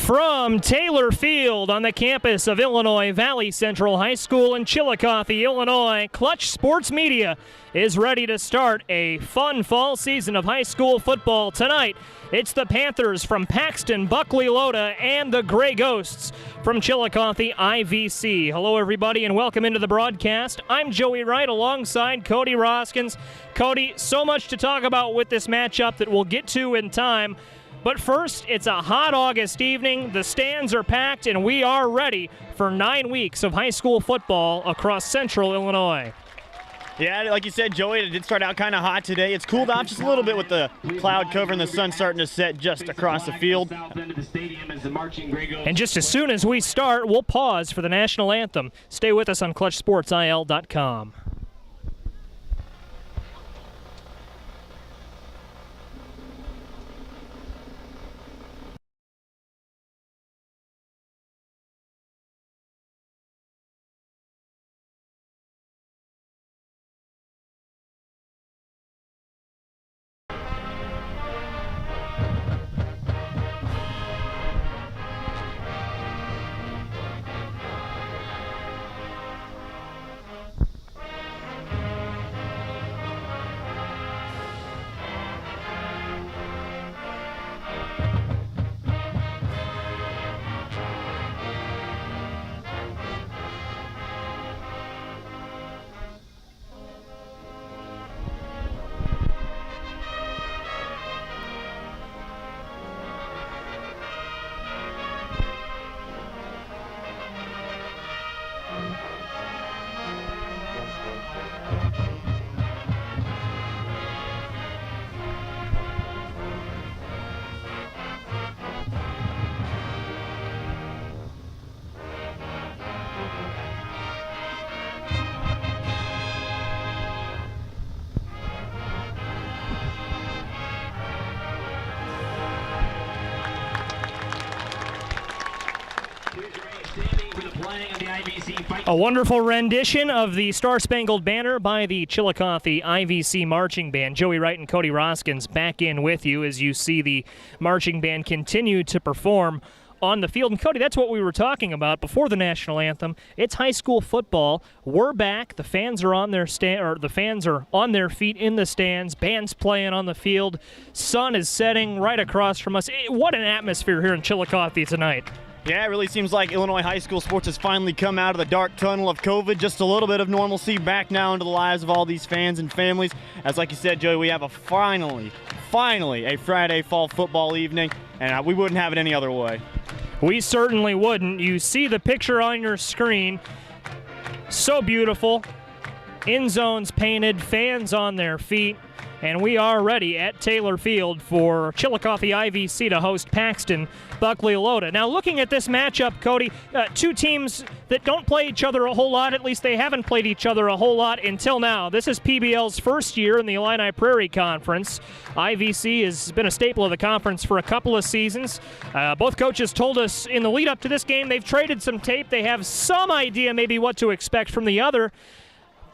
From Taylor Field on the campus of Illinois Valley Central High School in Chillicothe, Illinois, Clutch Sports Media is ready to start a fun fall season of high school football. Tonight, it's the Panthers from Paxton-Buckley-Loda and the Gray Ghosts from Chillicothe IVC. Hello, everybody, and welcome into the broadcast. I'm Joey Wright alongside Cody Roskins. Cody, so much to talk about with this matchup that we'll get to in time. But first, it's a hot August evening. The stands are packed, and we are ready for 9 weeks of high school football across central Illinois. Yeah, like you said, Joey, it did start out kind of hot today. It's cooled off just a little bit with the cloud cover and the sun starting to set just across the field. And just as soon as we start, we'll pause for the national anthem. Stay with us on ClutchSportsIL.com. A wonderful rendition of the Star-Spangled Banner by the Chillicothe IVC Marching Band. Joey Wright and Cody Roskins back in with you as you see the marching band continue to perform on the field. And Cody, that's what we were talking about before the national anthem. It's high school football. We're back. The fans are on their on their feet in the stands. Band's playing on the field. Sun is setting right across from us. What an atmosphere here in Chillicothe tonight. Yeah, it really seems like Illinois high school sports has finally come out of the dark tunnel of COVID. Just a little bit of normalcy back now into the lives of all these fans and families. As like you said, Joey, we have a finally a Friday fall football evening, and we wouldn't have it any other way. We certainly wouldn't. You see the picture on your screen. So beautiful. End zones painted, fans on their feet. And we are ready at Taylor Field for Chillicothe IVC to host Paxton-Buckley-Loda. Now, looking at this matchup, Cody, two teams that don't play each other a whole lot. At least they haven't played each other a whole lot until now. This is PBL's first year in the Illini Prairie Conference. IVC has been a staple of the conference for a couple of seasons. Both coaches told us in the lead-up to this game they've traded some tape. They have some idea maybe what to expect from the other.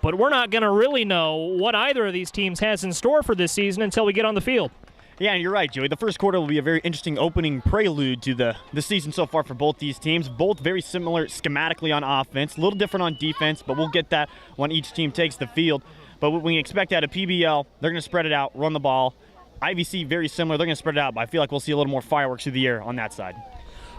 But we're not going to really know what either of these teams has in store for this season until we get on the field. Yeah, and you're right, Joey. The first quarter will be a very interesting opening prelude to the season so far for both these teams. Both very similar schematically on offense, a little different on defense, but we'll get that when each team takes the field. But what we expect out of PBL, they're going to spread it out, run the ball. IVC, very similar. They're going to spread it out, but I feel like we'll see a little more fireworks through the air on that side.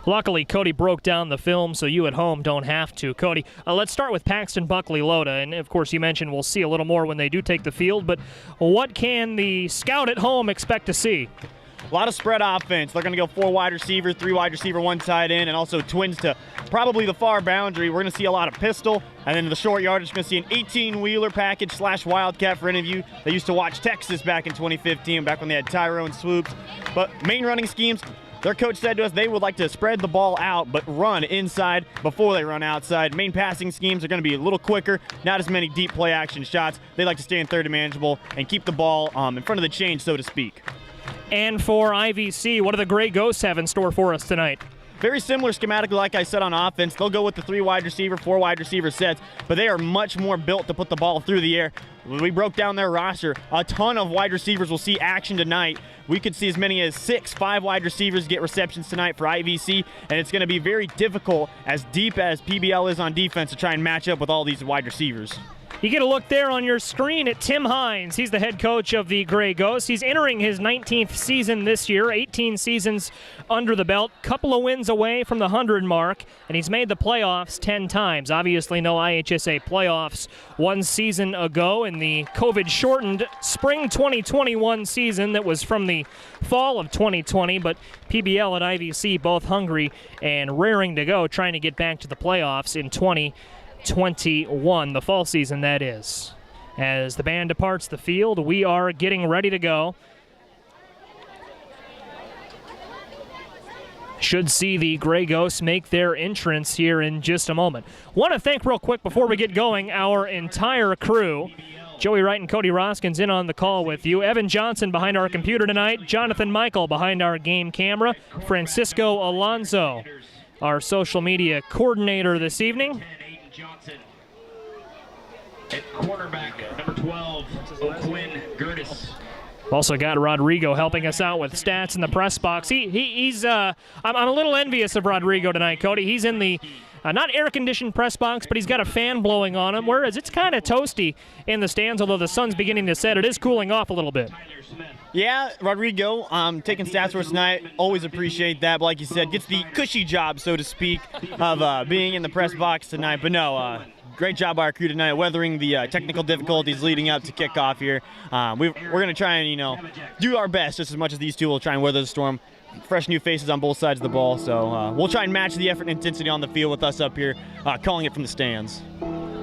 Luckily, Cody broke down the film, so you at home don't have to. Cody, let's start with Paxton-Buckley-Loda, and of course you mentioned we'll see a little more when they do take the field, but what can the scout at home expect to see? A lot of spread offense. They're going to go 4 wide receiver, 3 wide receiver, 1 tight end, and also twins to probably the far boundary. We're going to see a lot of pistol, and then in the short yardage, going to see an 18-wheeler package / Wildcat for any of you that used to watch Texas back in 2015, back when they had Tyrone swoops. But main running schemes, their coach said to us they would like to spread the ball out but run inside before they run outside. Main passing schemes are going to be a little quicker, not as many deep play action shots. They like to stay in third and manageable and keep the ball in front of the chain, so to speak. And for IVC, what do the Gray Ghosts have in store for us tonight? very similar schematically, like I said, on offense. They'll go with the 3 wide receiver, 4 wide receiver sets, but they are much more built to put the ball through the air. We broke down their roster. A ton of wide receivers will see action tonight. We could see as many as 5 wide receivers get receptions tonight for IVC, and it's going to be very difficult, as deep as PBL is on defense, to try and match up with all these wide receivers. You get a look there on your screen at Tim Hines. He's the head coach of the Gray Ghosts. He's entering his 19th season this year, 18 seasons under the belt, couple of wins away from the 100 mark, and he's made the playoffs 10 times. Obviously no IHSA playoffs 1 season ago in the COVID-shortened spring 2021 season that was from the fall of 2020, but PBL and IVC both hungry and raring to go, trying to get back to the playoffs in 2021, the fall season that is. As the band departs the field, we are getting ready to go. Should see the Gray Ghosts make their entrance here in just a moment. Want to thank real quick before we get going our entire crew. Joey Wright and Cody Roskins in on the call with you. Evan Johnson behind our computer tonight. Jonathan Michael behind our game camera. Francisco Alonso, our social media coordinator this evening. Johnson. At quarterback, number 12, O'Quinn Gertis. Also got Rodrigo helping us out with stats in the press box. He's I'm a little envious of Rodrigo tonight, Cody. He's in the not air-conditioned press box, but he's got a fan blowing on him, whereas it's kind of toasty in the stands, although the sun's beginning to set. It is cooling off a little bit. Yeah, Rodrigo, taking stats for us tonight. Always appreciate that. But like you said, gets the cushy job, so to speak, of being in the press box tonight. But no, great job by our crew tonight, weathering the technical difficulties leading up to kickoff here. We're going to try and, do our best just as much as these two will try and weather the storm. Fresh new faces on both sides of the ball, so we'll try and match the effort and intensity on the field with us up here calling it from the stands.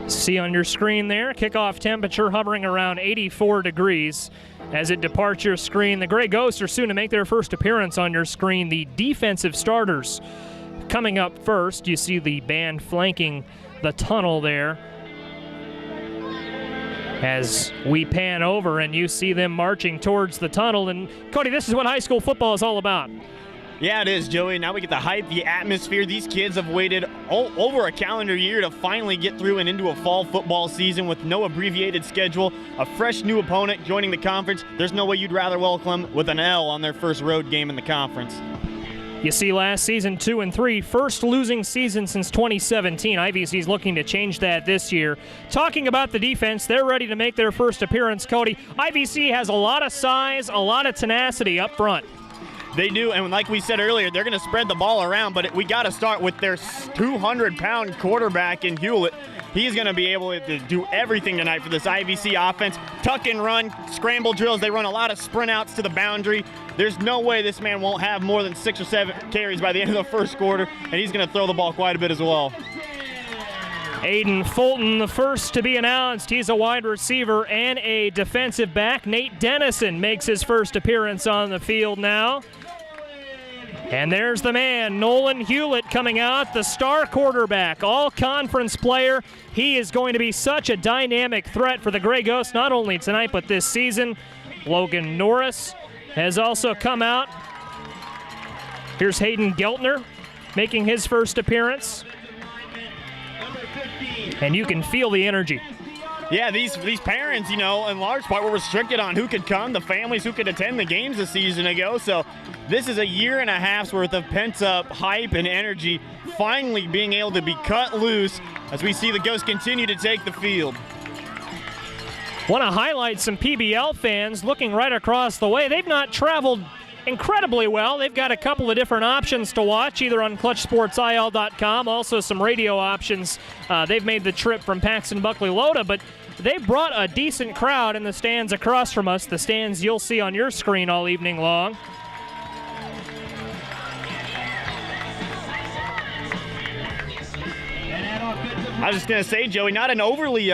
See on your screen there, kickoff temperature hovering around 84 degrees. As it departs your screen, the Gray Ghosts are soon to make their first appearance on your screen. The defensive starters coming up first. You see the band flanking the tunnel there. As we pan over and you see them marching towards the tunnel. And Cody, this is what high school football is all about. Yeah, it is, Joey. Now we get the hype, the atmosphere. These kids have waited over a calendar year to finally get through and into a fall football season with no abbreviated schedule, a fresh new opponent joining the conference. There's no way you'd rather welcome with an L on their first road game in the conference. You see last season 2-3, first losing season since 2017. IVC's looking to change that this year. Talking about the defense, they're ready to make their first appearance, Cody. IVC has a lot of size, a lot of tenacity up front. They do, and like we said earlier, they're going to spread the ball around, but we got to start with their 200-pound quarterback in Hewlett. He's going to be able to do everything tonight for this IVC offense. Tuck and run, scramble drills. They run a lot of sprint outs to the boundary. There's no way this man won't have more than 6 or 7 carries by the end of the first quarter, and he's going to throw the ball quite a bit as well. Aiden Fulton, the first to be announced. He's a wide receiver and a defensive back. Nate Dennison makes his first appearance on the field now. And there's the man, Nolan Hewlett, coming out, the star quarterback, all-conference player. He is going to be such a dynamic threat for the Gray Ghosts, not only tonight but this season. Logan Norris has also come out. Here's Hayden Geltner making his first appearance. And you can feel the energy. Yeah, these parents, in large part were restricted on who could come, the families who could attend the games a season ago. So this is a year and a half's worth of pent-up hype and energy finally being able to be cut loose as we see the Ghosts continue to take the field. Want to highlight some PBL fans looking right across the way. They've not traveled incredibly well. They've got a couple of different options to watch, either on ClutchSportsIL.com, also some radio options. They've made the trip from Paxton-Buckley-Loda, but they brought a decent crowd in the stands across from us, the stands you'll see on your screen all evening long. I was just going to say, Joey, not an overly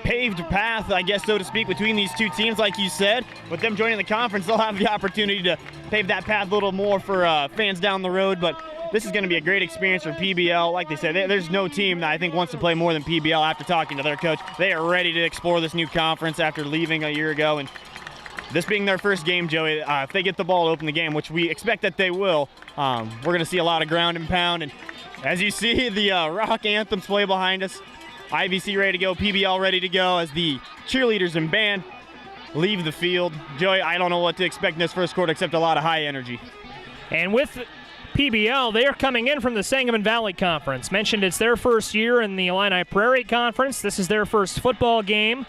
paved path, I guess, so to speak, between these two teams, like you said. With them joining the conference, they'll have the opportunity to pave that path a little more for fans down the road. But this is going to be a great experience for PBL. Like they said, there's no team that I think wants to play more than PBL after talking to their coach. They are ready to explore this new conference after leaving a year ago. And this being their first game, Joey, if they get the ball to open the game, which we expect that they will, we're going to see a lot of ground and pound. And as you see the rock anthems play behind us, IVC ready to go, PBL ready to go as the cheerleaders and band leave the field. Joey, I don't know what to expect in this first quarter except a lot of high energy. And with PBL, they are coming in from the Sangamon Valley Conference. Mentioned it's their first year in the Illini Prairie Conference. This is their first football game.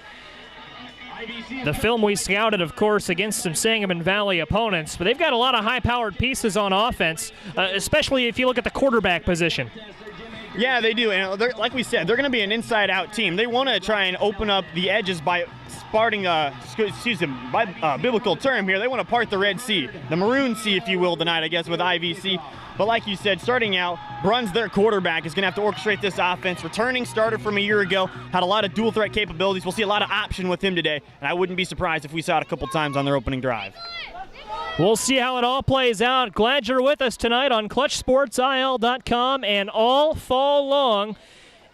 The film we scouted, of course, against some Sangamon Valley opponents, but they've got a lot of high-powered pieces on offense, especially if you look at the quarterback position. Yeah, they do, and like we said, they're going to be an inside-out team. They want to try and open up the edges by biblical term here. They want to part the Red Sea, the Maroon Sea, if you will, tonight, I guess, with IVC. But like you said, starting out, Bruns, their quarterback, is going to have to orchestrate this offense. Returning starter from a year ago, had a lot of dual threat capabilities. We'll see a lot of option with him today, and I wouldn't be surprised if we saw it a couple times on their opening drive. We'll see how it all plays out. Glad you're with us tonight on ClutchSportsIL.com, and all fall long,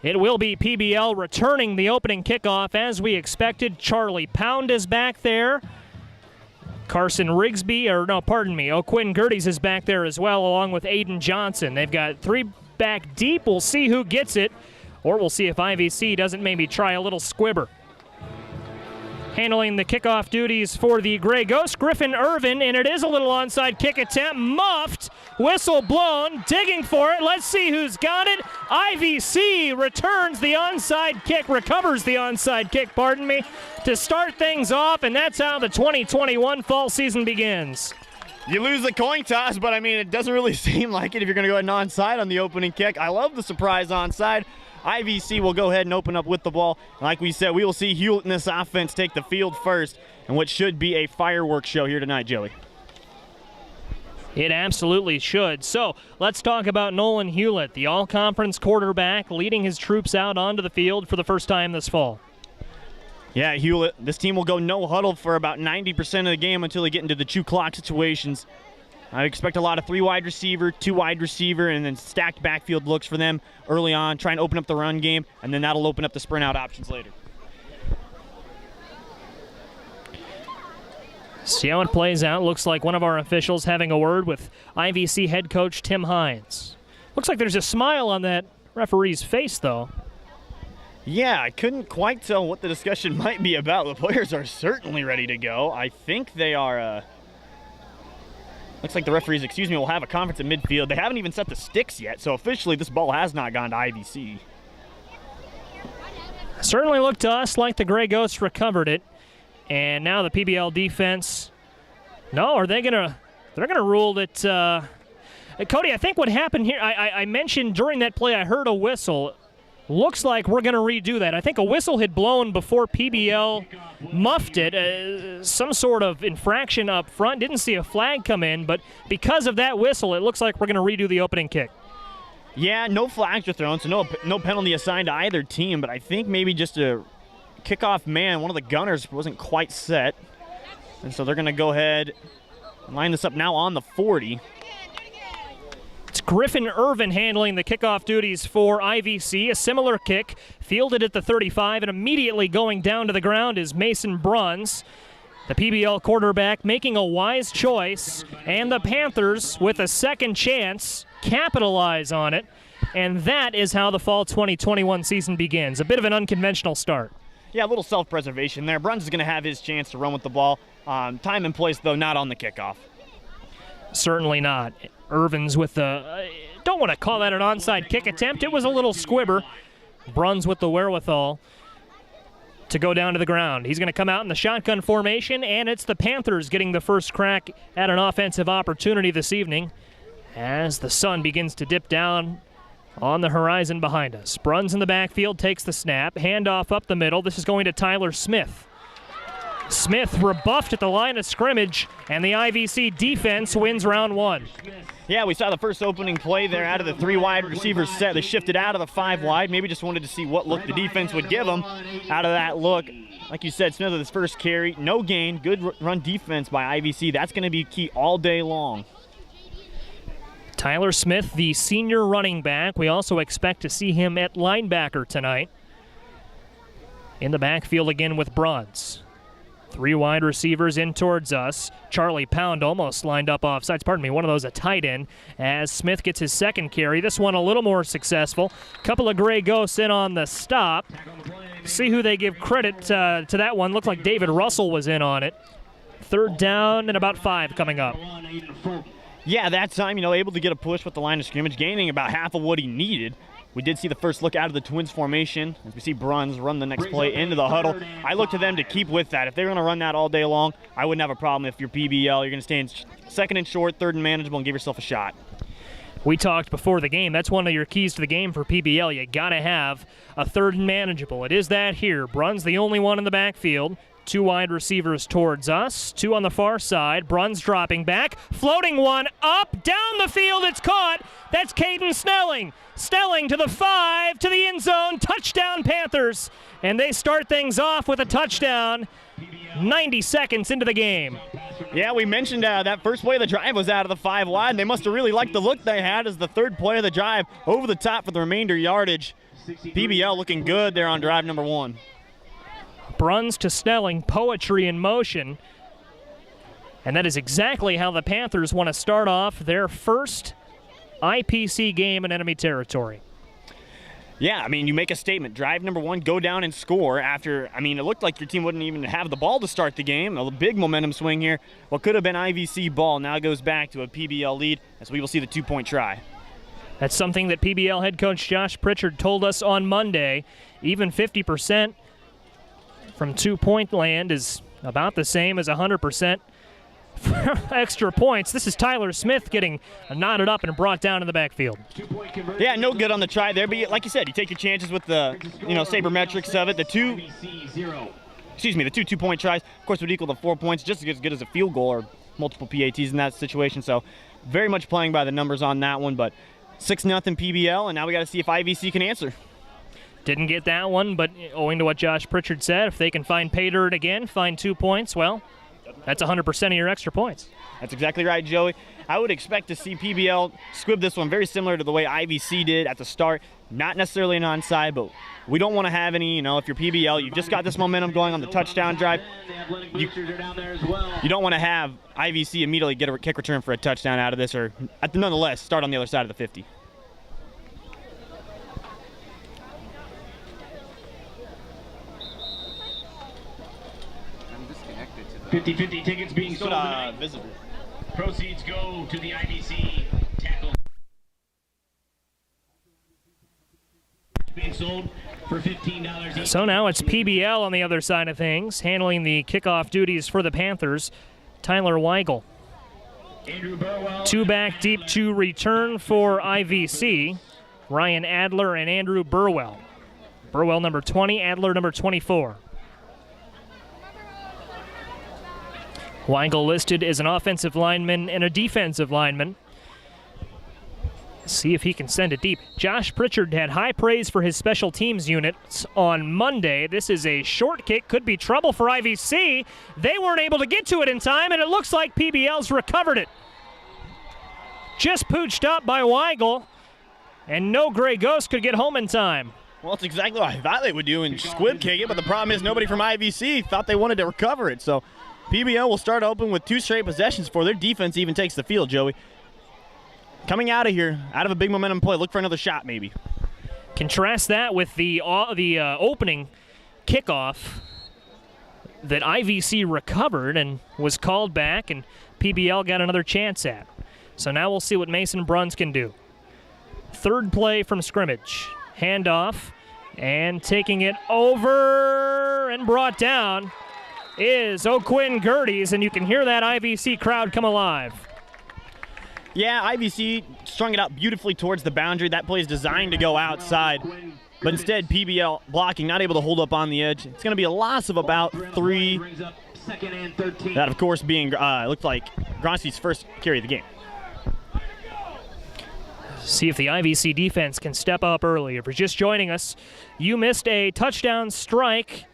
it will be PBL returning the opening kickoff as we expected. Charlie Pound is back there. O'Quinn Gerdes is back there as well, along with Aiden Johnson. They've got three back deep. We'll see who gets it, or we'll see if IVC doesn't maybe try a little squibber. Handling the kickoff duties for the Gray Ghost, Griffin Irvin, and it is a little onside kick attempt. Muffed, whistle blown, digging for it. Let's see who's got it. IVC returns the onside kick, recovers the onside kick, to start things off, and that's how the 2021 fall season begins. You lose the coin toss, but I mean, it doesn't really seem like it if you're going to go ahead and onside on the opening kick. I love the surprise onside. IVC will go ahead and open up with the ball. Like we said, we will see Hewlett in this offense take the field first, and what should be a fireworks show here tonight, Joey. It absolutely should. So let's talk about Nolan Hewlett, the all-conference quarterback, leading his troops out onto the field for the first time this fall. Yeah, Hewlett, this team will go no huddle for about 90% of the game until they get into the 2 clock situations. I expect a lot of 3 wide receiver, 2 wide receiver, and then stacked backfield looks for them early on, try and open up the run game, and then that'll open up the sprint out options later. See how it plays out. Looks like one of our officials having a word with IVC head coach Tim Hines. Looks like there's a smile on that referee's face, though. Yeah, I couldn't quite tell what the discussion might be about. The players are certainly ready to go. I think they are... Looks like the referees, will have a conference in midfield. They haven't even set the sticks yet, so officially this ball has not gone to IVC. Certainly looked to us like the Gray Ghosts recovered it. And now the PBL defense. No, are they gonna? They're gonna rule that. Cody, I think what happened here. I mentioned during that play I heard a whistle. Looks like we're gonna redo that. I think a whistle had blown before PBL muffed it. Some sort of infraction up front. Didn't see a flag come in, but because of that whistle, it looks like we're gonna redo the opening kick. Yeah, no flags are thrown, so no penalty assigned to either team. But I think maybe just a kickoff man, one of the gunners wasn't quite set. And so they're going to go ahead and line this up now on the 40. It's Griffin Irvin handling the kickoff duties for IVC. A similar kick fielded at the 35, and immediately going down to the ground is Mason Bruns. The PBL quarterback making a wise choice, and the Panthers, with a second chance, capitalize on it. And that is how the fall 2021 season begins. A bit of an unconventional start. Yeah, a little self-preservation there. Bruns is going to have his chance to run with the ball. Time and place, though, not on the kickoff. Certainly not. Irvin's with the, don't want to call that an onside kick attempt. It was a little squibber. Bruns with the wherewithal to go down to the ground. He's going to come out in the shotgun formation, and it's the Panthers getting the first crack at an offensive opportunity this evening as the sun begins to dip down on the horizon behind us. Bruns in the backfield takes the snap. Handoff up the middle. This is going to Tyler Smith. Smith rebuffed at the line of scrimmage, and the IVC defense wins round 1. Yeah, we saw the first opening play there out of the 3 wide receivers set. They shifted out of the 5 wide. Maybe just wanted to see what look the defense would give them out of that look. Like you said, Smith with his first carry. No gain. Good run defense by IVC. That's going to be key all day long. Tyler Smith, the senior running back. We also expect to see him at linebacker tonight. In the backfield again with Bruns. 3 wide receivers in towards us. Charlie Pound almost lined up offsides. Pardon me, one of those a tight end as Smith gets his second carry. This one a little more successful. Couple of gray ghosts in on the stop. See who they give credit to that one. Looked like David Russell was in on it. 3rd down and about 5 coming up. Yeah, that time, able to get a push with the line of scrimmage, gaining about half of what he needed. We did see the first look out of the Twins formation as we see Bruns run the next play into the huddle. I look to them to keep with that. If they're going to run that all day long, I wouldn't have a problem if you're PBL. You're going to stay in 2nd and short, 3rd and manageable, and give yourself a shot. We talked before the game. That's one of your keys to the game for PBL. You got to have a 3rd and manageable. It is that here. Bruns the only one in the backfield. 2 wide receivers towards us, 2 on the far side. Bruns dropping back, floating one up, down the field, it's caught. That's Caden Snelling. Snelling to the 5, to the end zone, touchdown Panthers. And they start things off with a touchdown 90 seconds into the game. Yeah, we mentioned that first play of the drive was out of the 5 wide. They must have really liked the look they had as the 3rd play of the drive over the top for the remainder yardage. PBL looking good there on drive number 1. Bruns to Snelling, poetry in motion. And that is exactly how the Panthers want to start off their first IPC game in enemy territory. Yeah, you make a statement. Drive number 1, go down and score after, it looked like your team wouldn't even have the ball to start the game. A big momentum swing here. What could have been IVC ball now goes back to a PBL lead as we will see the 2-point try. That's something that PBL head coach Josh Pritchard told us on Monday. Even 50% from 2-point land is about the same as 100% for extra points. This is Tyler Smith getting knotted up and brought down in the backfield. Yeah, no good on the try there, but like you said, you take your chances with the, sabermetrics of it. The 2 2-point tries, of course, would equal the 4 points, just as good as a field goal or multiple PATs in that situation. So very much playing by the numbers on that one, but 6-0 PBL, and now we got to see if IVC can answer. Didn't get that one, but owing to what Josh Pritchard said, if they can find pay dirt again, find 2 points, well, that's 100% of your extra points. That's exactly right, Joey. I would expect to see PBL squib this one very similar to the way IVC did at the start. Not necessarily an onside, but we don't want to have any, if you're PBL, you've just got this momentum going on the touchdown drive. You don't want to have IVC immediately get a kick return for a touchdown out of this, or nonetheless, start on the other side of the 50. 50-50 tickets being sold tonight. Visitor. Proceeds go to the IVC tackle. Being sold for $15 each. So now it's PBL on the other side of things, handling the kickoff duties for the Panthers. Tyler Weigel. Andrew Burwell. 2 back deep to return for IVC. Ryan Adler and Andrew Burwell. Burwell number 20, Adler number 24. Weigel listed as an offensive lineman and a defensive lineman. See if he can send it deep. Josh Pritchard had high praise for his special teams units on Monday. This is a short kick, could be trouble for IVC. They weren't able to get to it in time, and it looks like PBL's recovered it. Just pooched up by Weigel, and no Gray Ghost could get home in time. Well, that's exactly what I thought they would do and squib kick it, but the problem is nobody from IVC thought they wanted to recover it, so PBL will start open with 2 straight possessions before their defense even takes the field, Joey. Coming out of here, out of a big momentum play, look for another shot maybe. Contrast that with the opening kickoff that IVC recovered and was called back, and PBL got another chance at. So now we'll see what Mason Bruns can do. 3rd play from scrimmage. Handoff, and taking it over and brought down is O'Quinn Gerties, and you can hear that IVC crowd come alive. Yeah, IVC strung it out beautifully towards the boundary. That play is designed to go outside, but instead PBL blocking, not able to hold up on the edge. It's going to be a loss of about 3. That, of course, being looked like Gronsky's first carry of the game. See if the IVC defense can step up early. If you're just joining us, you missed a touchdown strike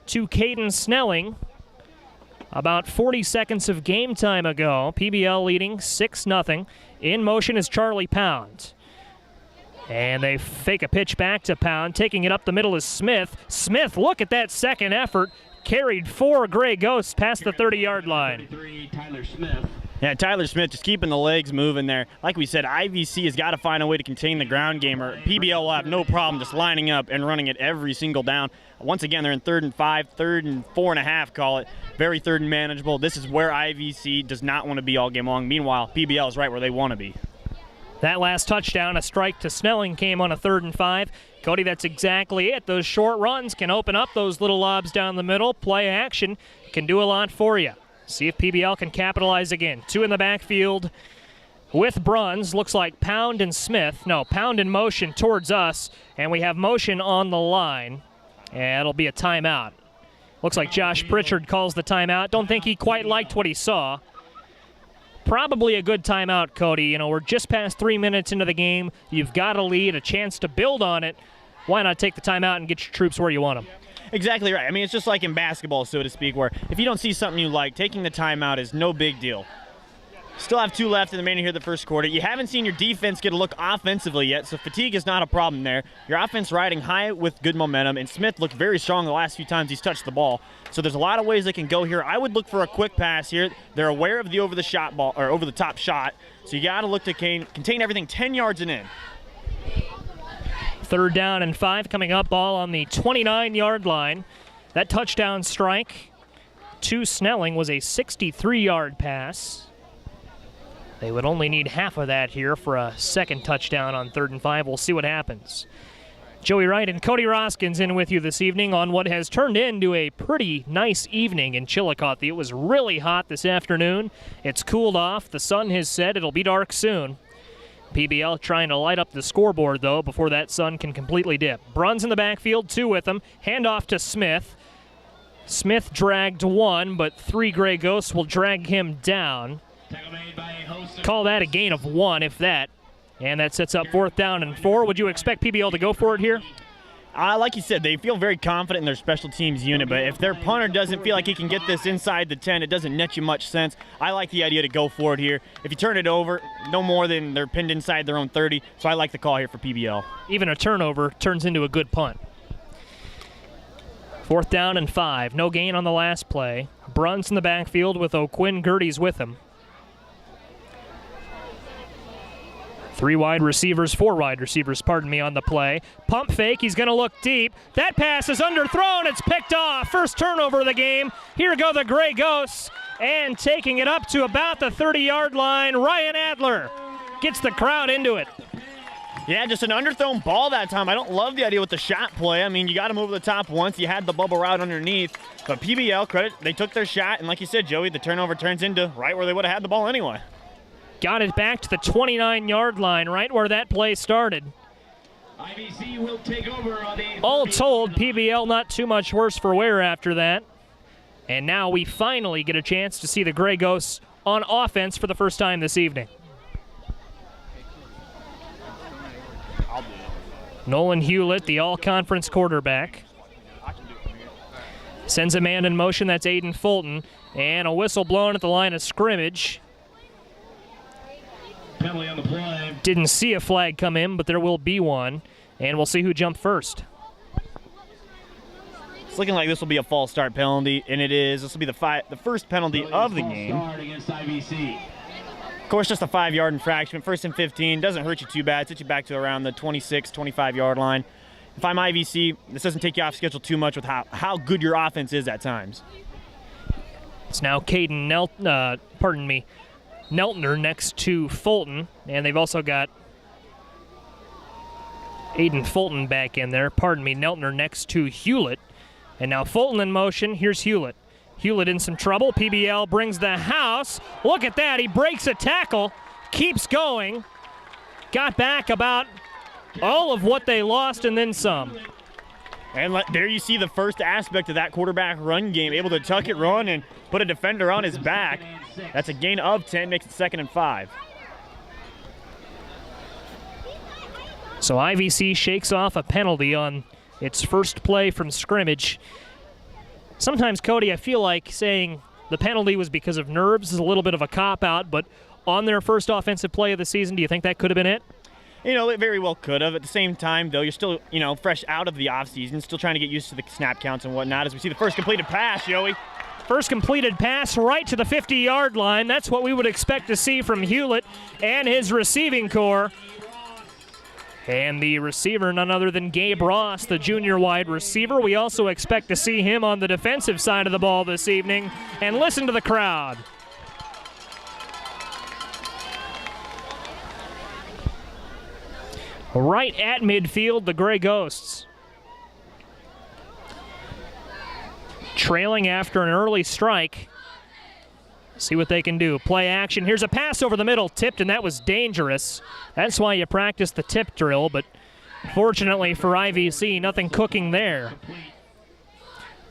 to Caden Snelling about 40 seconds of game time ago. PBL leading 6-0. In motion is Charlie Pound. And they fake a pitch back to Pound. Taking it up the middle is Smith. Smith, look at that second effort. carried 4 Gray Ghosts past the 30-yard line. 33, Tyler Smith. Yeah, Tyler Smith just keeping the legs moving there. Like we said, IVC has got to find a way to contain the ground game, or PBL will have no problem just lining up and running it every single down. Once again, they're in 3rd and 5, 3rd and 4.5, call it. Very 3rd and manageable. This is where IVC does not want to be all game long. Meanwhile, PBL is right where they want to be. That last touchdown, a strike to Snelling, came on a 3rd and 5. Cody, that's exactly it. Those short runs can open up those little lobs down the middle. Play action can do a lot for you. See if PBL can capitalize again. 2 in the backfield with Bruns. Looks like Pound and Smith. No, Pound in motion towards us, and we have motion on the line. And it'll be a timeout. Looks like Josh Pritchard calls the timeout. Don't think he quite liked what he saw. Probably a good timeout, Cody. You know, we're just past 3 minutes into the game. You've got a lead, a chance to build on it. Why not take the timeout and get your troops where you want them? Exactly right. I mean, it's just like in basketball, so to speak, where if you don't see something you like, taking the timeout is no big deal. Still have 2 left in the remainder here of the first quarter. You haven't seen your defense get a look offensively yet, so fatigue is not a problem there. Your offense riding high with good momentum, and Smith looked very strong the last few times he's touched the ball. So there's a lot of ways they can go here. I would look for a quick pass here. They're aware of the over-the-top shot, so you got to look to contain everything 10 yards and in. 3rd down and 5 coming up, ball on the 29-yard line. That touchdown strike to Snelling was a 63-yard pass. They would only need half of that here for a second touchdown on 3rd and 5. We'll see what happens. Joey Wright and Cody Roskins in with you this evening on what has turned into a pretty nice evening in Chillicothe. It was really hot this afternoon. It's cooled off. The sun has set. It'll be dark soon. PBL trying to light up the scoreboard, though, before that sun can completely dip. Bruns in the backfield, 2 with him. Handoff to Smith. Smith dragged 1, but 3 Gray Ghosts will drag him down. Call that a gain of 1, if that. And that sets up 4th down and 4. Would you expect PBL to go for it here? Like you said, they feel very confident in their special teams unit, but if their punter doesn't feel like he can get this inside the 10, it doesn't net you much sense. I like the idea to go for it here. If you turn it over, no more than they're pinned inside their own 30, so I like the call here for PBL. Even a turnover turns into a good punt. 4th down and 5. No gain on the last play. Bruns in the backfield with O'Quinn Gertie's with him. 4 wide receivers on the play. Pump fake, he's going to look deep. That pass is underthrown, it's picked off. First turnover of the game. Here go the Gray Ghosts, and taking it up to about the 30-yard line, Ryan Adler gets the crowd into it. Yeah, just an underthrown ball that time. I don't love the idea with the shot play. I mean, you got him over the top once. You had the bubble route underneath. But PBL, credit, they took their shot, and like you said, Joey, the turnover turns into right where they would have had the ball anyway. Got it back to the 29-yard line, right where that play started. IVC will take over on the All told, PBL not too much worse for wear after that. And now we finally get a chance to see the Gray Ghosts on offense for the first time this evening. Nolan Hewlett, the all-conference quarterback, sends a man in motion. That's Aiden Fulton. And a whistle blown at the line of scrimmage. penalty on the play. Didn't see a flag come in, but there will be one. And we'll see who jumped first. It's looking like this will be a false start penalty, and it is. This will be the first penalty of the game. Start against IVC. Of course, just a 5-yard infraction. 1st and 15. Doesn't hurt you too bad. Sets you back to around the 26, 25-yard line. If I'm IVC, this doesn't take you off schedule too much with how good your offense is at times. It's now Caden Neltner next to Fulton, and they've also got Aiden Fulton back in there. Neltner next to Hewlett. And now Fulton in motion. Here's Hewlett. Hewlett in some trouble. PBL brings the house. Look at that. He breaks a tackle. Keeps going. Got back about all of what they lost and then some. And there you see the first aspect of that quarterback run game. Able to tuck it, run, and put a defender on his back. That's a gain of 10. Makes it 2nd and 5. So IVC shakes off a penalty on its first play from scrimmage. Sometimes, Cody, I feel like saying the penalty was because of nerves is a little bit of a cop-out, but on their first offensive play of the season, do you think that could have been it? It very well could have. At the same time, though, you're still, fresh out of the offseason, still trying to get used to the snap counts and whatnot as we see the first completed pass, Joey. First completed pass right to the 50-yard line. That's what we would expect to see from Hewlett and his receiving corps. And the receiver, none other than Gabe Ross, the junior wide receiver. We also expect to see him on the defensive side of the ball this evening. And listen to the crowd. Right at midfield, the Gray Ghosts. Trailing after an early strike. See what they can do. Play action. Here's a pass over the middle, tipped, and that was dangerous. That's why you practice the tip drill, but fortunately for IVC, nothing cooking there.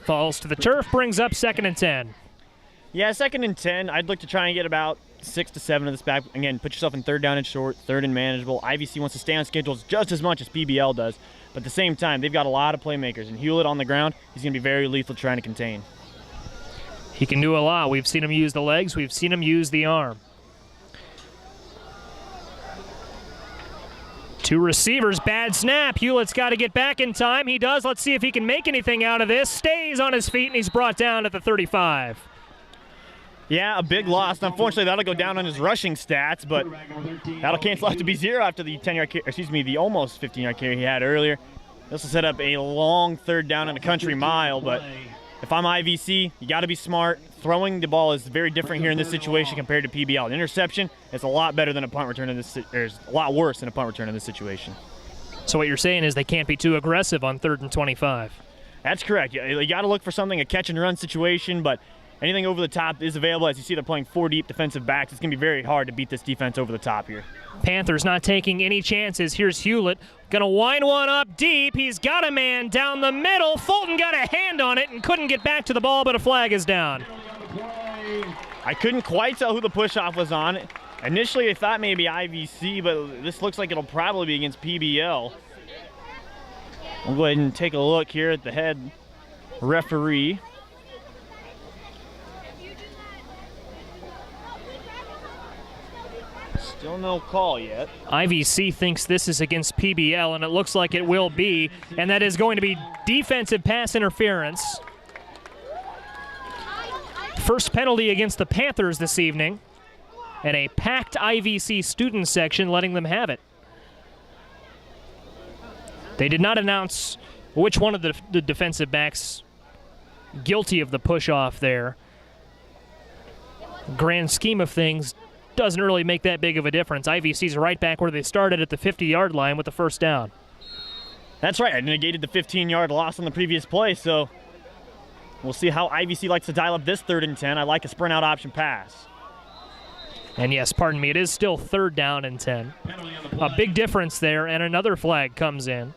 Falls to the turf, brings up 2nd and 10. Yeah, 2nd and 10. I'd look to try and get about 6 to 7 of this back. Again, put yourself in 3rd down and short, 3rd and manageable. IVC wants to stay on schedules just as much as PBL does. But at the same time, they've got a lot of playmakers. And Hewlett on the ground, he's going to be very lethal trying to contain. He can do a lot. We've seen him use the legs. We've seen him use the arm. 2 receivers, bad snap. Hewlett's got to get back in time. He does. Let's see if he can make anything out of this. Stays on his feet, and he's brought down at the 35. Yeah, a big loss. Unfortunately, that'll go down on his rushing stats, but that'll cancel out to be 0 after the the almost 15-yard carry he had earlier. This will set up a long 3rd down and a country mile, but if I'm IVC, you got to be smart. Throwing the ball is very different here in this situation compared to PBL. An interception is a lot better than a punt return in this, or a lot worse than a punt return in this situation. So what you're saying is they can't be too aggressive on 3rd and 25. That's correct. You got to look for something, a catch and run situation, but anything over the top is available. As you see, they're playing 4 deep defensive backs. It's going to be very hard to beat this defense over the top here. Panthers not taking any chances. Here's Hewlett. Going to wind one up deep. He's got a man down the middle. Fulton got a hand on it and couldn't get back to the ball, but a flag is down. I couldn't quite tell who the push-off was on. Initially, I thought maybe IVC, but this looks like it'll probably be against PBL. We'll go ahead and take a look here at the head referee. Still no call yet. IVC thinks this is against PBL, and it looks like it will be, and that is going to be defensive pass interference. First penalty against the Panthers this evening, and a packed IVC student section letting them have it. They did not announce which one of the defensive backs guilty of the push-off there. Grand scheme of things, doesn't really make that big of a difference. IVC's right back where they started at the 50-yard line with the first down. That's right. I negated the 15-yard loss on the previous play, so we'll see how IVC likes to dial up this 3rd and 10. I like a sprint out option pass. And yes, pardon me, it is still 3rd down and 10. A big difference there, and another flag comes in.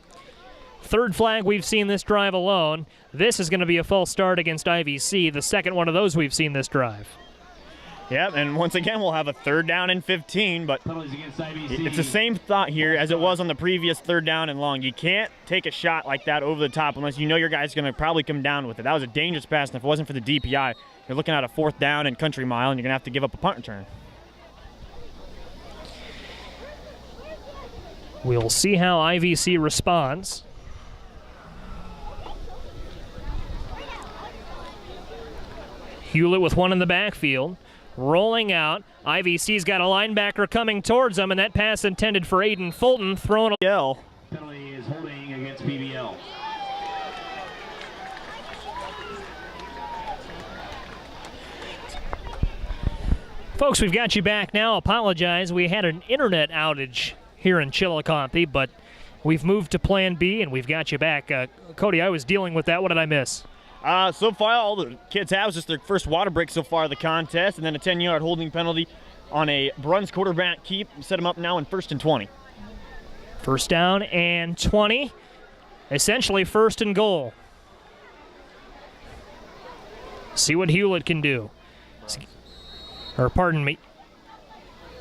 3rd flag we've seen this drive alone. This is going to be a false start against IVC, the second one of those we've seen this drive. Yep, and once again, we'll have a 3rd down and 15, but it's the same thought here as it was on the previous 3rd down and long. You can't take a shot like that over the top unless you know your guy's going to probably come down with it. That was a dangerous pass, and if it wasn't for the DPI, you're looking at a 4th down and country mile, and you're going to have to give up a punt return. We'll see how IVC responds. Hewlett with one in the backfield. Rolling out. IVC's got a linebacker coming towards them, and that pass intended for Aiden Fulton, throwing a yell. Penalty is holding against PBL. Folks, we've got you back now. Apologize. We had an internet outage here in Chillicothe, but we've moved to Plan B, and we've got you back. Cody, I was dealing with that. What did I miss? So far, all the kids have is just their first water break so far of the contest, and then a 10-yard holding penalty on a Bruns quarterback keep. Set them up now in 1st and 20. 1st down and 20. Essentially 1st and goal. See what Hewlett can do. Or pardon me.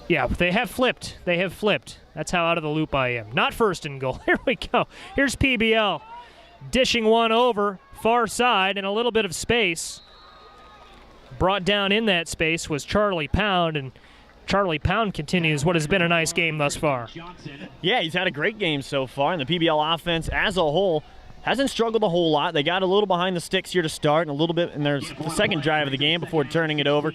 Yeah, they have flipped. They have flipped. That's how out of the loop I am. Not 1st and goal. Here we go. Here's PBL. Dishing one over. Far side and a little bit of space. Brought down in that space was Charlie Pound, and Charlie Pound continues what has been a nice game thus far. Yeah, he's had a great game so far, and the PBL offense as a whole hasn't struggled a whole lot. They got a little behind the sticks here to start, and a little bit in their second drive of the game before turning it over.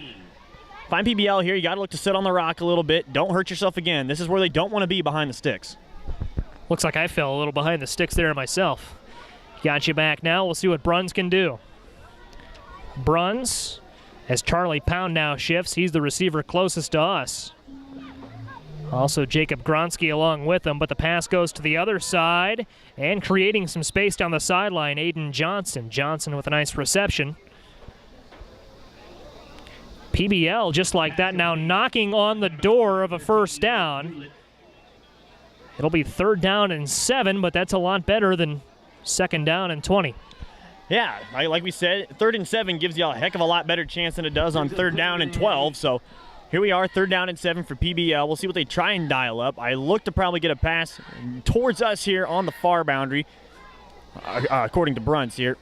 Fine PBL here, you got to look to sit on the rock a little bit. Don't hurt yourself again. This is where they don't want to be, behind the sticks. Looks like I fell a little behind the sticks there myself. Got you back now. We'll see what Bruns can do. Bruns, as Charlie Pound now shifts, he's the receiver closest to us. Also Jacob Gronsky along with him, but the pass goes to the other side, and creating some space down the sideline, Aiden Johnson. Johnson with a nice reception. PBL just like that now knocking on the door of a first down. It'll be 3rd down and 7, but that's a lot better than 2nd down and 20. Yeah, like we said, 3rd and 7 gives you a heck of a lot better chance than it does on 3rd down and 12. So here we are, 3rd down and 7 for PBL. We'll see what they try and dial up. I look to probably get a pass towards us here on the far boundary, according to Bruns here.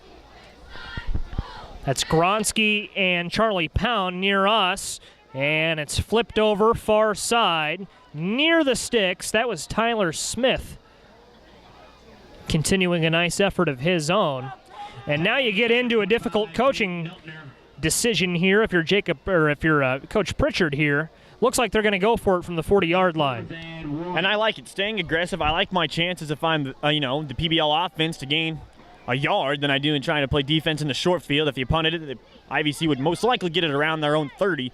That's Gronsky and Charlie Pound near us, and it's flipped over far side near the sticks. That was Tyler Smith continuing a nice effort of his own. And now you get into a difficult coaching decision here if you're Coach Pritchard here. Looks like they're going to go for it from the 40-yard line. And I like it, staying aggressive. I like my chances if I'm, the PBL offense to gain a yard than I do in trying to play defense in the short field. If you punted it, the IVC would most likely get it around their own 30.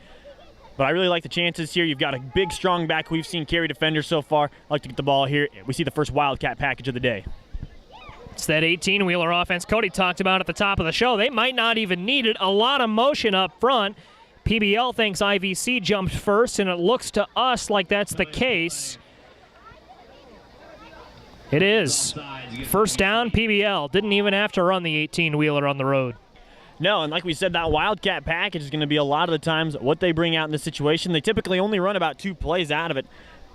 But I really like the chances here. You've got a big, strong back we've seen carry defenders so far. I like to get the ball here. We see the first Wildcat package of the day. It's that 18-wheeler offense Cody talked about at the top of the show. They might not even need it. A lot of motion up front. PBL thinks IVC jumped first, and it looks to us like that's the case. It is. First down, PBL. Didn't even have to run the 18-wheeler on the road. No, and like we said, that Wildcat package is going to be a lot of the times what they bring out in this situation. They typically only run about 2 plays out of it.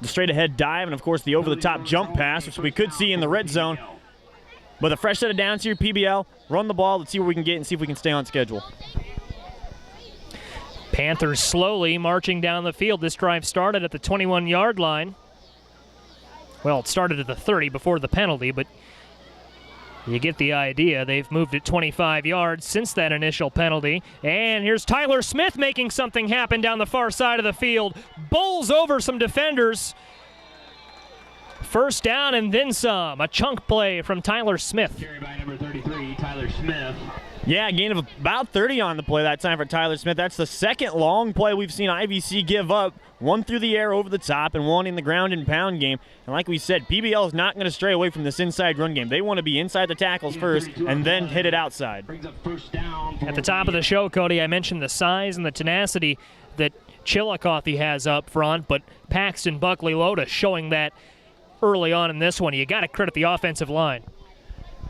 The straight-ahead dive and, of course, the over-the-top jump pass, which we could see in the red zone. But a fresh set of downs here, PBL. Run the ball. Let's see what we can get and see if we can stay on schedule. Panthers slowly marching down the field. This drive started at the 21-yard line. Well, it started at the 30 before the penalty, but you get the idea. They've moved it 25 yards since that initial penalty. And here's Tyler Smith making something happen down the far side of the field. Bowls over some defenders. First down and then some. A chunk play from Tyler Smith. Carry by number 33, Tyler Smith. Yeah, a gain of about 30 on the play that time for Tyler Smith. That's the second long play we've seen IVC give up. One through the air over the top and one in the ground and pound game. And like we said, PBL is not going to stray away from this inside run game. They want to be inside the tackles first and then hit it outside. At the top of the show, Cody, I mentioned the size and the tenacity that Chillicothe has up front, but Paxton-Buckley-Loda showing that early on in this one. You got to credit the offensive line.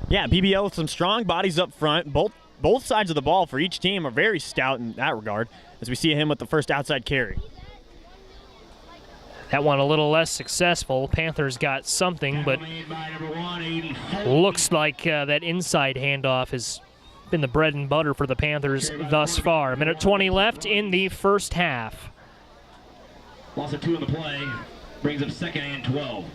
Yeah, PBL with some strong bodies up front. Both sides of the ball for each team are very stout in that regard, as we see him with the first outside carry. That one a little less successful. Panthers got something, but looks like that inside handoff has been the bread and butter for the Panthers thus far. 1:20 left in the first half. Loss of 2 in the play. Brings up 2nd and 12.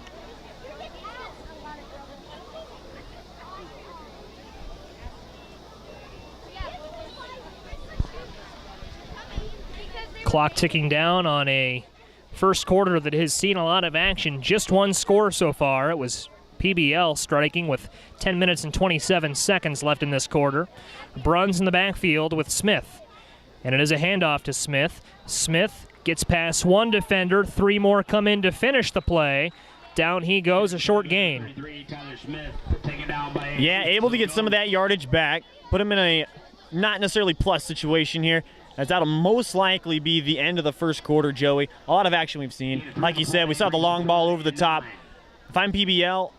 Clock ticking down on a first quarter that has seen a lot of action. Just one score so far. It was PBL striking with 10 minutes and 27 seconds left in this quarter. Bruns in the backfield with Smith. And it is a handoff to Smith. Smith gets past one defender. 3 more come in to finish the play. Down he goes, a short gain. Yeah, able to get some of that yardage back. Put him in a not necessarily plus situation here, as that'll most likely be the end of the first quarter, Joey. A lot of action we've seen. Like you said, we saw the long ball over the top. If I'm PBL,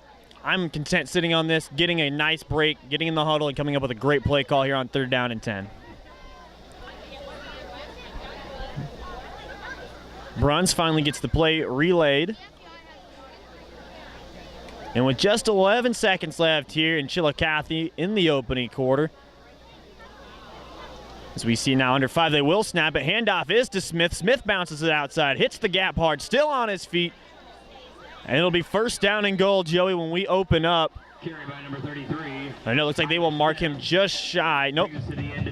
I'm content sitting on this, getting a nice break, getting in the huddle, and coming up with a great play call here on 3rd down and 10. Bruns finally gets the play relayed. And with just 11 seconds left here in Chillicothe in the opening quarter, As we see now under 5, they will snap it. Handoff is to Smith. Smith bounces it outside, hits the gap hard, still on his feet. And it'll be first down and goal, Joey, when we open up. Carry by number 33. I know it looks like they will mark him just shy. Nope.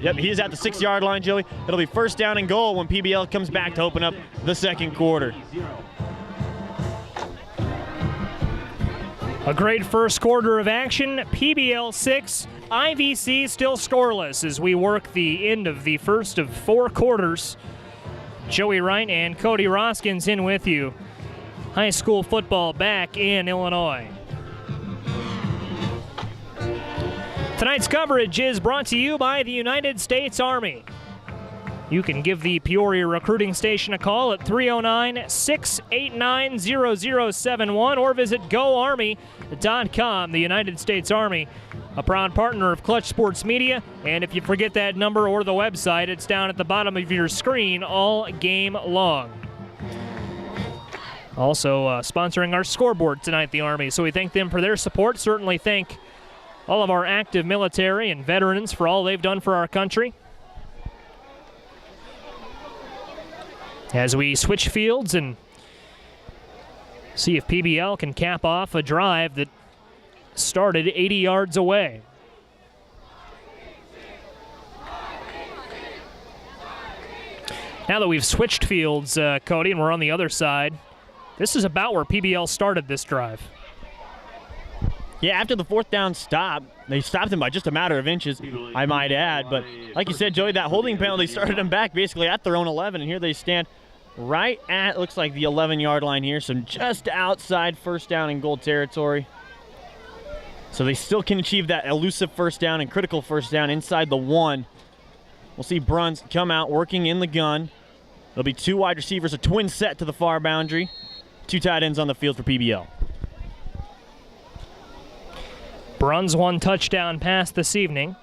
Yep, he is at the 6-yard line, Joey. It'll be first down and goal when PBL comes back to open up the second quarter. A great first quarter of action. PBL 6, IVC still scoreless as we work the end of the first of 4 quarters. Joey Wright and Cody Roskins in with you. High school football back in Illinois. Tonight's coverage is brought to you by the United States Army. You can give the Peoria recruiting station a call at 309-689-0071 or visit GoArmy.com. The United States Army, a proud partner of Clutch Sports Media. And if you forget that number or the website, it's down at the bottom of your screen all game long. Also sponsoring our scoreboard tonight, the Army. So we thank them for their support. Certainly thank all of our active military and veterans for all they've done for our country. As we switch fields and see if PBL can cap off a drive that started 80 yards away. Now that we've switched fields, Cody, and we're on the other side, this is about where PBL started this drive. Yeah, after the 4th down stop, they stopped him by just a matter of inches, I might add. But like you said, Joey, that holding penalty started them back basically at their own 11, and here they stand right at, looks like the 11-yard line here, so just outside first down and goal territory. So they still can achieve that elusive first down and critical first down inside the 1. We'll see Bruns come out working in the gun. There'll be 2 wide receivers, a twin set to the far boundary. 2 tight ends on the field for PBL. Bruns 1 touchdown pass this evening.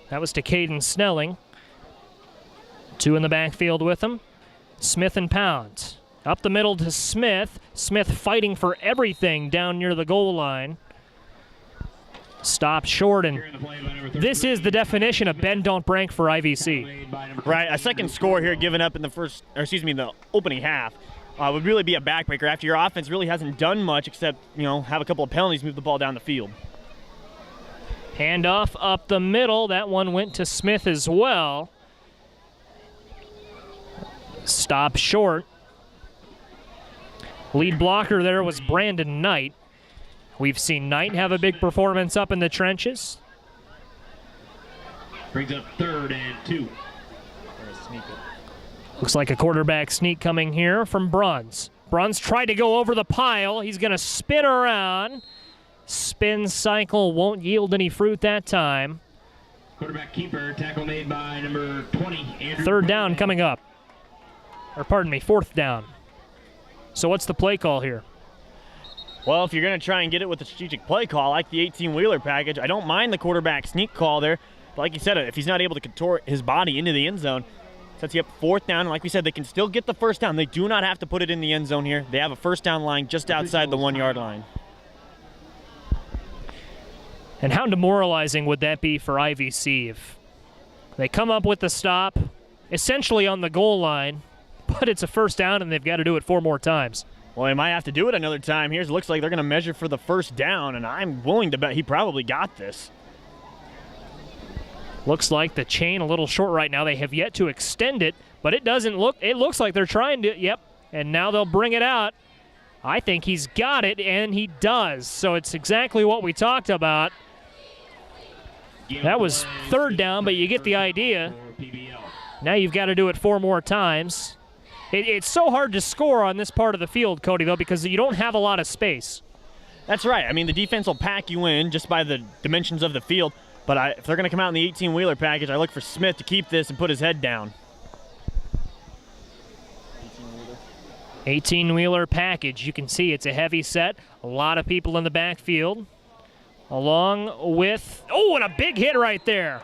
That was to Caden Snelling. 2 in the backfield with him. Smith and Pound. Up the middle to Smith. Smith fighting for everything down near the goal line. Stopped short, and this is the definition of bend don't break for IVC. Right, a second score here given up in the the opening half would really be a backbreaker after your offense really hasn't done much except, have a couple of penalties, move the ball down the field. Handoff up the middle. That one went to Smith as well. Stop short. Lead blocker there was Brandon Knight. We've seen Knight have a big performance up in the trenches. Brings up 3rd and 2. Looks like a quarterback sneak coming here from Bruns. Bruns tried to go over the pile. He's going to spin around. Spin cycle won't yield any fruit that time. Quarterback keeper, tackle made by number 20, Andrew. 3rd down coming up. Or pardon me, 4th down. So what's the play call here? Well, if you're going to try and get it with a strategic play call, like the 18-wheeler package, I don't mind the quarterback sneak call there. But like you said, if he's not able to contort his body into the end zone, sets you up 4th down. And like we said, they can still get the first down. They do not have to put it in the end zone here. They have a first down line just outside the 1-yard line. And how demoralizing would that be for IVC if they come up with the stop, essentially on the goal line, but it's a first down and they've got to do it 4 more times. Well, they might have to do it another time. It looks like they're going to measure for the first down, and I'm willing to bet he probably got this. Looks like the chain a little short right now. They have yet to extend it, but it looks like they're trying to, yep, and now they'll bring it out. I think he's got it, and he does. So it's exactly what we talked about. That was 3rd down, but you get the idea. Now you've got to do it 4 more times. It's so hard to score on this part of the field, Cody, though, because you don't have a lot of space. That's right. I mean, the defense will pack you in just by the dimensions of the field. But if they're going to come out in the 18-wheeler package, I look for Smith to keep this and put his head down. 18-wheeler package. You can see it's a heavy set. A lot of people in the backfield. Along with, and a big hit right there.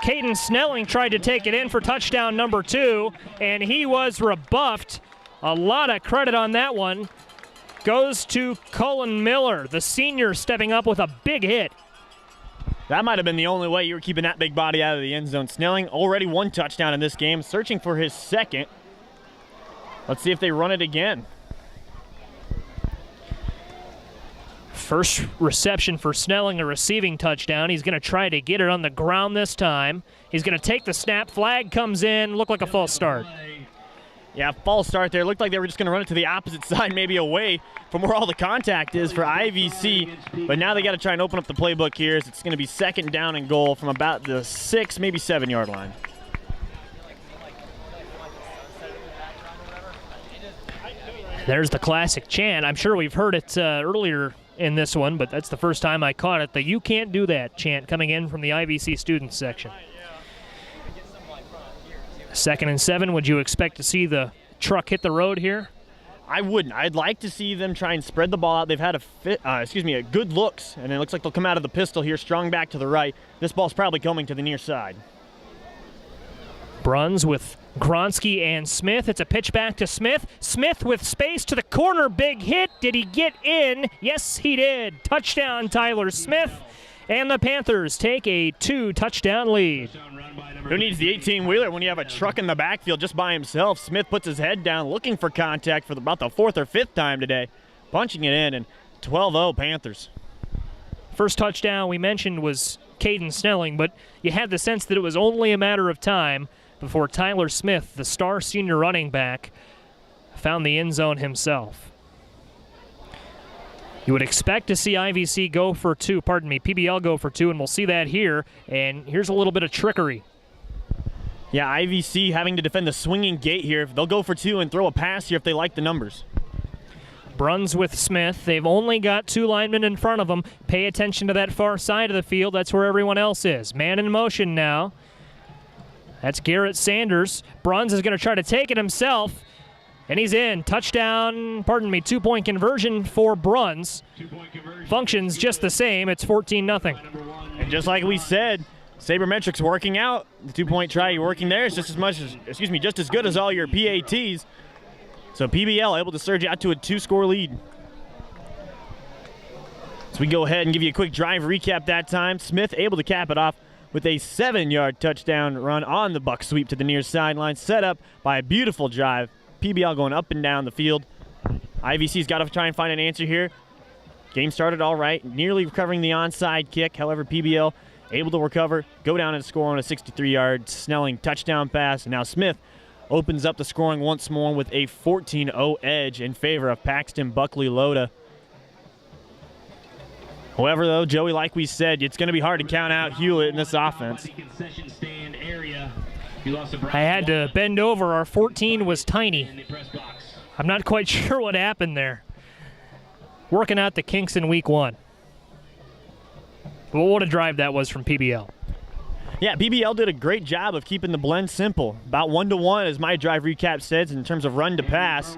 Caden Snelling tried to take it in for touchdown number 2, and he was rebuffed. A lot of credit on that one goes to Cullen Miller, the senior, stepping up with a big hit. That might have been the only way you were keeping that big body out of the end zone. Snelling already 1 touchdown in this game, searching for his second. Let's see if they run it again. First reception for Snelling, a receiving touchdown. He's going to try to get it on the ground this time. He's going to take the snap. Flag comes in. Looked like a false start. Yeah, false start there. Looked like they were just going to run it to the opposite side, maybe away from where all the contact is for IVC. But now they got to try and open up the playbook here. As it's going to be 2nd down and goal from about the 6, maybe 7-yard line. There's the classic chant. I'm sure we've heard it earlier in this one, but that's the first time I caught it. The "You Can't Do That" chant coming in from the IVC students section. 2nd and 7. Would you expect to see the truck hit the road here? I wouldn't. I'd like to see them try and spread the ball out. They've had a good looks, and it looks like they'll come out of the pistol here, strong back to the right. This ball's probably coming to the near side. Bruns with Gronsky and Smith. It's a pitch back to Smith. Smith with space to the corner. Big hit. Did he get in? Yes, he did. Touchdown, Tyler Smith. And the Panthers take a 2-touchdown lead. Who needs the 18-wheeler when you have a truck in the backfield just by himself? Smith puts his head down, looking for contact for about the 4th or 5th time today. Punching it in, and 12-0 Panthers. First touchdown we mentioned was Caden Snelling, but you had the sense that it was only a matter of time before Tyler Smith, the star senior running back, found the end zone himself. You would expect to see PBL go for 2, and we'll see that here. And here's a little bit of trickery. Yeah, IVC having to defend the swinging gate here. They'll go for 2 and throw a pass here if they like the numbers. Bruns with Smith. They've only got 2 linemen in front of them. Pay attention to that far side of the field. That's where everyone else is. Man in motion now. That's Garrett Sanders. Bruns is going to try to take it himself. And he's in. Touchdown, 2-point conversion for Bruns. Functions just the same. It's 14-0. And just like we said, sabermetrics working out. The 2-point try working there is just as good as all your PATs. So PBL able to surge out to a 2-score lead. So we go ahead and give you a quick drive recap that time. Smith able to cap it off with a 7-yard touchdown run on the buck sweep to the near sideline, set up by a beautiful drive. PBL going up and down the field. IVC's got to try and find an answer here. Game started all right, nearly recovering the onside kick. However, PBL able to recover, go down and score on a 63-yard Snelling touchdown pass. And now Smith opens up the scoring once more with a 14-0 edge in favor of Paxton-Buckley-Loda. However, though, Joey, like we said, it's going to be hard to count out Hewlett in this offense. I had to bend over. Our 14 was tiny. I'm not quite sure what happened there. Working out the kinks in week 1. But what a drive that was from PBL. Yeah, PBL did a great job of keeping the blend simple. About 1-to-1, as my drive recap says, in terms of run to pass.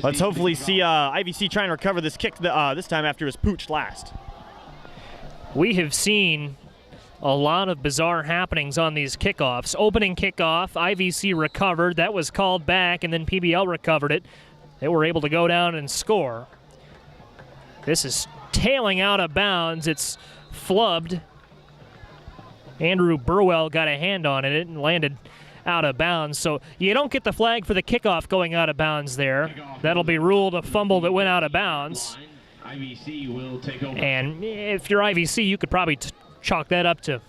Let's hopefully see IVC trying to recover this kick this time after his pooch last. We have seen a lot of bizarre happenings on these kickoffs. Opening kickoff, IVC recovered. That was called back, and then PBL recovered it. They were able to go down and score. This is tailing out of bounds. It's flubbed. Andrew Burwell got a hand on it and landed out of bounds. So you don't get the flag for the kickoff going out of bounds there. That'll be ruled a fumble that went out of bounds. IVC will take over. And if you're IVC, you could probably chalk that up to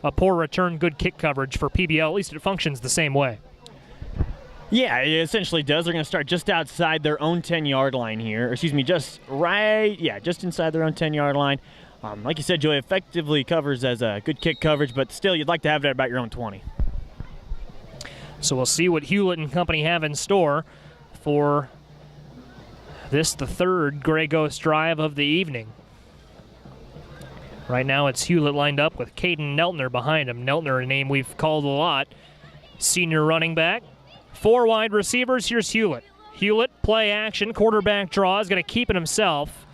a poor return, good kick coverage for PBL. At least it functions the same way. Yeah, it essentially does. They're going to start just outside their own 10-yard line here. Just inside their own 10-yard line. Like you said, Joey, effectively covers as a good kick coverage, but still you'd like to have it at about your own 20. So we'll see what Hewlett and company have in store for this, the 3rd Gray Ghost drive of the evening. Right now it's Hewlett lined up with Caden Neltner behind him. Neltner, a name we've called a lot. Senior running back. 4 wide receivers. Here's Hewlett. Hewlett, play action, quarterback draw, is going to keep it himself.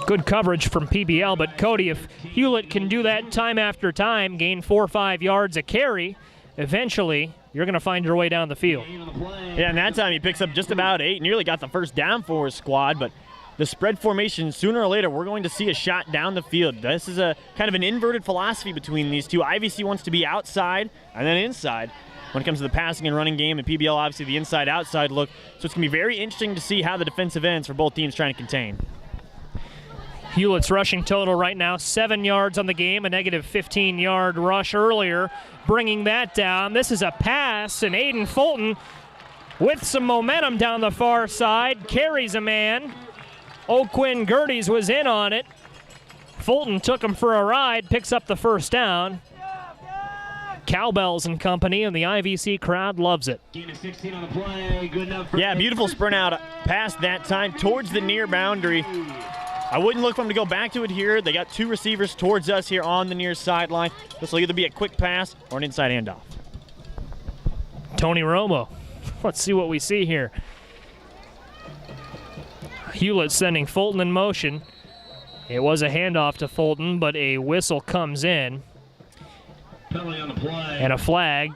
Good coverage from PBL, but Cody, if Hewlett can do that time after time, gain 4 or 5 yards a carry, eventually you're going to find your way down the field. Yeah, and that time he picks up just about 8, nearly got the first down for his squad, but the spread formation, sooner or later, we're going to see a shot down the field. This is a kind of an inverted philosophy between these two. IVC wants to be outside and then inside when it comes to the passing and running game, and PBL obviously the inside-outside look. So it's going to be very interesting to see how the defensive ends for both teams trying to contain. Hewlett's rushing total right now, 7 yards on the game, a negative 15-yard rush earlier, bringing that down. This is a pass, and Aiden Fulton with some momentum down the far side, carries a man. O'Quinn Gerties was in on it. Fulton took him for a ride, picks up the first down. Cowbells and company, and the IVC crowd loves it. 16 on the play, good enough for Beautiful sprint out past that time towards the near boundary. I wouldn't look for them to go back to it here. They got 2 receivers towards us here on the near sideline. This will either be a quick pass or an inside handoff. Tony Romo. Let's see what we see here. Hewlett sending Fulton in motion. It was a handoff to Fulton, but a whistle comes in. penalty on the play. And a flag.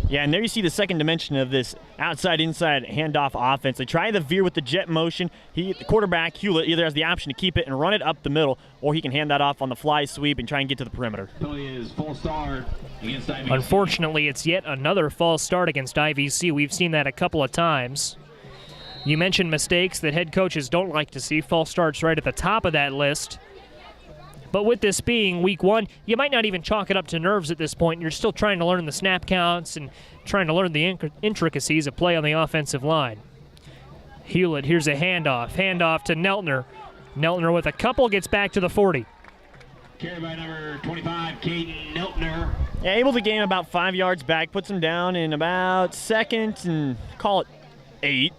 Yeah, and there you see the second dimension of this outside-inside handoff offense. They try the veer with the jet motion. The quarterback, Hewlett, either has the option to keep it and run it up the middle, or he can hand that off on the fly sweep and try and get to the perimeter. Penalty is false start against IVC. Unfortunately, it's yet another false start against IVC. We've seen that a couple of times. You mentioned mistakes that head coaches don't like to see. False starts right at the top of that list. But with this being week 1, you might not even chalk it up to nerves at this point. You're still trying to learn the snap counts and trying to learn the intricacies of play on the offensive line. Hewlett, here's a handoff. Handoff to Neltner. Neltner with a couple, gets back to the 40. Carried by number 25, Caden Neltner. Yeah, able to gain about 5 yards back, puts him down in about second and call it 8.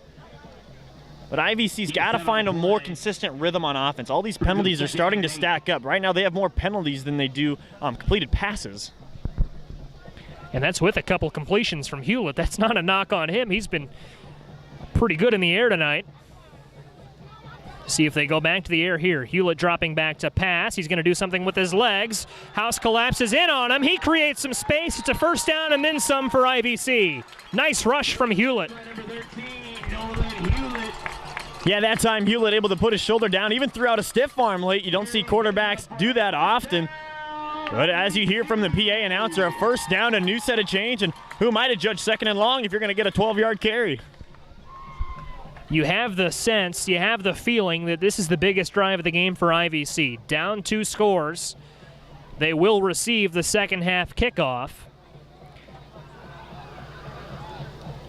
But IVC's got to find a more consistent rhythm on offense. All these penalties are starting to stack up. Right now they have more penalties than they do completed passes. And that's with a couple completions from Hewlett. That's not a knock on him. He's been pretty good in the air tonight. See if they go back to the air here. Hewlett dropping back to pass. He's going to do something with his legs. House collapses in on him. He creates some space. It's a first down and then some for IVC. Nice rush from Hewlett. Yeah, that time Hewlett able to put his shoulder down, even threw out a stiff arm late. You don't see quarterbacks do that often. But as you hear from the PA announcer, a first down, a new set of change, and who might have judged second and long if you're going to get a 12-yard carry? You have the sense, you have the feeling that this is the biggest drive of the game for IVC. Down 2 scores. They will receive the second half kickoff.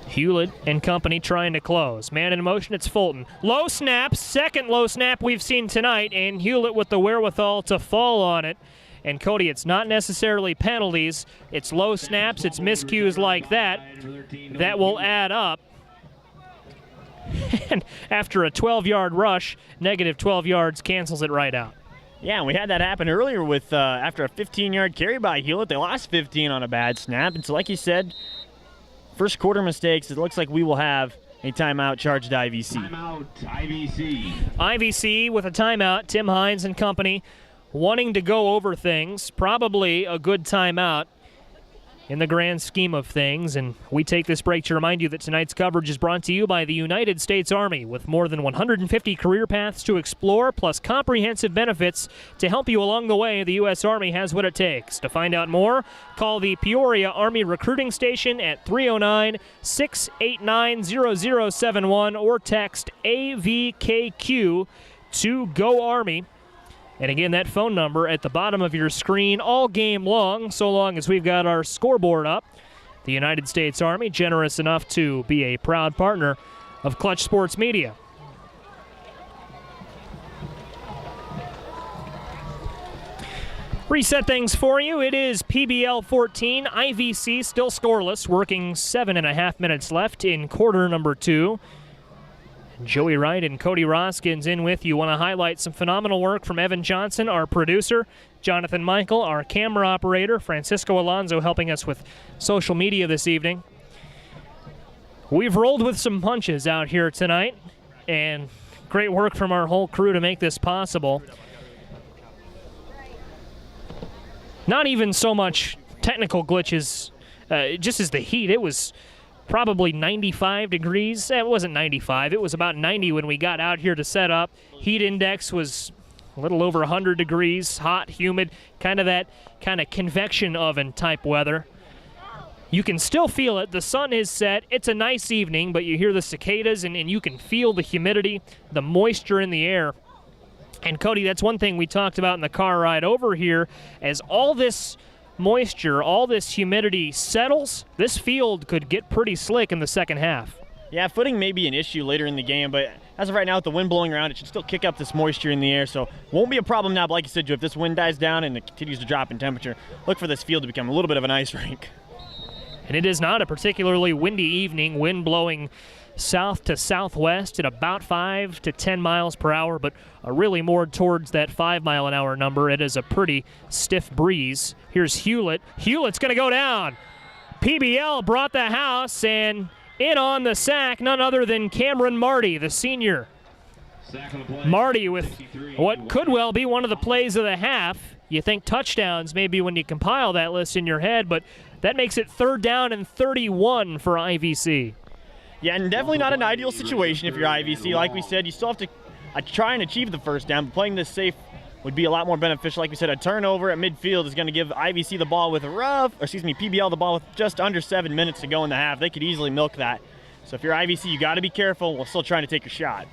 Hewlett and company trying to close. Man in motion, it's Fulton. Low snap, second low snap we've seen tonight, and Hewlett with the wherewithal to fall on it. And Cody, it's not necessarily penalties. It's low snaps, it's miscues like that that will add up. And after a 12-yard rush, negative 12 yards cancels it right out. Yeah, and we had that happen earlier with after a 15-yard carry by Hewlett. They lost 15 on a bad snap. And so like you said, first quarter mistakes, it looks like we will have a timeout charged to IVC. Timeout, IVC. IVC with a timeout, Tim Hines and company wanting to go over things. Probably a good timeout in the grand scheme of things. And we take this break to remind you that tonight's coverage is brought to you by the United States Army, with more than 150 career paths to explore, plus comprehensive benefits to help you along the way. The U.S. Army has what it takes. To find out more, call the Peoria Army Recruiting Station at 309-689-0071 or text AVKQ to GO Army. And again, that phone number at the bottom of your screen all game long, so long as we've got our scoreboard up. The United States Army, generous enough to be a proud partner of Clutch Sports Media. Reset things for you. It is PBL 14, IVC still scoreless, working 7.5 minutes left in quarter number 2. Joey Wright and Cody Roskins in with you. Want to highlight some phenomenal work from Evan Johnson, our producer, Jonathan Michael, our camera operator, Francisco Alonso helping us with social media this evening. We've rolled with some punches out here tonight, and great work from our whole crew to make this possible. Not even so much technical glitches, just as the heat. It was probably 95 degrees. It wasn't 95. It was about 90 when we got out here to set up. Heat index was a little over 100 degrees, hot, humid, kind of convection oven type weather. You can still feel it. The sun is set. It's a nice evening, but you hear the cicadas, and you can feel the humidity, the moisture in the air. And, Cody, that's one thing we talked about in the car ride over here. As all this moisture, all this humidity settles, this field could get pretty slick in the second half. Yeah, footing may be an issue later in the game, but as of right now, with the wind blowing around, it should still kick up this moisture in the air, so won't be a problem now. But like you said, Joe, if this wind dies down and it continues to drop in temperature, look for this field to become a little bit of an ice rink. And it is not a particularly windy evening, wind blowing south to southwest at about 5 to 10 miles per hour, but really more towards that 5 mile an hour number. It is a pretty stiff breeze. Here's Hewlett. Hewlett's going to go down. PBL brought the house, and in on the sack, none other than Cameron Marty, the senior. Marty with what could well be one of the plays of the half. You think touchdowns maybe when you compile that list in your head, but that makes it 3rd down and 31 for IVC. Yeah, and definitely not an ideal situation if you're IVC. Like we said, you still have to try and achieve the first down, but playing this safe would be a lot more beneficial. Like we said, a turnover at midfield is going to give IVC the ball with PBL the ball with just under 7 minutes to go in the half. They could easily milk that. So if you're IVC, you got to be careful while still trying to take a shot.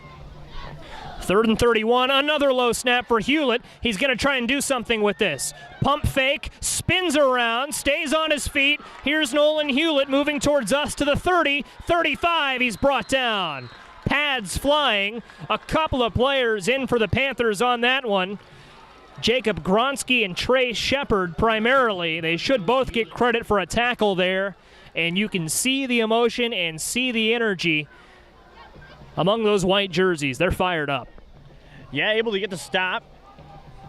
3rd and 31, another low snap for Hewlett. He's going to try and do something with this. Pump fake, spins around, stays on his feet. Here's Nolan Hewlett moving towards us to the 30, 35. He's brought down. Pads flying. A couple of players in for the Panthers on that one. Jacob Gronsky and Trey Shepard primarily. They should both get credit for a tackle there. And you can see the emotion and see the energy among those white jerseys. They're fired up. Yeah, able to get the stop,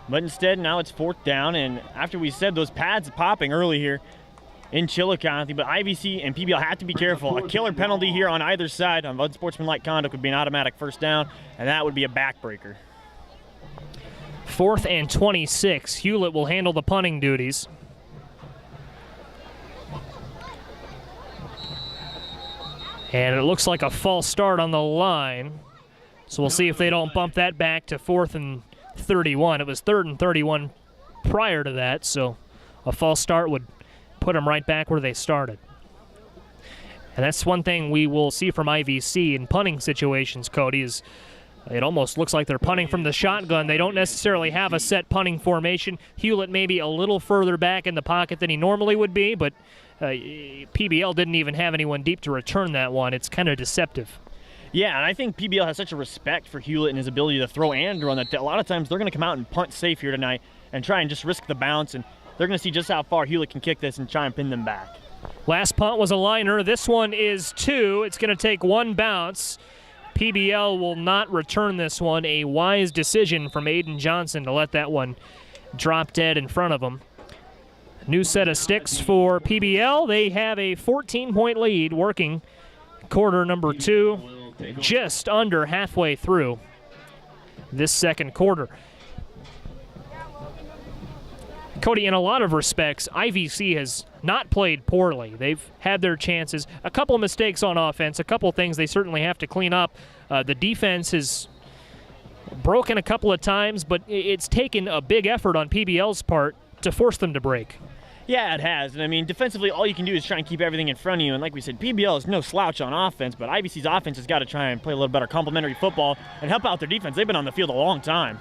but instead now it's 4th down, and after we said those pads popping early here in Chillicothe, but IVC and PBL have to be careful. A killer penalty here on either side on unsportsmanlike conduct would be an automatic 1st down, and that would be a backbreaker. 4th and 26. Hewlett will handle the punting duties. And it looks like a false start on the line. So we'll see if they don't bump that back to 4th and 31. It was 3rd and 31 prior to that, so a false start would put them right back where they started. And that's one thing we will see from IVC in punting situations, Cody, is it almost looks like they're punting from the shotgun. They don't necessarily have a set punting formation. Hewlett may be a little further back in the pocket than he normally would be, but PBL didn't even have anyone deep to return that one. It's kind of deceptive. Yeah, and I think PBL has such a respect for Hewlett and his ability to throw and run that a lot of times they're going to come out and punt safe here tonight and try and just risk the bounce, and they're going to see just how far Hewlett can kick this and try and pin them back. Last punt was a liner. This one is 2. It's going to take 1 bounce. PBL will not return this one. A wise decision from Aiden Johnson to let that one drop dead in front of him. New set of sticks for PBL. They have a 14-point lead working quarter number 2, just under halfway through this second quarter. Cody, in a lot of respects, IVC has not played poorly. They've had their chances. A couple of mistakes on offense, a couple of things they certainly have to clean up. The defense has broken a couple of times, but it's taken a big effort on PBL's part to force them to break. Yeah, it has. And I mean, defensively, all you can do is try and keep everything in front of you. And like we said, PBL is no slouch on offense, but IVC's offense has got to try and play a little better complementary football and help out their defense. They've been on the field a long time.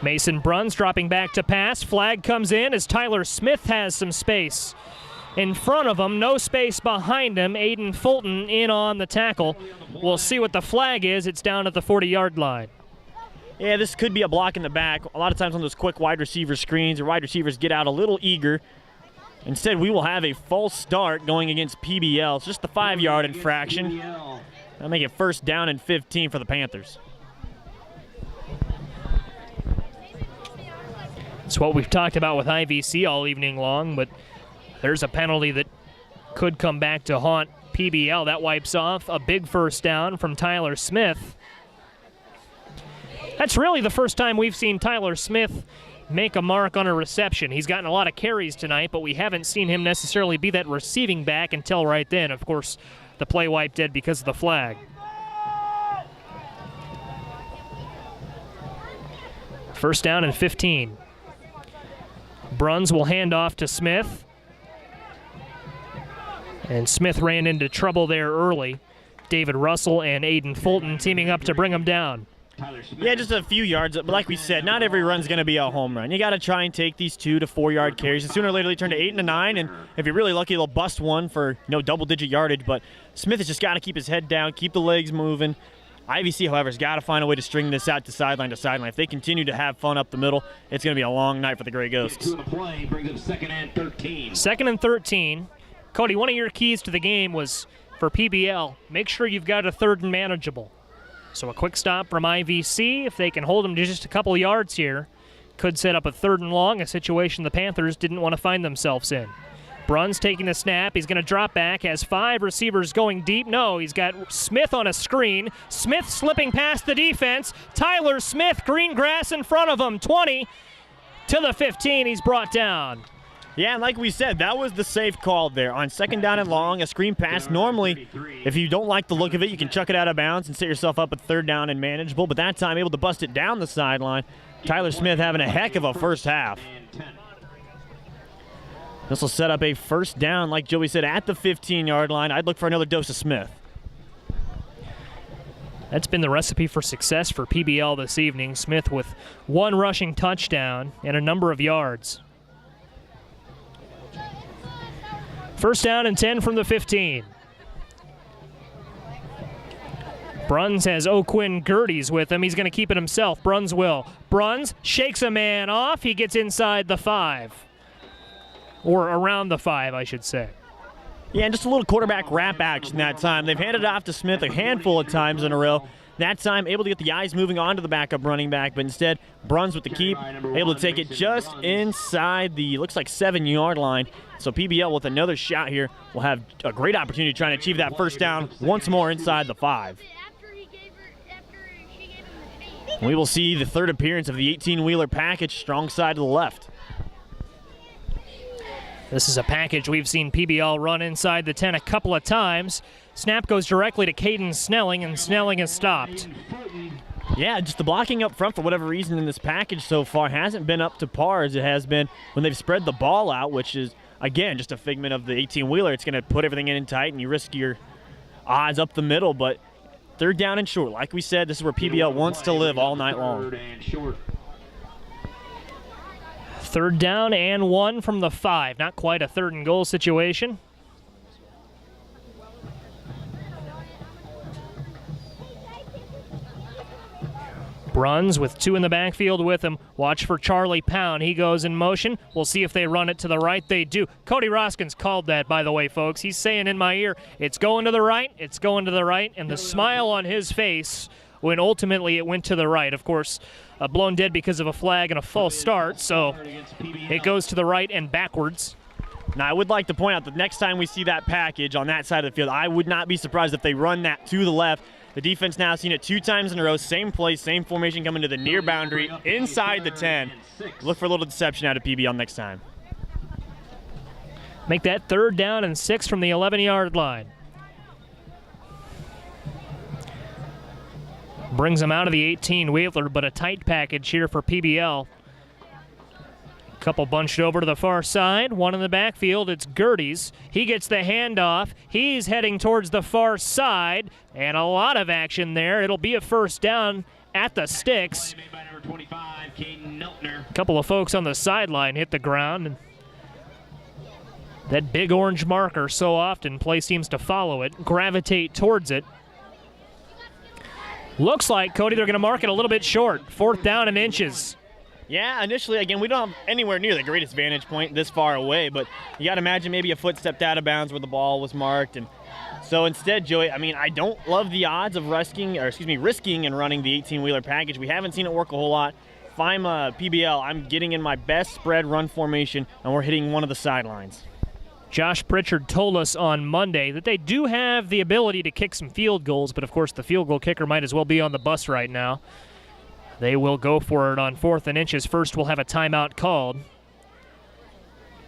Mason Bruns dropping back to pass. Flag comes in as Tyler Smith has some space in front of him. No space behind him. Aiden Fulton in on the tackle. We'll see what the flag is. It's down at the 40-yard line. Yeah, this could be a block in the back. A lot of times on those quick wide receiver screens, or wide receivers get out a little eager. Instead, we will have a false start going against PBL. It's just the 5-yard infraction. That'll make it 1st down and 15 for the Panthers. It's what we've talked about with IVC all evening long, but there's a penalty that could come back to haunt PBL. That wipes off a big 1st down from Tyler Smith. That's really the first time we've seen Tyler Smith make a mark on a reception. He's gotten a lot of carries tonight, but we haven't seen him necessarily be that receiving back until right then. Of course, the play wiped dead because of the flag. First down and 15. Bruns will hand off to Smith. And Smith ran into trouble there early. David Russell and Aiden Fulton teaming up to bring him down. Yeah, just a few yards, but like we said, not every run's going to be a home run. You got to try and take these 2 to 4 yard carries, and sooner or later they turn to 8 and to 9, and if you're really lucky, they'll bust one for double-digit yardage, but Smith has just got to keep his head down, keep the legs moving. IVC, however, has got to find a way to string this out to sideline to sideline. If they continue to have fun up the middle, it's going to be a long night for the Gray Ghosts. 2 on the play, brings up 2nd and 13. 2nd and 13. Cody, one of your keys to the game was for PBL, make sure you've got a 3rd and manageable. So a quick stop from IVC, if they can hold them to just a couple yards here, could set up a 3rd and long, a situation the Panthers didn't want to find themselves in. Bruns taking the snap. He's going to drop back, has 5 receivers going deep. No, he's got Smith on a screen. Smith slipping past the defense. Tyler Smith, green grass in front of him. 20 to the 15, he's brought down. Yeah, and like we said, that was the safe call there. On 2nd down and long, a screen pass. Normally, if you don't like the look of it, you can chuck it out of bounds and set yourself up at 3rd down and manageable. But that time, able to bust it down the sideline. Tyler Smith having a heck of a first half. This will set up a 1st down, like Joey said, at the 15-yard line. I'd look for another dose of Smith. That's been the recipe for success for PBL this evening. Smith with 1 rushing touchdown and a number of yards. 1st down and 10 from the 15. Bruns has O'Quinn Gerties with him. He's going to keep it himself. Bruns will. Bruns shakes a man off. He gets inside the 5. Or around the 5, I should say. Yeah, and just a little quarterback wrap action that time. They've handed it off to Smith a handful of times in a row. That time, able to get the eyes moving on to the backup running back, but instead, Bruns with the keep, able to take it just inside the, looks like 7-yard line. So PBL with another shot here will have a great opportunity to try and achieve that 1st down once more inside the 5. We will see the 3rd appearance of the 18-wheeler package, strong side to the left. This is a package we've seen PBL run inside the 10 a couple of times. Snap goes directly to Caden Snelling, and Snelling is stopped. Yeah, just the blocking up front for whatever reason in this package so far hasn't been up to par as it has been when they've spread the ball out, which is, again, just a figment of the 18-wheeler. It's going to put everything in tight, and you risk your odds up the middle, but 3rd down and short. Like we said, this is where PBL wants to live all night long. 3rd down and 1 from the 5. Not quite a 3rd and goal situation. Bruns with 2 in the backfield with him. Watch for Charlie Pound. He goes in motion. We'll see if they run it to the right. They do. Cody Roskins called that, by the way, folks. He's saying in my ear, it's going to the right, it's going to the right, and the smile on his face when ultimately it went to the right. Of course, blown dead because of a flag and a false start, so it goes to the right and backwards. Now, I would like to point out that next time we see that package on that side of the field, I would not be surprised if they run that to the left. The defense now seen it 2 times in a row, same play, same formation coming to the near boundary, inside the 10. Look for a little deception out of PBL next time. Make that 3rd down and 6 from the 11-yard line. Brings them out of the 18-wheeler, but a tight package here for PBL. Couple bunched over to the far side. 1 in the backfield. It's Gerties. He gets the handoff. He's heading towards the far side, and a lot of action there. It'll be a 1st down at the sticks. A couple of folks on the sideline hit the ground. And that big orange marker so often, play seems to follow it, gravitate towards it. Looks like, Cody, they're going to mark it a little bit short. 4th down and inches. Yeah, initially, again, we don't have anywhere near the greatest vantage point this far away, but you got to imagine maybe a foot stepped out of bounds where the ball was marked. And so instead, Joey, I mean, I don't love the odds of risking and running the 18-wheeler package. We haven't seen it work a whole lot. If I'm PBL, I'm getting in my best spread run formation, and we're hitting one of the sidelines. Josh Pritchard told us on Monday that they do have the ability to kick some field goals, but of course the field goal kicker might as well be on the bus right now. They will go for it on 4th and inches. First, we'll have a timeout called.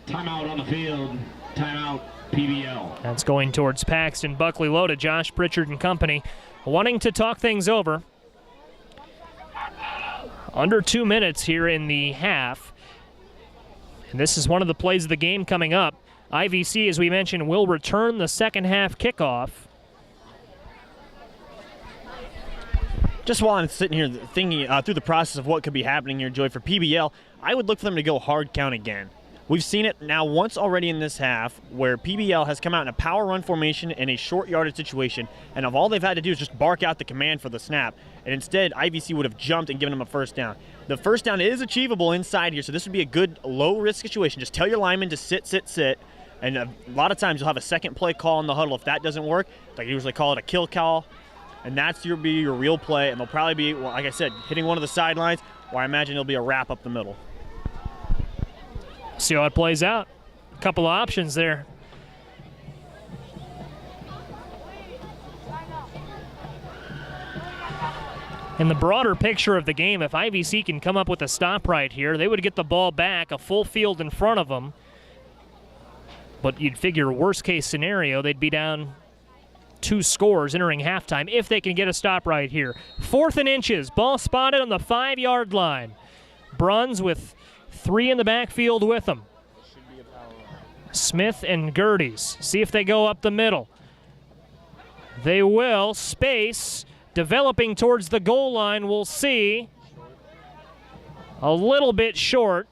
Timeout on the field. Timeout, PBL. That's going towards Paxton-Buckley-Loda. Josh Pritchard and company wanting to talk things over. Under 2 minutes here in the half. And this is one of the plays of the game coming up. IVC, as we mentioned, will return the second half kickoff. Just while I'm sitting here thinking through the process of what could be happening here, Joy, for PBL, I would look for them to go hard count again. We've seen it now once already in this half where PBL has come out in a power run formation in a short yardage situation, and of all they've had to do is just bark out the command for the snap, and instead IVC would have jumped and given them a first down. The first down is achievable inside here, so this would be a good low-risk situation. Just tell your lineman to sit, and a lot of times you'll have a second play call in the huddle. If that doesn't work, they usually call it a kill call, and that's your real play, and they'll probably be, like I said, hitting one of the sidelines, or I imagine it'll be a wrap up the middle. See how it plays out. A couple of options there. In the broader picture of the game, if IVC can come up with a stop right here, they would get the ball back, a full field in front of them. But you'd figure worst case scenario, they'd be down 2 scores entering halftime if they can get a stop right here. 4th and inches, ball spotted on the 5-yard line. Bruns with 3 in the backfield with them. Smith and Gerties. See if they go up the middle. They will. Space developing towards the goal line. We'll see. A little bit short,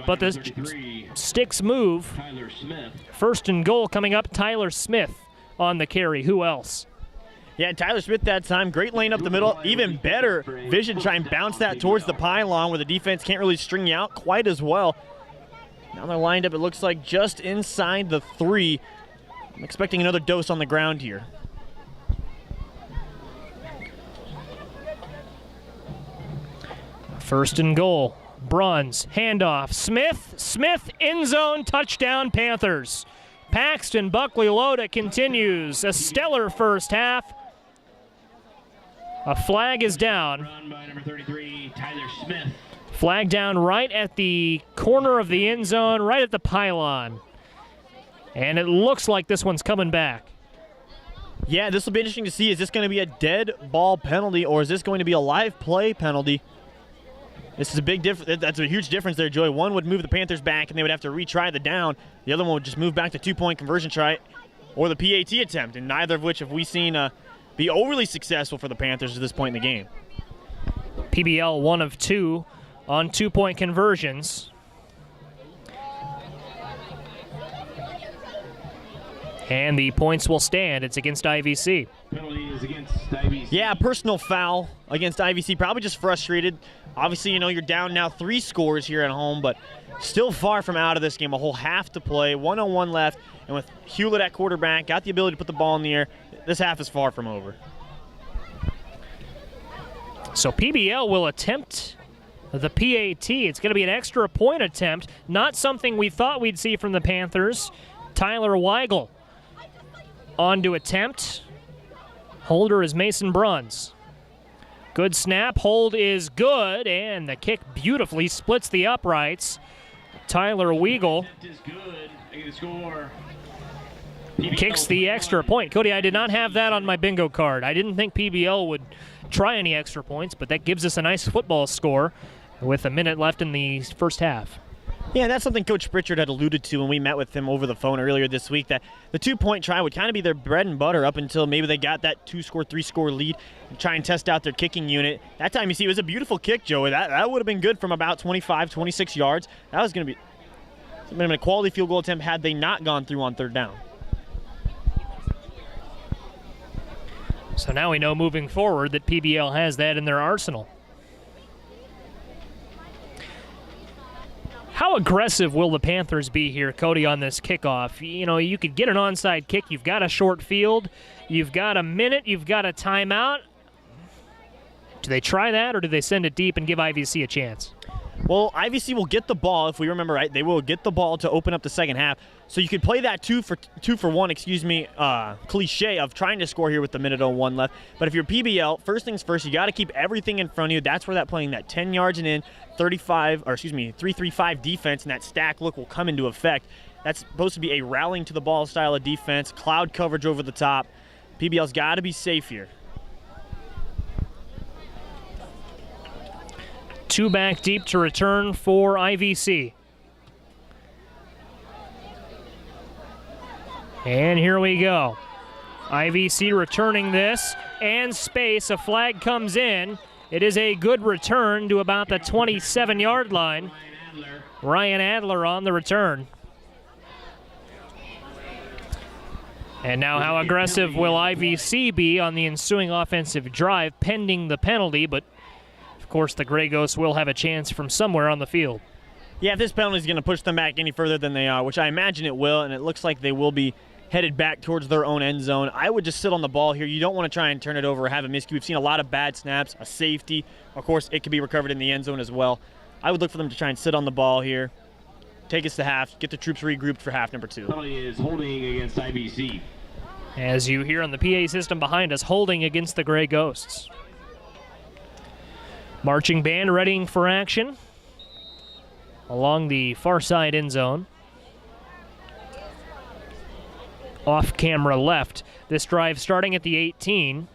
but the sticks move. Tyler Smith. 1st and goal coming up. Tyler Smith on the carry. Who else? Yeah, Tyler Smith that time. Great lane up the middle. Even better vision. Try and bounce that towards the pylon where the defense can't really string you out quite as well. Now they're lined up, it looks like, just inside the 3. I'm expecting another dose on the ground here. First and goal. Bruns, handoff. Smith, end zone, touchdown, Panthers. Paxton-Buckley-Loda continues. A stellar first half. A flag is down. Run by number 33, Tyler Smith. Flag down right at the corner of the end zone, right at the pylon. And it looks like this one's coming back. Yeah, this will be interesting to see. Is this going to be a dead ball penalty, or is this going to be a live play penalty? This is a big difference. That's a huge difference there, Joey. One would move the Panthers back, and they would have to retry the down. The other one would just move back to 2-point conversion try or the PAT attempt, and neither of which have we seen be overly successful for the Panthers at this point in the game. PBL 1 of 2 on 2-point conversions. And the points will stand. It's against IVC. Penalty is against IVC. Yeah, personal foul against IVC. Probably just frustrated. Obviously, you're down now 3 scores here at home, but still far from out of this game. A whole half to play, 1:01 left, and with Hewlett at quarterback, got the ability to put the ball in the air. This half is far from over. So PBL will attempt the PAT. It's going to be an extra point attempt, not something we thought we'd see from the Panthers. Tyler Weigel on to attempt. Holder is Mason Bruns. Good snap, hold is good, and the kick beautifully splits the uprights. Tyler Weigel kicks the extra point. Cody, I did not have that on my bingo card. I didn't think PBL would try any extra points, but that gives us a nice football score with a minute left in the first half. Yeah, that's something Coach Pritchard had alluded to when we met with him over the phone earlier this week, that the 2-point try would kind of be their bread and butter up until maybe they got that 2-score, 3-score lead and try and test out their kicking unit. That time, you see, it was a beautiful kick, Joey. That would have been good from about 25, 26 yards. That was going to be a quality field goal attempt had they not gone through on 3rd down. So now we know moving forward that PBL has that in their arsenal. How aggressive will the Panthers be here, Cody, on this kickoff? You could get an onside kick. You've got a short field. You've got a minute. You've got a timeout. Do they try that, or do they send it deep and give IVC a chance? Well, IVC will get the ball, if we remember right. They will get the ball to open up the second half. So you could play that two for one, cliche of trying to score here with the minute 01 left. But if you're PBL, first things first, you got to keep everything in front of you. That's where that playing that 10 yards and in, 3-3-5 defense, and that stack look will come into effect. That's supposed to be a rallying to the ball style of defense, cloud coverage over the top. PBL's got to be safe here. 2 back deep to return for IVC. And here we go. IVC returning this, and space. A flag comes in. It is a good return to about the 27-yard line. Ryan Adler on the return. And now how aggressive will IVC be on the ensuing offensive drive pending the penalty, but of course the Grey Ghosts will have a chance from somewhere on the field. Yeah, if this penalty is going to push them back any further than they are, which I imagine it will, and it looks like they will be headed back towards their own end zone, I would just sit on the ball here. You don't want to try and turn it over or have a miscue. We've seen a lot of bad snaps, a safety. Of course, it could be recovered in the end zone as well. I would look for them to try and sit on the ball here, take us to half, get the troops regrouped for half number 2. Penalty is holding against IVC. As you hear on the PA system behind us, holding against the Grey Ghosts. Marching band readying for action along the far side end zone. Off camera left. This drive starting at the 18.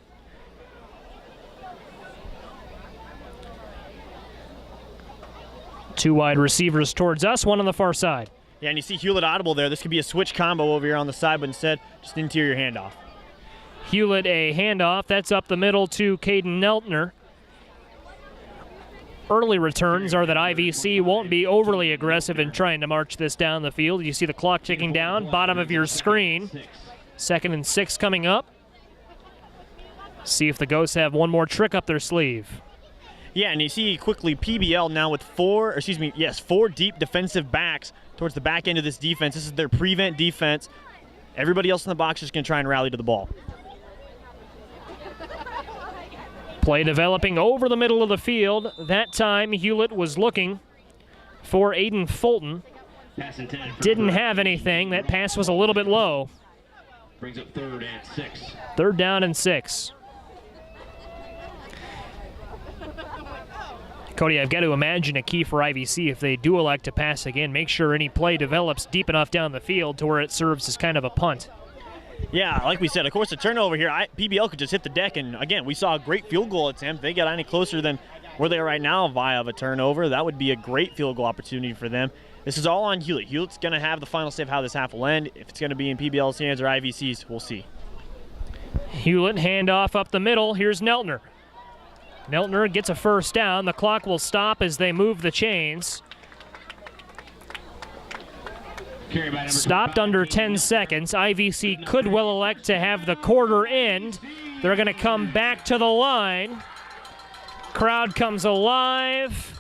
Two wide receivers towards us, one on the far side. Yeah, and you see Hewlett audible there. This could be a switch combo over here on the side, but instead, just interior handoff. Hewlett a handoff. That's up the middle to Caden Neltner. Early returns are that IVC won't be overly aggressive in trying to march this down the field. You see the clock ticking down, bottom of your screen. 2nd and 6 coming up. See if the Ghosts have one more trick up their sleeve. Yeah, and you see quickly PBL now with 4 deep defensive backs towards the back end of this defense. This is their prevent defense. Everybody else in the box is going to try and rally to the ball. Play developing over the middle of the field. That time, Hewlett was looking for Aiden Fulton. Didn't have anything. That pass was a little bit low. Brings up 3rd and 6. 3rd down and 6. Cody, I've got to imagine a key for IVC if they do elect to pass again. Make sure any play develops deep enough down the field to where it serves as kind of a punt. Yeah, like we said, of course, a turnover here. PBL could just hit the deck, and again, we saw a great field goal attempt. If they got any closer than where they are right now via a turnover, that would be a great field goal opportunity for them. This is all on Hewlett. Hewlett's going to have the final say of how this half will end. If it's going to be in PBL's hands or IVC's, we'll see. Hewlett handoff up the middle. Here's Neltner. Neltner gets a first down. The clock will stop as they move the chains. Stopped under 10 seconds. IVC could well elect to have the quarter end. They're going to come back to the line. Crowd comes alive.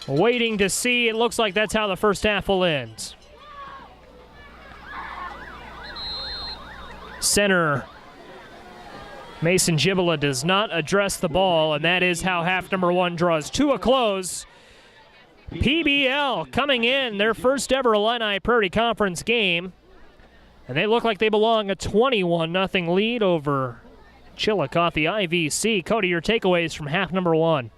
Waiting to see. It looks like that's how the first half will end. Center Mason Gibala does not address the ball, and that is how half number 1 draws to a close. PBL coming in, their first ever Illini Prairie Conference game, and they look like they belong a 21-0 lead over Chillicothe IVC. Cody, your takeaways from half number 1.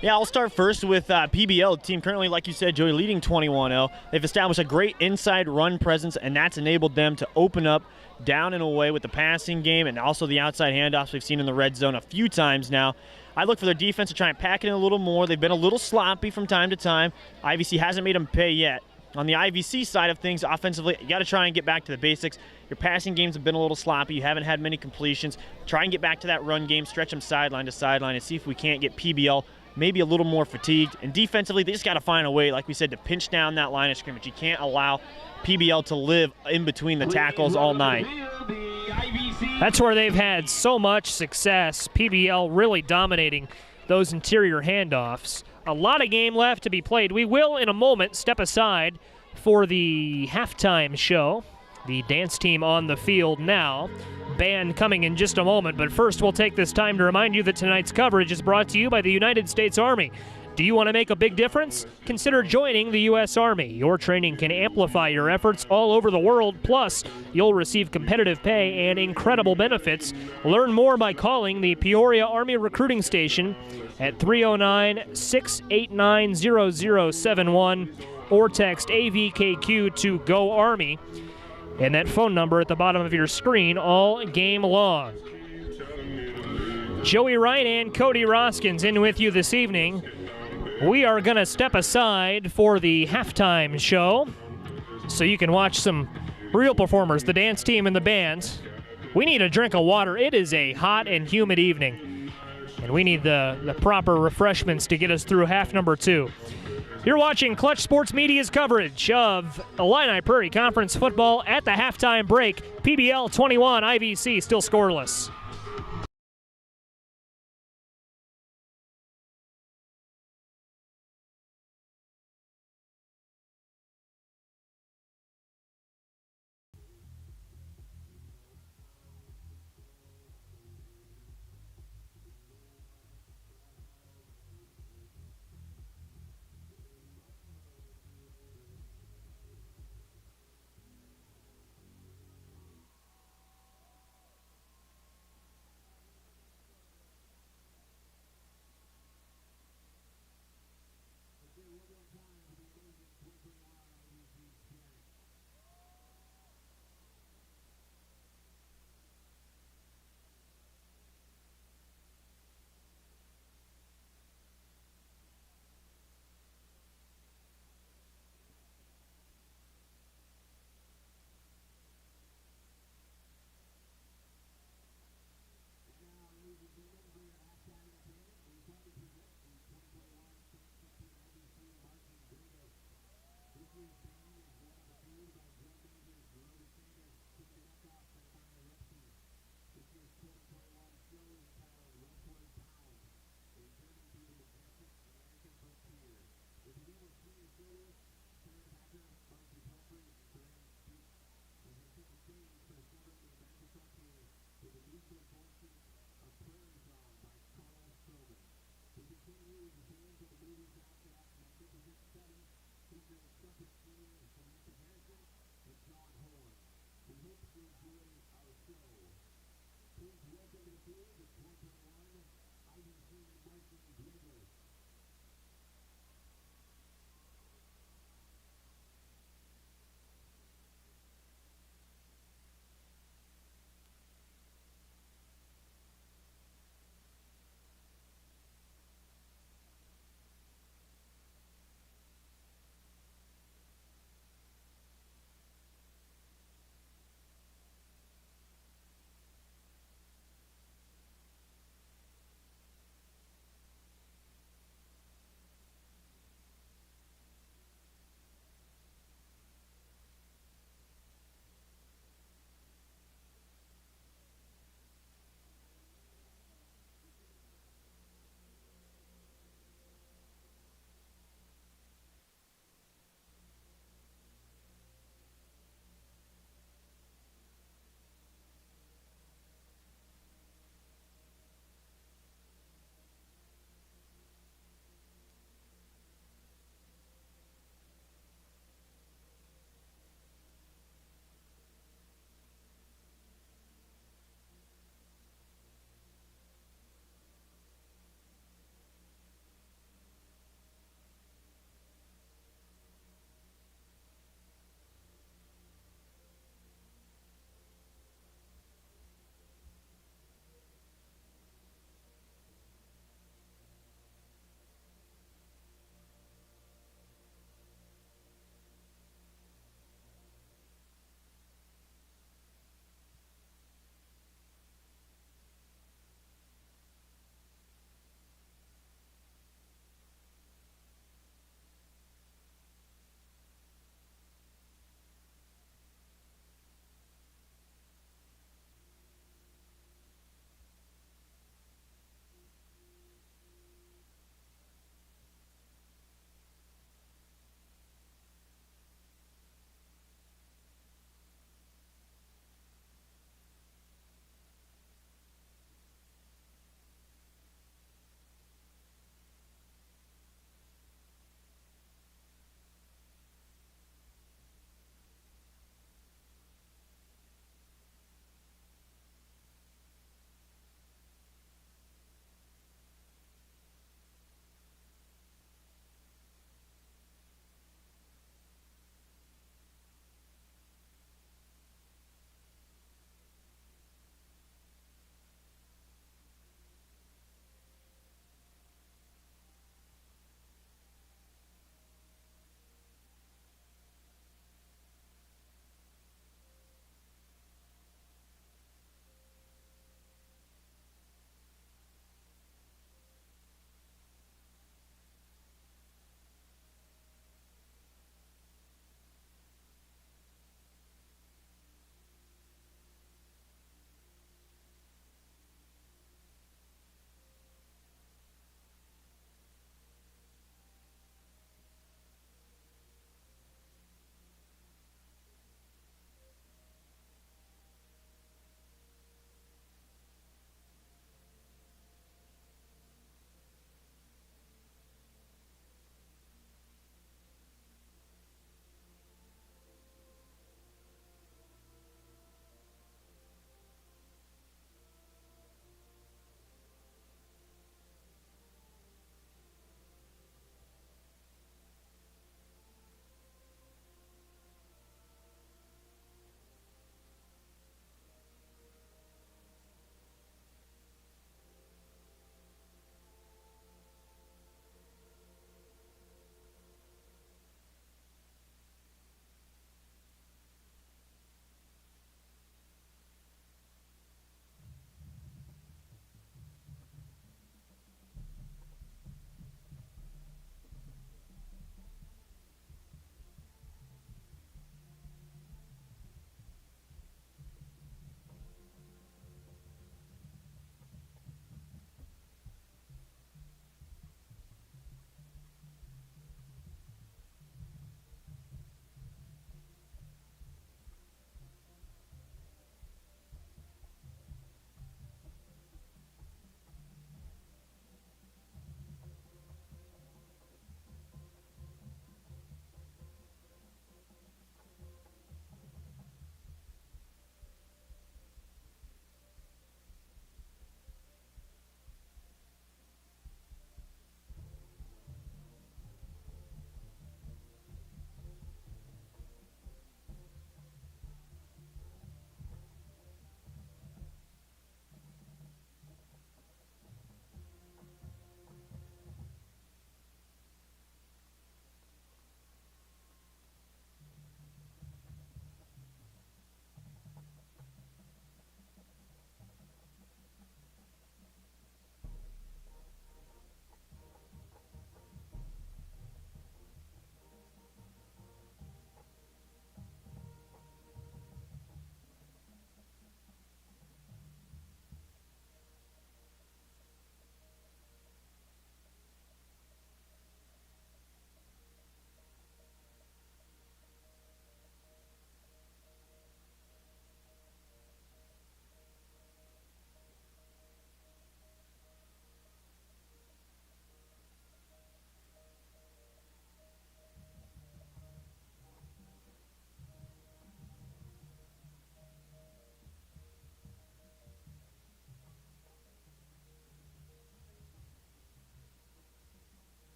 Yeah, I'll start first with PBL, the team currently, like you said, Joey, leading 21-0. They've established a great inside run presence, and that's enabled them to open up down and away with the passing game and also the outside handoffs we've seen in the red zone a few times now. I look for their defense to try and pack it in a little more. They've been a little sloppy from time to time. IVC hasn't made them pay yet. On the IVC side of things, offensively, you got to try and get back to the basics. Your passing games have been a little sloppy. You haven't had many completions. Try and get back to that run game, stretch them sideline to sideline, and see if we can't get PBL maybe a little more fatigued. And defensively, they just got to find a way, like we said, to pinch down that line of scrimmage. You can't allow PBL to live in between the tackles all night. That's where they've had so much success. PBL really dominating those interior handoffs. A lot of game left to be played. We will, in a moment, step aside for the halftime show. The dance team on the field now. Band coming in just a moment, but first we'll take this time to remind you that tonight's coverage is brought to you by the United States Army. Do you want to make a big difference? Consider joining the U.S. Army. Your training can amplify your efforts all over the world, plus you'll receive competitive pay and incredible benefits. Learn more by calling the Peoria Army Recruiting Station at 309-689-0071 or text AVKQ to GO Army, and that phone number at the bottom of your screen all game long. Joey Wright and Cody Roskins in with you this evening. We are going to step aside for the halftime show so you can watch some real performers, the dance team and the bands. We need a drink of water. It is a hot and humid evening, and we need the proper refreshments to get us through half number 2. You're watching Clutch Sports Media's coverage of Illini Prairie Conference football at the halftime break. PBL 21, IVC still scoreless.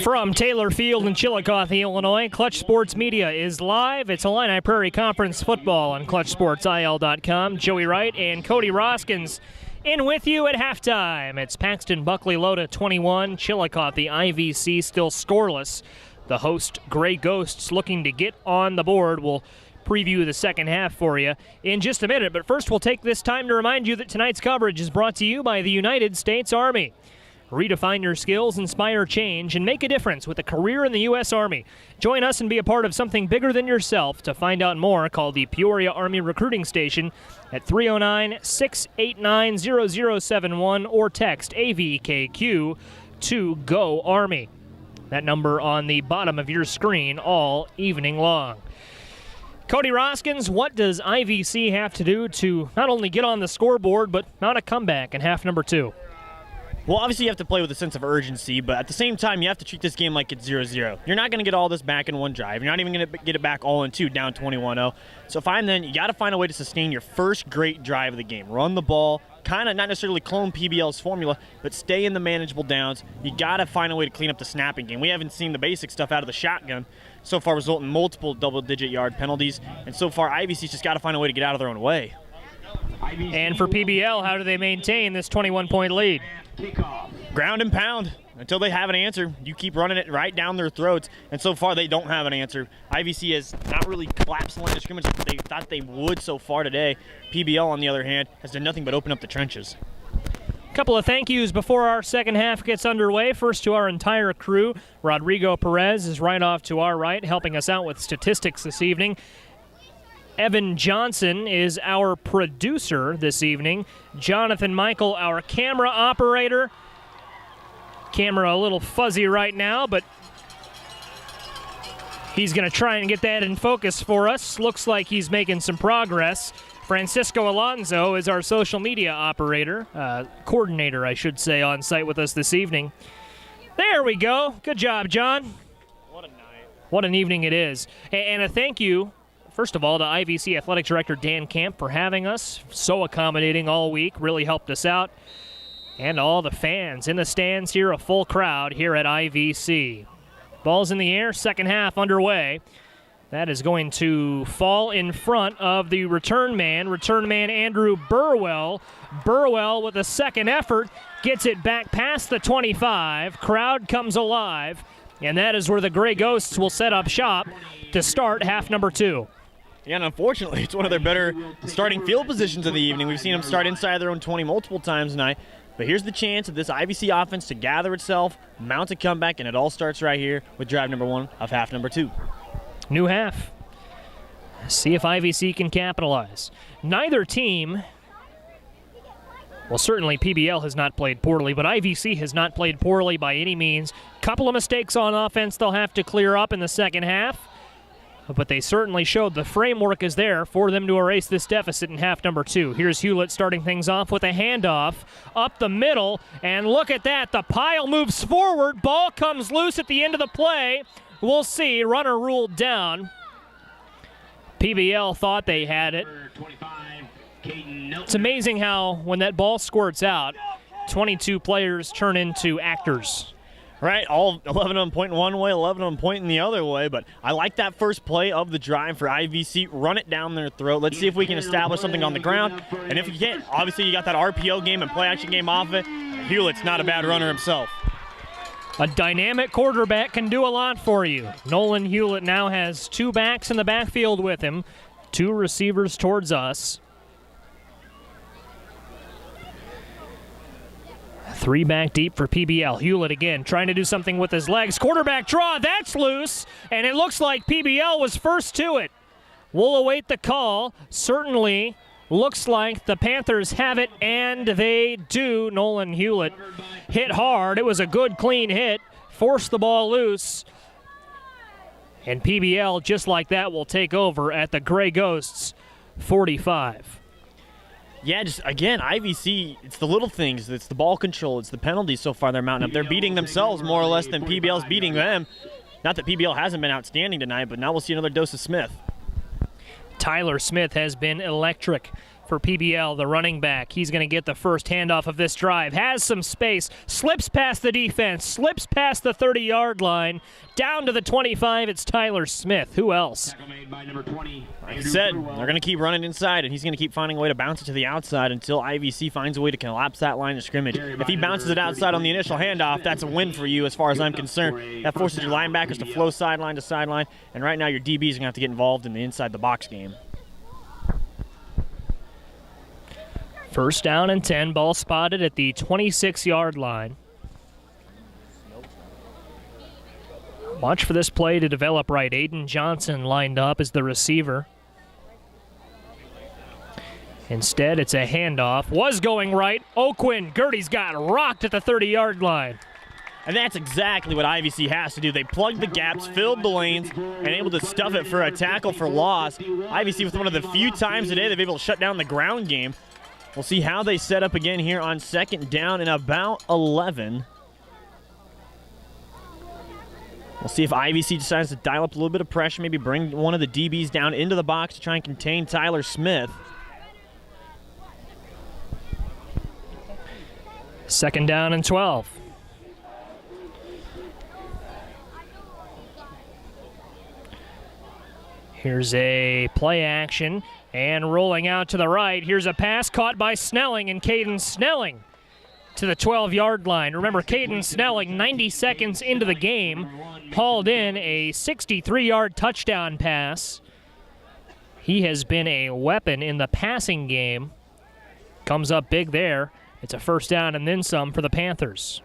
From Taylor Field in Chillicothe, Illinois, Clutch Sports Media is live. It's Illini Prairie Conference football on ClutchSportsIL.com. Joey Wright and Cody Roskins in with you at halftime. It's Paxton-Buckley-Loda 21, Chillicothe IVC still scoreless. The host, Gray Ghosts, looking to get on the board. We'll preview the second half for you in just a minute. But first, we'll take this time to remind you that tonight's coverage is brought to you by the United States Army. Redefine your skills, inspire change, and make a difference with a career in the U.S. Army. Join us and be a part of something bigger than yourself. To find out more, call the Peoria Army Recruiting Station at 309-689-0071 or text AVKQ to GO Army. That number on the bottom of your screen all evening long. Cody Roskins, what does IVC have to do to not only get on the scoreboard, but mount a comeback in half number 2? Well, obviously you have to play with a sense of urgency, but at the same time, you have to treat this game like it's 0-0. You're not going to get all this back in one drive. You're not even going to get it back all in two, down 21-0. So fine then, you got to find a way to sustain your first great drive of the game. Run the ball, kind of not necessarily clone PBL's formula, but stay in the manageable downs. You got to find a way to clean up the snapping game. We haven't seen the basic stuff out of the shotgun, so far resulting in multiple double-digit yard penalties. And so far, IVC's just got to find a way to get out of their own way. And for PBL, how do they maintain this 21-point lead? Kickoff. Ground and pound until they have an answer. You keep running it right down their throats, and so far they don't have an answer. IVC has not really collapsed the line of scrimmage like they thought they would so far today. PBL, on the other hand, has done nothing but open up the trenches. Couple of thank yous before our second half gets underway. First to our entire crew. Rodrigo Perez is right off to our right, helping us out with statistics this evening. Evan Johnson is our producer this evening. Jonathan Michael, our camera operator. Camera a little fuzzy right now, but he's going to try and get that in focus for us. Looks like he's making some progress. Francisco Alonso is our social media operator, coordinator, I should say, on site with us this evening. There we go. Good job, John. What a night. What an evening it is. And a thank you, first of all, to IVC Athletic Director Dan Camp for having us. So accommodating all week, really helped us out. And all the fans in the stands here, a full crowd here at IVC. Ball's in the air, second half underway. That is going to fall in front of the return man Andrew Burwell. Burwell with a second effort, gets it back past the 25. Crowd comes alive, and that is where the Gray Ghosts will set up shop to start half number 2. Yeah, and unfortunately, it's one of their better starting field positions of the evening. We've seen them start inside their own 20 multiple times tonight. But here's the chance of this IVC offense to gather itself, mount a comeback, and it all starts right here with drive number 1 of half number 2. New half. See if IVC can capitalize. Neither team, well, certainly PBL has not played poorly, but IVC has not played poorly by any means. Couple of mistakes on offense they'll have to clear up in the second half. But they certainly showed the framework is there for them to erase this deficit in half number 2. Here's Hewlett starting things off with a handoff up the middle, and look at that. The pile moves forward. Ball comes loose at the end of the play. We'll see. Runner ruled down. PBL thought they had it. It's amazing how when that ball squirts out, 22 players turn into actors. Right, all 11 of them pointing one way, 11 of them pointing the other way, but I like that first play of the drive for IVC. Run it down their throat. Let's see if we can establish something on the ground, and if you can't, obviously you got that RPO game and play-action game off it. Hewlett's not a bad runner himself. A dynamic quarterback can do a lot for you. Nolan Hewlett now has 2 backs in the backfield with him, 2 receivers towards us. 3 back deep for PBL. Hewlett again trying to do something with his legs. Quarterback draw, that's loose, and it looks like PBL was first to it. We'll await the call. Certainly looks like the Panthers have it, and they do. Nolan Hewlett hit hard. It was a good, clean hit. Forced the ball loose. And PBL, just like that, will take over at the Gray Ghosts 45. Yeah, just again, IVC, it's the little things. It's the ball control. It's the penalties so far they're mounting up. They're beating themselves more or less than PBL's beating them. Not that PBL hasn't been outstanding tonight, but now we'll see another dose of Smith. Tyler Smith has been electric. for PBL, the running back. He's going to get the first handoff of this drive. Has some space, slips past the defense, slips past the 30-yard line. Down to the 25, it's Tyler Smith. Who else? Tackle made by number 20. Like I said, they're going to keep running inside, and he's going to keep finding a way to bounce it to the outside until IVC finds a way to collapse that line of scrimmage. If he bounces it outside on the initial handoff, that's a win for you as far as I'm concerned. That forces your linebackers to flow sideline to sideline, and right now your DBs are going to have to get involved in the inside the box game. First down and 10, ball spotted at the 26-yard line. Watch for this play to develop right. Aiden Johnson lined up as the receiver. Instead, it's a handoff. Was going right. Oquin Gertie's got rocked at the 30-yard line. And that's exactly what IVC has to do. They plugged the gaps, filled the lanes, and able to stuff it for a tackle for loss. IVC was one of the few times today they've been able to shut down the ground game. We'll see how they set up again here on second down and about 11. We'll see if IVC decides to dial up a little bit of pressure, maybe bring one of the DBs down into the box to try and contain Tyler Smith. Second down and 12. Here's a play action, and rolling out to the right. Here's a pass caught by Snelling, and Caden Snelling to the 12-yard line. Remember, Caden Snelling, 90 seconds into the game, hauled in a 63-yard touchdown pass. He has been a weapon in the passing game. Comes up big there. It's a first down and then some for the Panthers.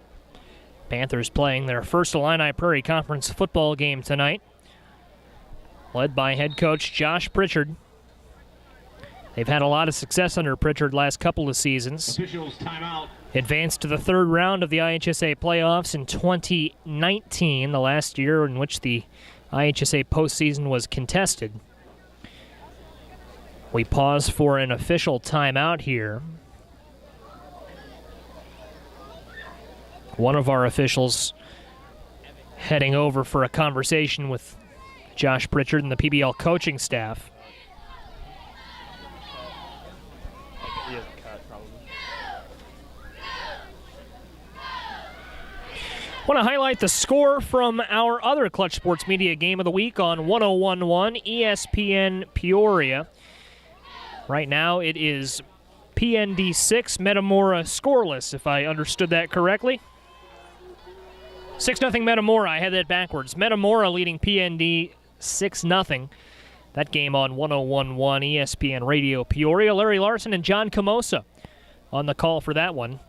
Panthers playing their first Illini Prairie Conference football game tonight, led by head coach Josh Pritchard. They've had a lot of success under Pritchard last couple of seasons. Officials timeout. Advanced to the third round of the IHSA playoffs in 2019, the last year in which the IHSA postseason was contested. We pause for an official timeout here. One of our officials heading over for a conversation with Josh Pritchard and the PBL coaching staff. Want to highlight the score from our other Clutch Sports Media game of the week on 101.1 ESPN Peoria. Right now it is PND 6, Metamora scoreless, if I understood that correctly. 6-0 Metamora, I had that backwards. Metamora leading PND 6-0. That game on 101.1 ESPN Radio Peoria. Larry Larson and John Camosa on the call for that one.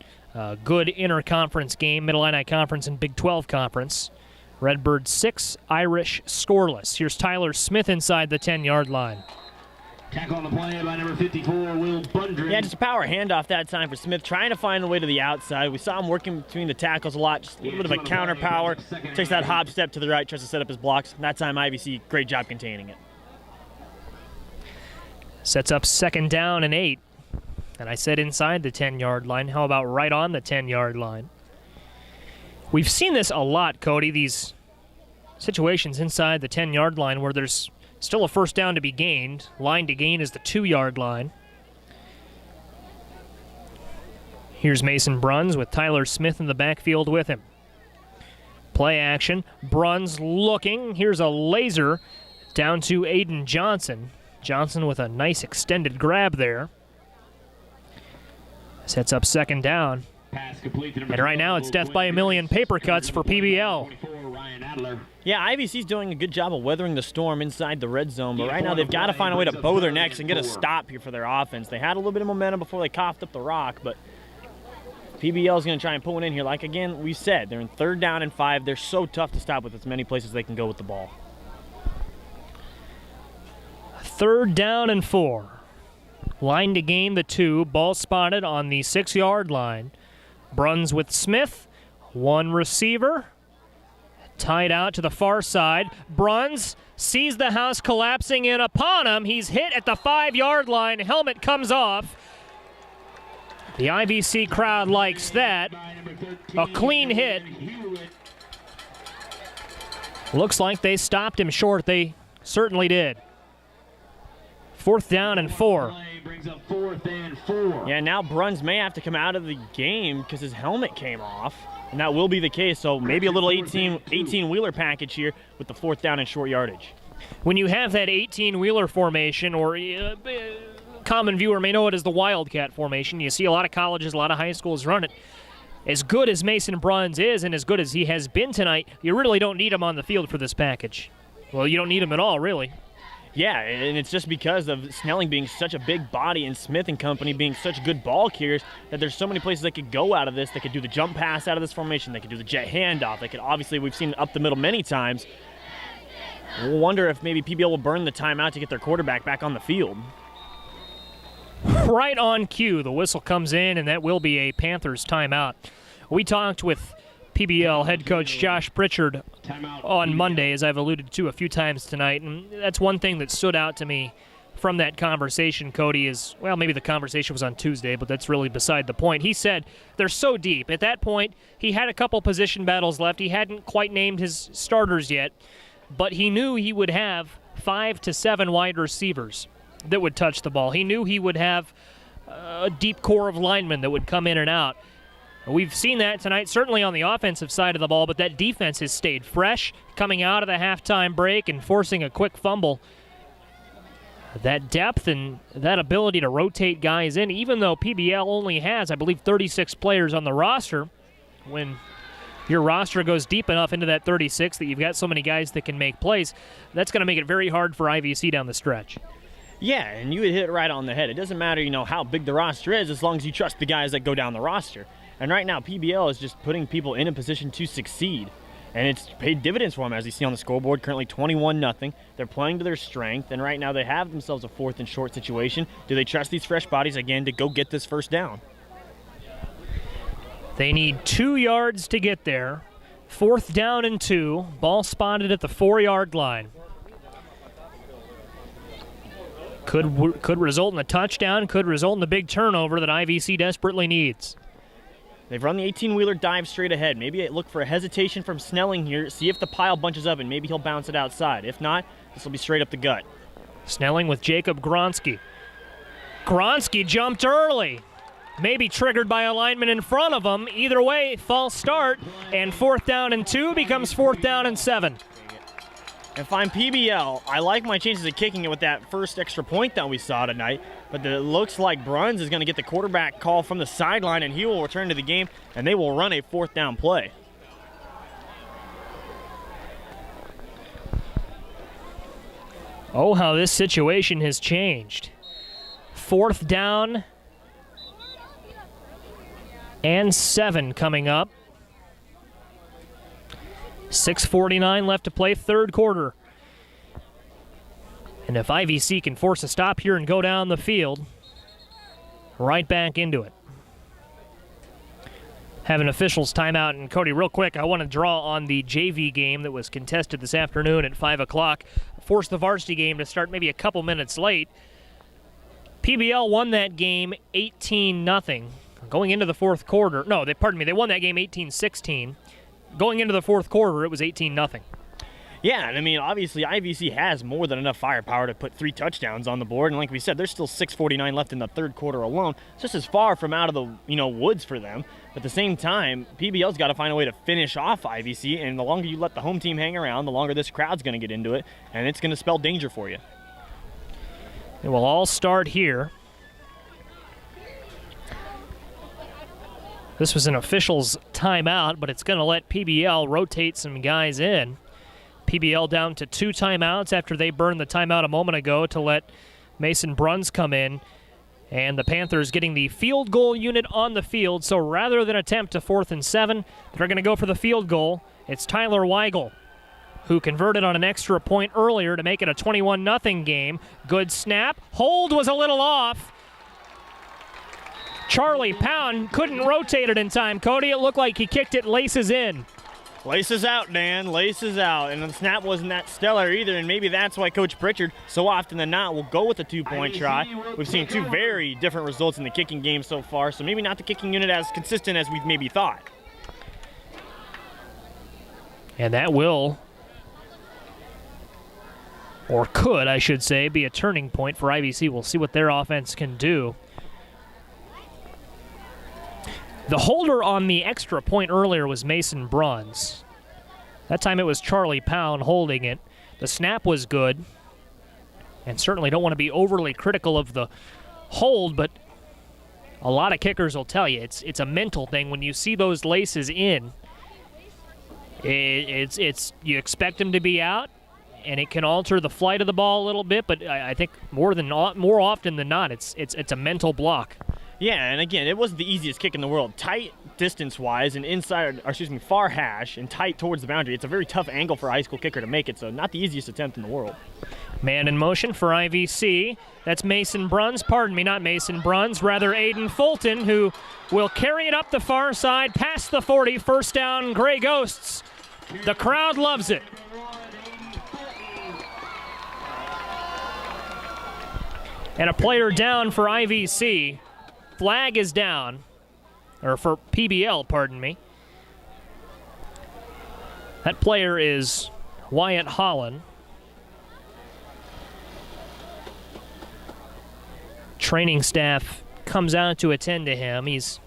Good inter-conference game, Mid-Illini Conference and Big 12 Conference. Redbird 6, Irish scoreless. Here's Tyler Smith inside the 10-yard line. Tackle on the play by number 54, Will Bundren. Yeah, just a power handoff that time for Smith, trying to find a way to the outside. We saw him working between the tackles a lot, just a little bit of a counter power. Takes that hop step to the right, tries to set up his blocks. That time, IVC, great job containing it. Sets up second down and 8. And I said inside the 10-yard line. How about right on the 10-yard line? We've seen this a lot, Cody, these situations inside the 10-yard line where there's still a first down to be gained. Line to gain is the 2-yard line. Here's Mason Bruns with Tyler Smith in the backfield with him. Play action. Bruns looking. Here's a laser down to Aiden Johnson. Johnson with a nice extended grab there. Sets up second down. And right now it's death by a million paper cuts for PBL. Yeah, IVC's doing a good job of weathering the storm inside the red zone, but right now they've got to find a way to bow their necks and get a stop here for their offense. They had a little bit of momentum before they coughed up the rock, but PBL is going to try and pull it in here. Like, again, we said, they're in third down and 5. They're so tough to stop with as many places they can go with the ball. Third down and 4. Line to gain the 2. Ball spotted on the 6-yard line. Bruns with Smith. One receiver. Tied out to the far side. Bruns sees the house collapsing in upon him. He's hit at the 5-yard line. Helmet comes off. The IVC crowd likes that. A clean hit. Looks like they stopped him short. They certainly did. Fourth down and 4. 4th and 4. Yeah, now Bruns may have to come out of the game because his helmet came off, and that will be the case. So maybe a little 18-wheeler package here with the 4th down and short yardage. When you have that 18-wheeler formation, or common viewer may know it as the Wildcat formation, you see a lot of colleges, a lot of high schools run it. As good as Mason Bruns is and as good as he has been tonight, you really don't need him on the field for this package. Well, you don't need him at all, really. Yeah, and it's just because of Snelling being such a big body and Smith and company being such good ball carriers that there's so many places they could go out of this. They could do the jump pass out of this formation. They could do the jet handoff. They could, obviously, we've seen it up the middle many times. We'll wonder if maybe PBL will burn the timeout to get their quarterback back on the field. Right on cue, the whistle comes in, and that will be a Panthers timeout. We talked with PBL head coach Josh Pritchard on Monday, as I've alluded to a few times tonight, and that's one thing that stood out to me from that conversation, Cody, is, well, maybe the conversation was on Tuesday, but that's really beside the point. He said they're so deep. At that point, he had a couple position battles left. He hadn't quite named his starters yet, but he knew he would have 5 to 7 wide receivers that would touch the ball. He knew he would have a deep core of linemen that would come in and out. We've seen that tonight, certainly on the offensive side of the ball, but that defense has stayed fresh, coming out of the halftime break and forcing a quick fumble. That depth and that ability to rotate guys in, even though PBL only has, I believe, 36 players on the roster, when your roster goes deep enough into that 36 that you've got so many guys that can make plays, that's going to make it very hard for IVC down the stretch. Yeah, and you would hit it right on the head. It doesn't matter, how big the roster is as long as you trust the guys that go down the roster. And right now, PBL is just putting people in a position to succeed. And it's paid dividends for them, as you see on the scoreboard, currently 21-0. They're playing to their strength, and right now they have themselves a 4th and short situation. Do they trust these fresh bodies again to go get this first down? They need 2 yards to get there. 4th down and 2. Ball spotted at the 4-yard line. Could result in a touchdown, could result in the big turnover that IVC desperately needs. They've run the 18-wheeler dive straight ahead. Maybe look for a hesitation from Snelling here, see if the pile bunches up, and maybe he'll bounce it outside. If not, this will be straight up the gut. Snelling with Jacob Gronsky. Gronsky jumped early. Maybe triggered by a lineman in front of him. Either way, false start, and 4th down and 2 becomes 4th down and 7. If I'm PBL, I like my chances of kicking it with that first extra point that we saw tonight, but it looks like Bruns is going to get the quarterback call from the sideline, and he will return to the game, and they will run a 4th down play. Oh, how this situation has changed. 4th down and 7 coming up. 6:49 left to play, 3rd quarter. And if IVC can force a stop here and go down the field, right back into it. Have an official's timeout. And Cody, real quick, I want to draw on the JV game that was contested this afternoon at 5 o'clock. Forced the varsity game to start maybe a couple minutes late. PBL won that game 18-0. Going into the 4th quarter, they won that game 18-16. Going into the 4th quarter, it was 18-0. Yeah, and I mean, obviously, IVC has more than enough firepower to put 3 touchdowns on the board. And like we said, there's still 6:49 left in the 3rd quarter alone. It's just as far from out of the woods for them. But at the same time, PBL's got to find a way to finish off IVC. And the longer you let the home team hang around, the longer this crowd's going to get into it. And it's going to spell danger for you. It will all start here. This was an official's timeout, but it's going to let PBL rotate some guys in. PBL down to 2 timeouts after they burned the timeout a moment ago to let Mason Bruns come in. And the Panthers getting the field goal unit on the field. So rather than attempt a 4th and 7, they're going to go for the field goal. It's Tyler Weigel, who converted on an extra point earlier to make it a 21-0 game. Good snap. Hold was a little off. Charlie Pound couldn't rotate it in time. Cody, it looked like he kicked it laces in. Laces out, Dan. Laces out. And the snap wasn't that stellar either, and maybe that's why Coach Pritchard, so often than not, will go with a 2-point try. We've seen 2 very different results in the kicking game so far, so maybe not the kicking unit as consistent as we've maybe thought. And that will, or could, I should say, be a turning point for IVC. We'll see what their offense can do. The holder on the extra point earlier was Mason Bruns. That time it was Charlie Pound holding it. The snap was good. And certainly don't want to be overly critical of the hold, but a lot of kickers will tell you it's a mental thing. When you see those laces in, it's you expect them to be out, and it can alter the flight of the ball a little bit. But I think more often than not, it's a mental block. Yeah, and again, it wasn't the easiest kick in the world. Tight distance-wise and far hash and tight towards the boundary. It's a very tough angle for a high school kicker to make it, so not the easiest attempt in the world. Man in motion for IVC. That's Mason Bruns. Pardon me, not Mason Bruns. Rather Aiden Fulton, who will carry it up the far side, past the 40. First down, Gray Ghosts. The crowd loves it. And a player down for IVC. Flag is down. Or for PBL, pardon me. That player is Wyatt Holland. Training staff comes out to attend to him. He's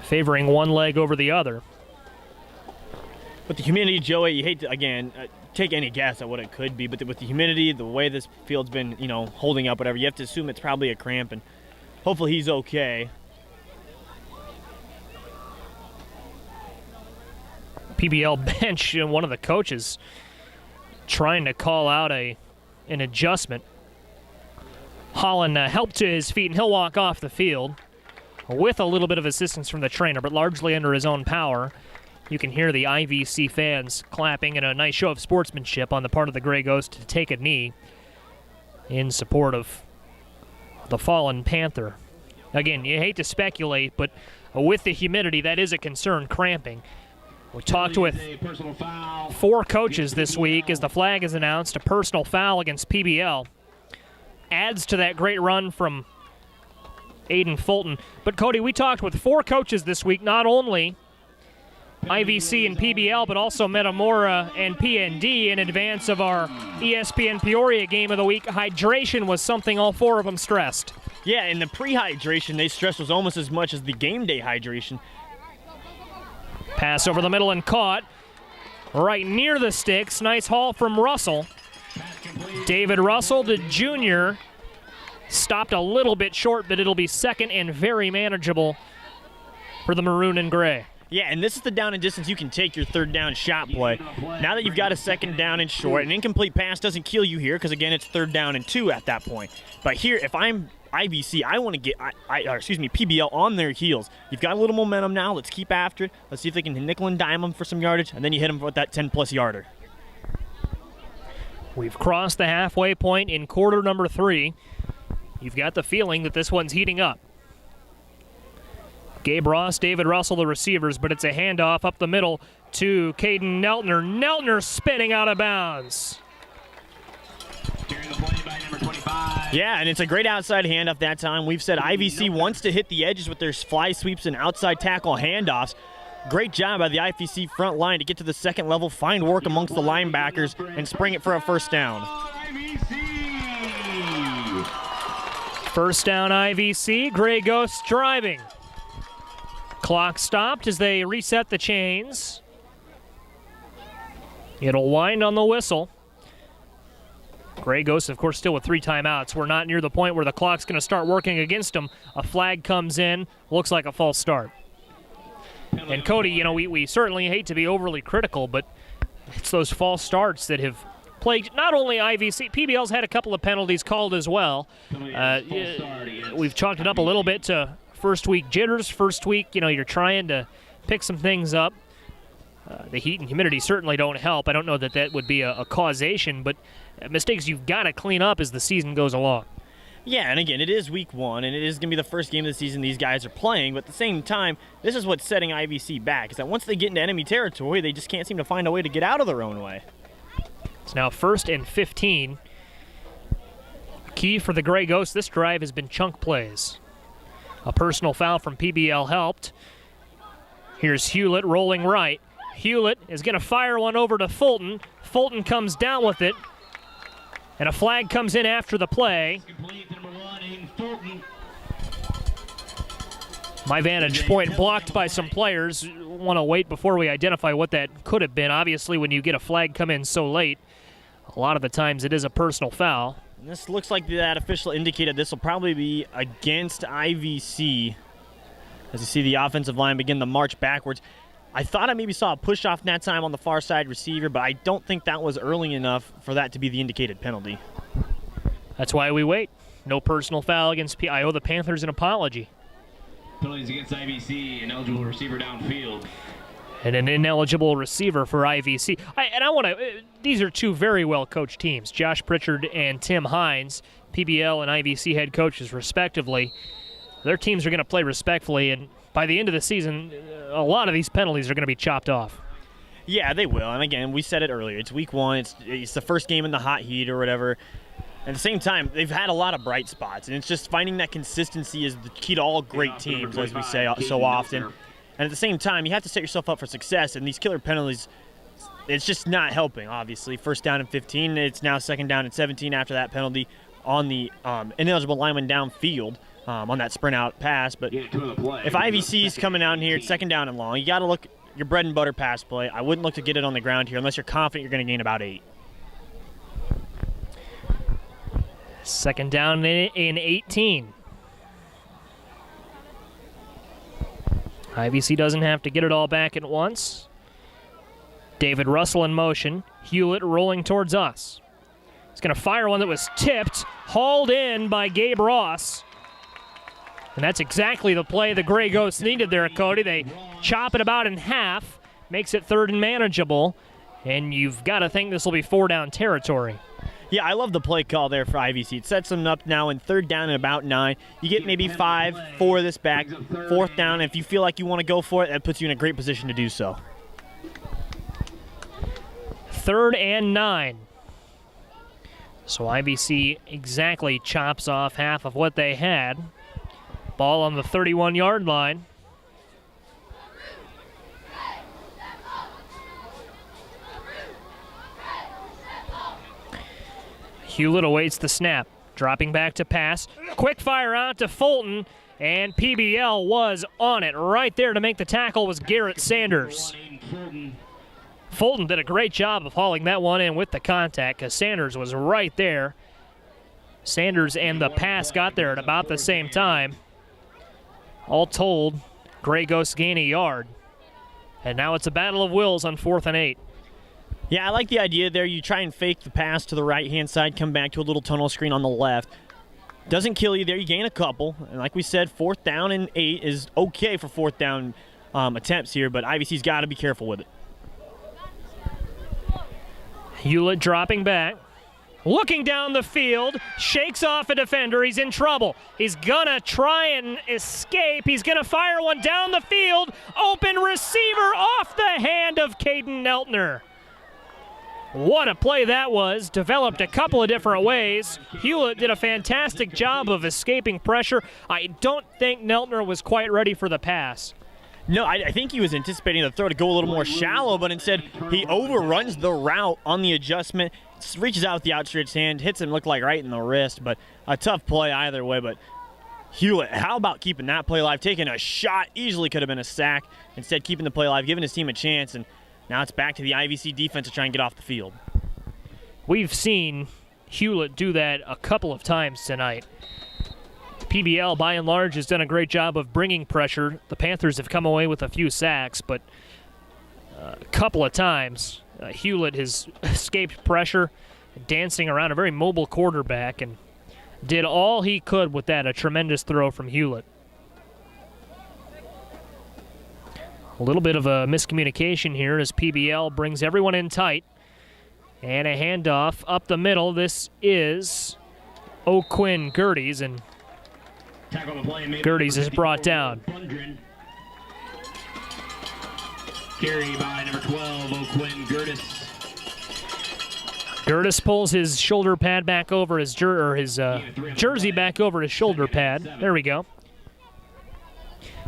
favoring one leg over the other. With the humidity, Joey, you hate to, again, take any guess at what it could be, but with the humidity, the way this field's been, holding up, whatever, you have to assume it's probably a cramp, and hopefully he's okay. PBL bench, one of the coaches trying to call out an adjustment. Holland helped to his feet, and he'll walk off the field with a little bit of assistance from the trainer, but largely under his own power. You can hear the IVC fans clapping in a nice show of sportsmanship on the part of the Gray Ghost to take a knee in support of the fallen Panther. Again, you hate to speculate, but with the humidity, that is a concern, cramping. We talked with 4 coaches this week as the flag is announced. A personal foul against PBL. Adds to that great run from Aiden Fulton. But, Cody, we talked with 4 coaches this week, not only IVC and PBL, but also Metamora and PND in advance of our ESPN Peoria game of the week. Hydration was something all 4 of them stressed. Yeah, and the pre-hydration they stressed was almost as much as the game day hydration. Pass over the middle and caught right near the sticks. Nice haul from Russell. David Russell, the junior, stopped a little bit short, but it'll be second and very manageable for the maroon and gray. Yeah, and this is the down and distance you can take your third down shot play. Now that you've got a second down and short, an incomplete pass doesn't kill you here because, again, it's third down and 2 at that point. But here, if I'm IVC, I want to get PBL on their heels. You've got a little momentum now. Let's keep after it. Let's see if they can nickel and dime them for some yardage, and then you hit them with that 10-plus yarder. We've crossed the halfway point in quarter number 3. You've got the feeling that this one's heating up. Gabe Ross, David Russell, the receivers, but it's a handoff up the middle to Caden Neltner. Neltner spinning out of bounds. Yeah, and it's a great outside handoff that time. We've said IVC wants to hit the edges with their fly sweeps and outside tackle handoffs. Great job by the IVC front line to get to the second level, find work amongst the linebackers, and spring it for a first down. First down IVC, Gray Ghosts driving. Clock stopped as they reset the chains. It'll wind on the whistle. Gray Ghosts, of course, still with 3 timeouts. We're not near the point where the clock's going to start working against them. A flag comes in, looks like a false start. And Cody, we certainly hate to be overly critical, but it's those false starts that have plagued not only IVC, PBL's had a couple of penalties called as well. We've chalked it up a little bit to first week jitters. First week, you're trying to pick some things up. The heat and humidity certainly don't help. I don't know that would be a causation, but mistakes you've got to clean up as the season goes along. Yeah, and again, it is week 1, and it is going to be the first game of the season these guys are playing, but at the same time, this is what's setting IVC back, is that once they get into enemy territory, they just can't seem to find a way to get out of their own way. It's now 1st and 15. Key for the Gray Ghosts this drive has been chunk plays. A personal foul from PBL helped. Here's Hewlett rolling right. Hewlett is going to fire one over to Fulton. Fulton comes down with it, and a flag comes in after the play. My vantage point blocked by some players. Want to wait before we identify what that could have been. Obviously, when you get a flag come in so late, a lot of the times it is a personal foul. And this looks like that official indicated this will probably be against IVC. As you see the offensive line begin to march backwards. I thought I maybe saw a push off that time on the far side receiver, but I don't think that was early enough for that to be the indicated penalty. That's why we wait. No personal foul against I owe the Panthers an apology. Penalties against IVC, ineligible receiver downfield. And an ineligible receiver for IVC. These are two very well-coached teams, Josh Pritchard and Tim Hines, PBL and IVC head coaches respectively. Their teams are going to play respectfully, and by the end of the season, a lot of these penalties are going to be chopped off. Yeah, they will. And again, we said it earlier. It's week one. It's the first game in the hot heat or whatever. At the same time, they've had a lot of bright spots, and it's just finding that consistency is the key to all great teams, as we say so often. And at the same time, you have to set yourself up for success, and these killer penalties, it's just not helping, obviously. First down and 15. It's now second down and 17 after that penalty on the ineligible lineman downfield. On that sprint out pass, but if IVC is coming out here, it's second down and long. You got to look your bread and butter pass play. I wouldn't look to get it on the ground here unless you're confident you're going to gain about 8. Second down in 18. IVC doesn't have to get it all back at once. David Russell in motion. Hewlett rolling towards us. He's going to fire one that was tipped, hauled in by Gabe Ross. And that's exactly the play the Gray Ghosts needed there, Cody. They chop it about in half, makes it third and manageable, and you've got to think this will be 4-down territory. Yeah, I love the play call there for IVC. It sets them up now in third down and about 9. You get maybe 5 for this back, fourth down. If you feel like you want to go for it, that puts you in a great position to do so. 3rd and 9. So IVC exactly chops off half of what they had. Ball on the 31-yard line. Hewlett awaits the snap, dropping back to pass. Quick fire out to Fulton, and PBL was on it. Right there to make the tackle was Garrett Sanders. Fulton did a great job of hauling that one in with the contact because Sanders was right there. Sanders and the pass got there at about the same time. All told, Gray Ghosts gain a yard. And now it's a battle of wills on 4th and 8. Yeah, I like the idea there. You try and fake the pass to the right-hand side, come back to a little tunnel screen on the left. Doesn't kill you there. You gain a couple. And like we said, 4th down and 8 is okay for 4th down attempts here, but IVC's got to be careful with it. Hewlett dropping back. Looking down the field, shakes off a defender. He's in trouble. He's going to try and escape. He's going to fire one down the field. Open receiver off the hand of Caden Neltner. What a play that was. Developed a couple of different ways. Hewlett did a fantastic job of escaping pressure. I don't think Neltner was quite ready for the pass. No, I think he was anticipating the throw to go a little more shallow, but instead he overruns the route on the adjustment, reaches out with the outstretched hand, hits him, looked like right in the wrist, but a tough play either way. But Hewlett, how about keeping that play alive? Taking a shot, easily could have been a sack. Instead, keeping the play alive, giving his team a chance, and now it's back to the IVC defense to try and get off the field. We've seen Hewlett do that a couple of times tonight. PBL, by and large, has done a great job of bringing pressure. The Panthers have come away with a few sacks, but a couple of times, Hewlett has escaped pressure, dancing around a very mobile quarterback, and did all he could with that. A tremendous throw from Hewlett. A little bit of a miscommunication here as PBL brings everyone in tight. And a handoff up the middle. This is O'Quinn Gerties, and Gerties is brought down. Carry by number 12, O'Quinn Gertis. Gertis pulls his shoulder pad back over his jersey back over his shoulder pad. There we go.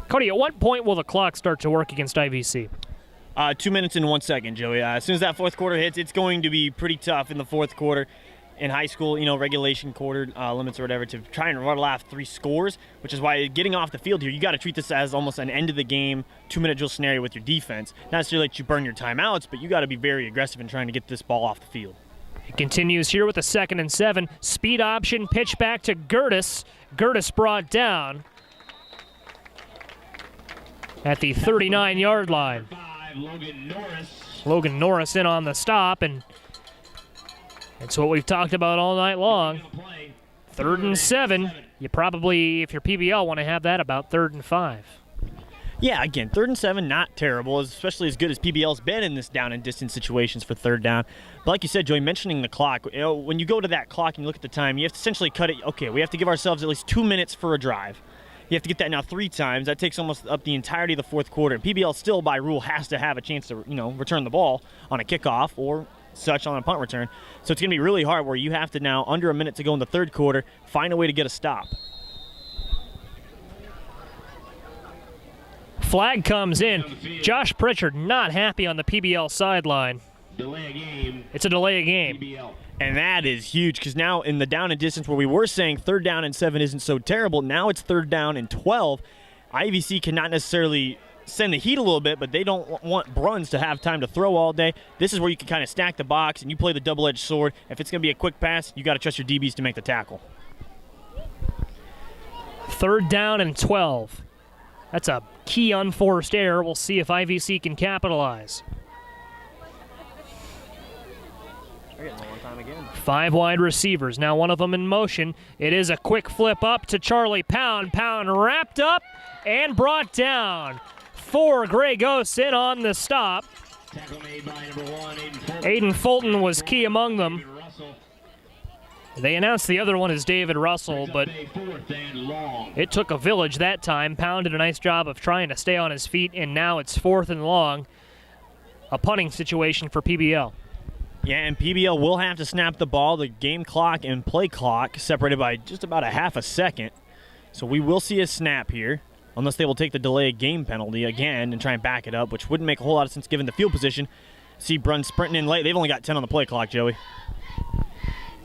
Cody, at what point will the clock start to work against IVC? 2 minutes and 1 second, Joey. As soon as that fourth quarter hits, it's going to be pretty tough in the fourth quarter. in high school, regulation quarter limits or whatever, to try and run off 3 scores, which is why getting off the field here, you got to treat this as almost an end of the game 2-minute drill scenario with your defense. Not necessarily let you burn your timeouts, but you got to be very aggressive in trying to get this ball off the field. It continues here with a 2nd and 7. Speed option, pitch back to Gertis. Gertis brought down at the 39-yard line. Logan Norris in on the stop, and it's what we've talked about all night long. 3rd and 7. You probably, if you're PBL, want to have that about 3rd and 5. Yeah, again, 3rd and 7, not terrible, especially as good as PBL's been in this down and distance situations for 3rd down. But like you said, Joey, mentioning the clock, when you go to that clock and you look at the time, you have to essentially cut it. Okay, we have to give ourselves at least 2 minutes for a drive. You have to get that now 3 times. That takes almost up the entirety of the 4th quarter. And PBL still, by rule, has to have a chance to, return the ball on a kickoff or such on a punt return. So it's going to be really hard where you have to now, under a minute to go in the 3rd quarter, find a way to get a stop. Flag comes in. Josh Pritchard not happy on the PBL sideline. Delay a game. It's a delay of game. PBL. And that is huge, because now in the down and distance where we were saying 3rd down and 7 isn't so terrible, now it's 3rd down and 12. IVC cannot necessarily send the heat a little bit, but they don't want Bruns to have time to throw all day. This is where you can kind of stack the box and you play the double-edged sword. If it's going to be a quick pass, you got to trust your DBs to make the tackle. 3rd down and 12. That's a key unforced error. We'll see if IVC can capitalize. 5 wide receivers. Now one of them in motion. It is a quick flip up to Charlie Pound. Pound wrapped up and brought down. 4 Gray Ghosts in on the stop. Tackle made by number 1, Aiden Fulton was key among them. They announced the other one as David Russell, but it took a village that time. Pound did a nice job of trying to stay on his feet, and now it's 4th and long. A punting situation for PBL. Yeah, and PBL will have to snap the ball. The game clock and play clock separated by just about a half a second. So we will see a snap here, unless they will take the delay of game penalty again and try and back it up, which wouldn't make a whole lot of sense given the field position. See Brun sprinting in late. They've only got 10 on the play clock, Joey.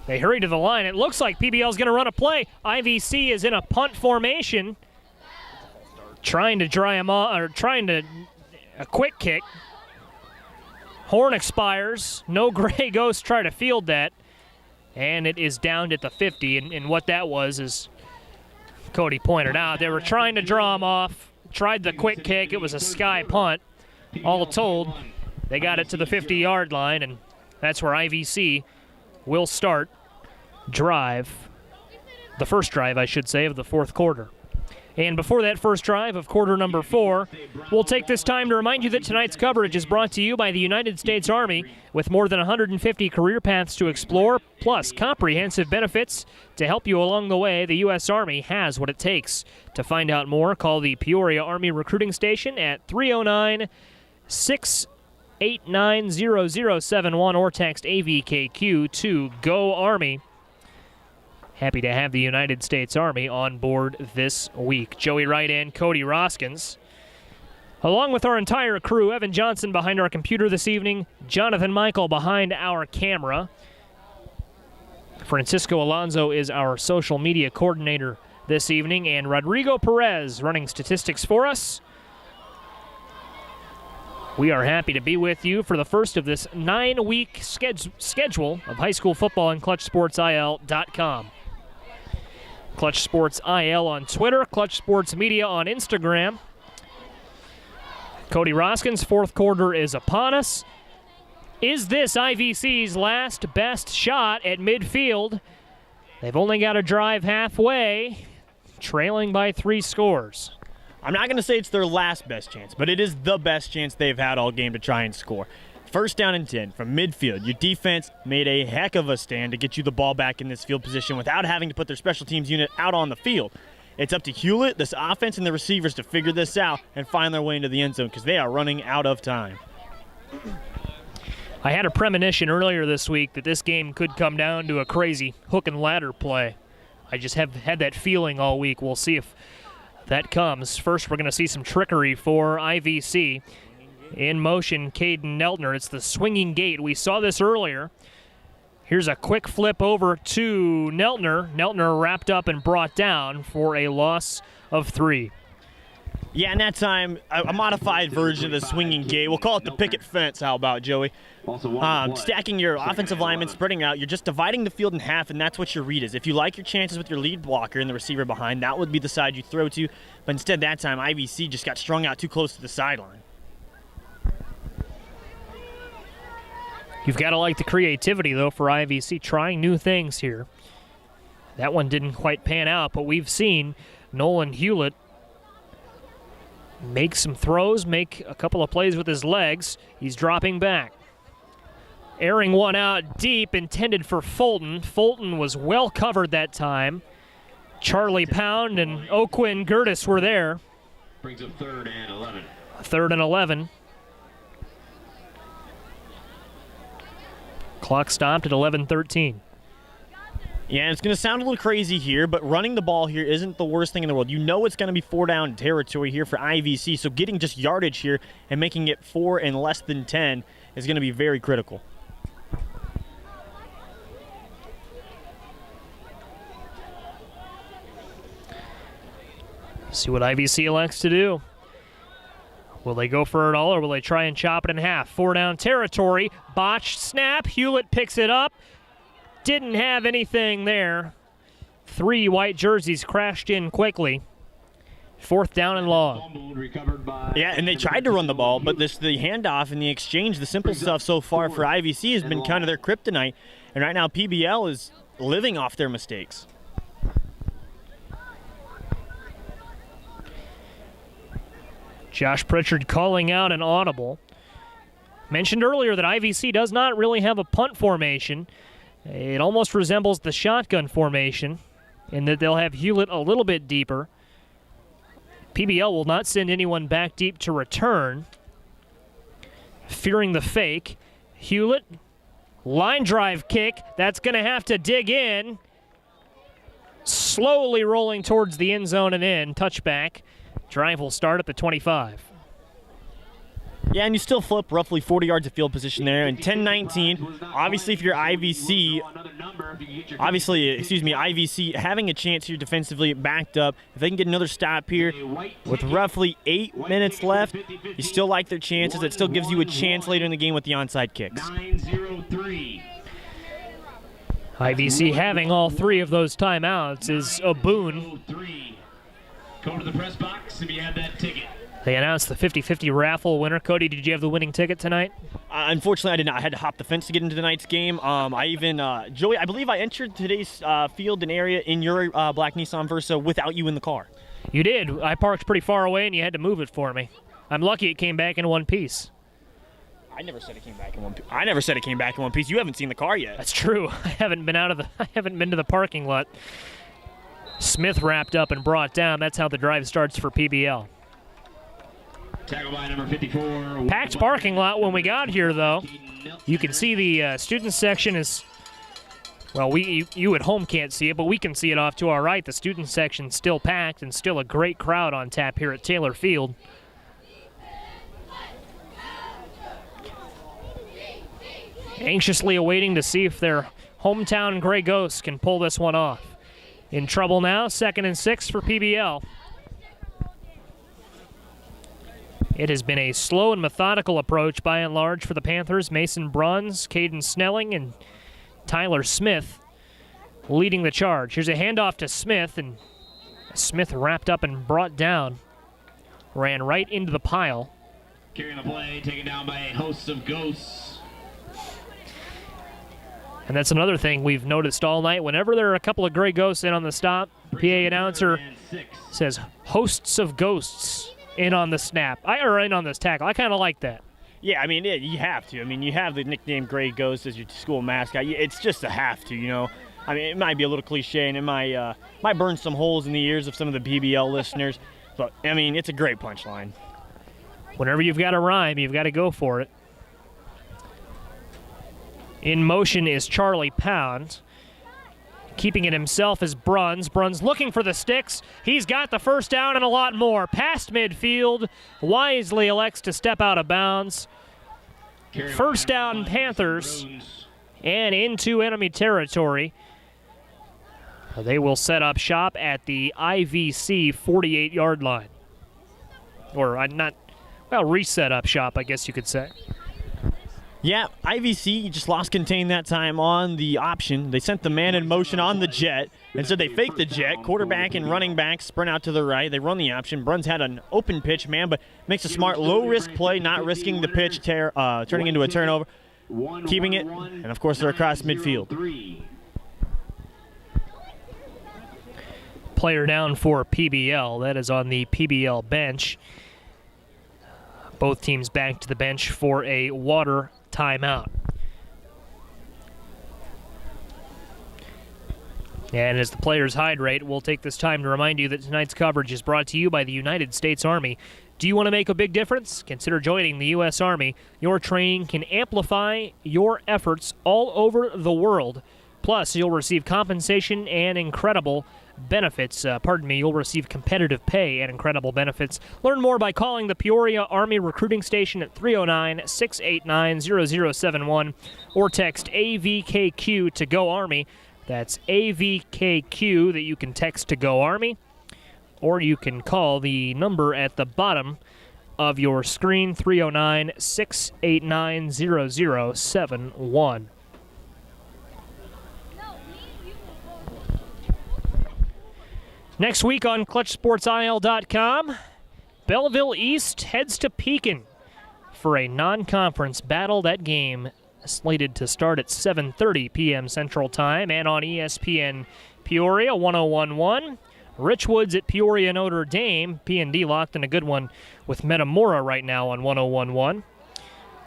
They hurry to the line. It looks like PBL's going to run a play. IVC is in a punt formation, trying to dry him off, or trying to a quick kick. Horn expires. No Gray Ghosts try to field that. And it is down at the 50. And what that was, as Cody pointed out, they were trying to draw him off. Tried the quick kick. It was a sky punt. All told, they got it to the 50-yard line, and that's where IVC will start the first drive, I should say, of the 4th quarter. And before that first drive of quarter number 4, we'll take this time to remind you that tonight's coverage is brought to you by the United States Army, with more than 150 career paths to explore, plus comprehensive benefits to help you along the way. The U.S. Army has what it takes. To find out more, call the Peoria Army Recruiting Station at 309-689-0071 or text AVKQ to GO Army. Happy to have the United States Army on board this week. Joey Wright and Cody Roskins. Along with our entire crew, Evan Johnson behind our computer this evening, Jonathan Michael behind our camera. Francisco Alonso is our social media coordinator this evening, and Rodrigo Perez running statistics for us. We are happy to be with you for the first of this 9-week schedule of high school football on ClutchSportsIL.com. Clutch Sports IL on Twitter, Clutch Sports Media on Instagram. Cody Roskins, 4th quarter is upon us. Is this IVC's last best shot at midfield? They've only got to drive halfway, trailing by 3 scores. I'm not going to say it's their last best chance, but it is the best chance they've had all game to try and score. 1st down and 10 from midfield. Your defense made a heck of a stand to get you the ball back in this field position without having to put their special teams unit out on the field. It's up to Hewlett, this offense, and the receivers to figure this out and find their way into the end zone, because they are running out of time. I had a premonition earlier this week that this game could come down to a crazy hook and ladder play. I just have had that feeling all week. We'll see if that comes. First, we're going to see some trickery for IVC. In motion, Caden Neltner. It's the swinging gate. We saw this earlier. Here's a quick flip over to Neltner. Neltner wrapped up and brought down for a loss of 3. Yeah, and that time, a modified version of the swinging gate. We'll call it the picket fence. How about, Joey? Stacking your offensive linemen, spreading out. You're just dividing the field in half, and that's what your read is. If you like your chances with your lead blocker and the receiver behind, that would be the side you throw to. But instead, that time, IVC just got strung out too close to the sideline. You've got to like the creativity, though, for IVC, trying new things here. That one didn't quite pan out, but we've seen Nolan Hewlett make some throws, make a couple of plays with his legs. He's dropping back. Airing one out deep, intended for Fulton. Fulton was well covered that time. Charlie Pound and O'Quinn Gertis were there. Brings up 3rd and 11. 3rd and 11. Clock stopped at 11:13. Yeah, it's going to sound a little crazy here, but running the ball here isn't the worst thing in the world. You know it's going to be 4-down territory here for IVC, so getting just yardage here and making it 4 and less than 10 is going to be very critical. See what IVC elects to do. Will they go for it all, or will they try and chop it in half? 4-down territory, botched snap. Hewlett picks it up. Didn't have anything there. 3 white jerseys crashed in quickly. 4th down and long. Yeah, and they tried to run the ball, but the handoff and the exchange, the simple stuff so far for IVC has been kind of their kryptonite. And right now PBL is living off their mistakes. Josh Pritchard calling out an audible. Mentioned earlier that IVC does not really have a punt formation. It almost resembles the shotgun formation in that they'll have Hewlett a little bit deeper. PBL will not send anyone back deep to return. Fearing the fake, Hewlett, line drive kick. That's going to have to dig in. Slowly rolling towards the end zone and in. Touchback. Drive will start at the 25. Yeah, and you still flip roughly 40 yards of field position there. And 10-19, obviously if you're IVC, IVC having a chance here defensively backed up. If they can get another stop here with roughly 8 minutes left, you still like their chances. It still gives you a chance later in the game with the onside kicks. 9-0-3. IVC having all 3 of those timeouts is a boon. Go to the press box if you have that ticket. They announced the 50-50 raffle winner. Cody, did you have the winning ticket tonight? Unfortunately, I did not. I had to hop the fence to get into tonight's game. Joey, I believe I entered today's field and area in your black Nissan Versa without you in the car. You did. I parked pretty far away, and you had to move it for me. I'm lucky it came back in one piece. I never said it came back in one piece. I never said it came back in one piece. You haven't seen the car yet. That's true. I haven't been to the parking lot. Smith wrapped up and brought down. That's how the drive starts for PBL. Tackle by number 54. Packed parking lot when we got here, though. You can see the student section is, well, you at home can't see it, but we can see it off to our right. The student section's still packed and still a great crowd on tap here at Taylor Field. Anxiously awaiting to see if their hometown Gray Ghosts can pull this one off. In trouble now, 2nd and 6 for PBL. It has been a slow and methodical approach by and large for the Panthers. Mason Bruns, Caden Snelling, and Tyler Smith leading the charge. Here's a handoff to Smith, and Smith wrapped up and brought down. Ran right into the pile. Carrying the play, taken down by a host of ghosts. And that's another thing we've noticed all night. Whenever there are a couple of Gray Ghosts in on the stop, PA announcer says, hosts of ghosts in on the snap. Or in on this tackle. I kind of like that. Yeah, I mean, you have to. I mean, you have the nickname Gray Ghost as your school mascot. It's just a have to, you know. I mean, it might be a little cliche, and it might burn some holes in the ears of some of the PBL listeners. But, I mean, it's a great punchline. Whenever you've got a rhyme, you've got to go for it. In motion is Charlie Pound. Keeping it himself is Bruns. Bruns looking for the sticks. He's got the first down and a lot more. Past midfield. Wisely elects to step out of bounds. First down Panthers and into enemy territory. They will set up shop at the IVC 48-yard line. Or reset up shop, I guess you could say. Yeah, IVC just lost contain that time on the option. They sent the man in motion on the jet. Instead, they faked the jet. Quarterback and running back sprint out to the right. They run the option. Bruns had an open pitch, man, but makes a smart low-risk play, not risking the pitch turning into a turnover, keeping it, and, of course, they're across midfield. Player down for PBL. That is on the PBL bench. Both teams back to the bench for a water timeout. And as the players hydrate, we'll take this time to remind you that tonight's coverage is brought to you by the United States Army. Do you want to make a big difference? Consider joining the U.S. Army. Your training can amplify your efforts all over the world. Plus, you'll receive compensation and incredible benefits. You'll receive competitive pay and incredible benefits. Learn more by calling the Peoria Army Recruiting Station at 309-689-0071 or text AVKQ to Go Army. That's AVKQ that you can text to Go Army, or you can call the number at the bottom of your screen, 309-689-0071. Next week on ClutchSportsIL.com, Belleville East heads to Pekin for a non-conference battle. That game slated to start at 7:30 p.m. Central Time, and on ESPN Peoria 101.1. Richwoods at Peoria Notre Dame. P&D locked in a good one with Metamora right now on 101.1.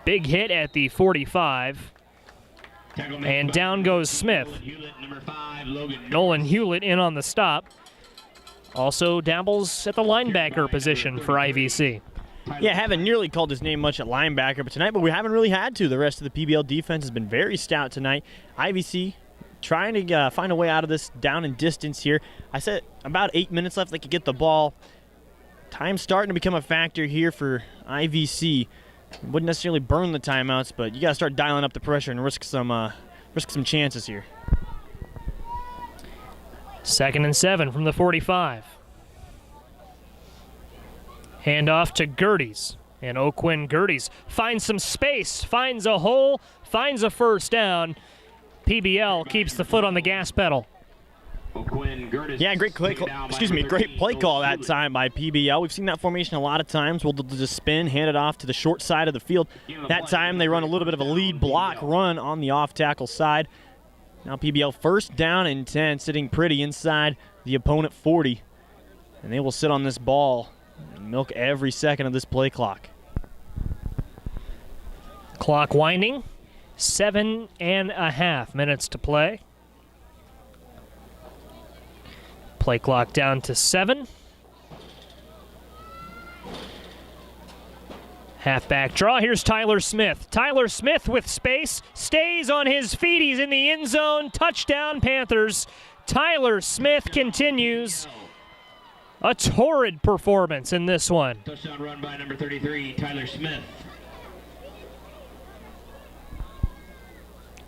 Big hit at the 45. And down goes Smith. Nolan Hewlett in on the stop. Also dabbles at the linebacker position for IVC. Yeah, haven't nearly called his name much at linebacker but tonight, but we haven't really had to. The rest of the PBL defense has been very stout tonight. IVC trying to find a way out of this down and distance here. I said about 8 minutes left. They could get the ball. Time's starting to become a factor here for IVC. Wouldn't necessarily burn the timeouts, but you got to start dialing up the pressure and risk some chances here. 2nd and 7 from the 45. Hand off to Gerties. And O'Quinn Gerties finds some space, finds a hole, finds a first down. PBL keeps the foot on the gas pedal. Yeah, great play call that time by PBL. We've seen that formation a lot of times. We'll just spin, hand it off to the short side of the field. That time they run a little bit of a lead block run on the off-tackle side. Now PBL 1st down and 10, sitting pretty inside the opponent 40. And they will sit on this ball and milk every second of this play clock. Clock winding. 7.5 minutes to play. Play clock down to 7. Halfback draw. Here's Tyler Smith. Tyler Smith with space. Stays on his feet. He's in the end zone. Touchdown, Panthers. Tyler Smith continues. A torrid performance in this one. Touchdown run by number 33, Tyler Smith.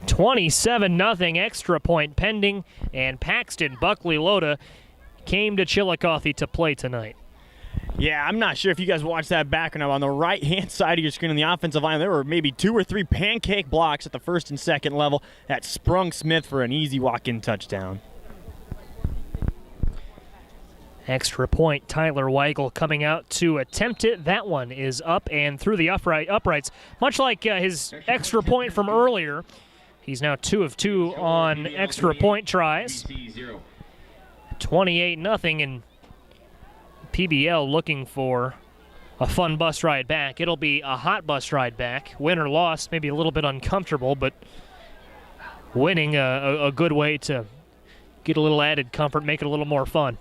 27-0 extra point pending, and Paxton-Buckley-Loda came to Chillicothe to play tonight. Yeah, I'm not sure if you guys watched that back or not. On the right-hand side of your screen on the offensive line, there were maybe 2 or 3 pancake blocks at the 1st and 2nd level that sprung Smith for an easy walk-in touchdown. Extra point, Tyler Weigel coming out to attempt it. That one is up and through the uprights. Much like his extra point from earlier, he's now 2 of 2 on extra point tries. 28-0, and PBL looking for a fun bus ride back. It'll be a hot bus ride back. Win or loss, maybe a little bit uncomfortable, but winning a good way to get a little added comfort, make it a little more fun.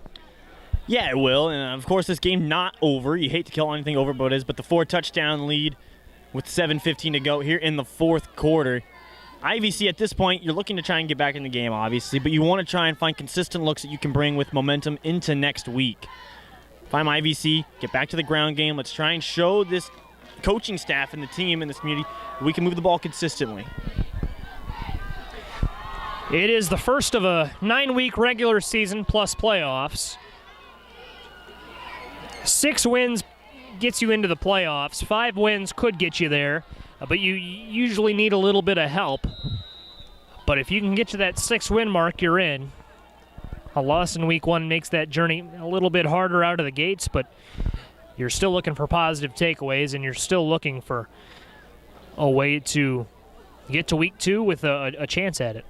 Yeah, it will, and of course this game not over. You hate to kill anything over, but it is. But the 4-touchdown lead with 7:15 to go here in the 4th quarter. IVC at this point, you're looking to try and get back in the game, obviously, but you want to try and find consistent looks that you can bring with momentum into next week. If I'm IVC, get back to the ground game. Let's try and show this coaching staff and the team in this community we can move the ball consistently. It is the first of a 9-week regular season plus playoffs. 6 wins gets you into the playoffs. 5 wins could get you there, but you usually need a little bit of help. But if you can get to that 6-win mark, you're in. A loss in week 1 makes that journey a little bit harder out of the gates, but you're still looking for positive takeaways, and you're still looking for a way to get to week 2 with a chance at it.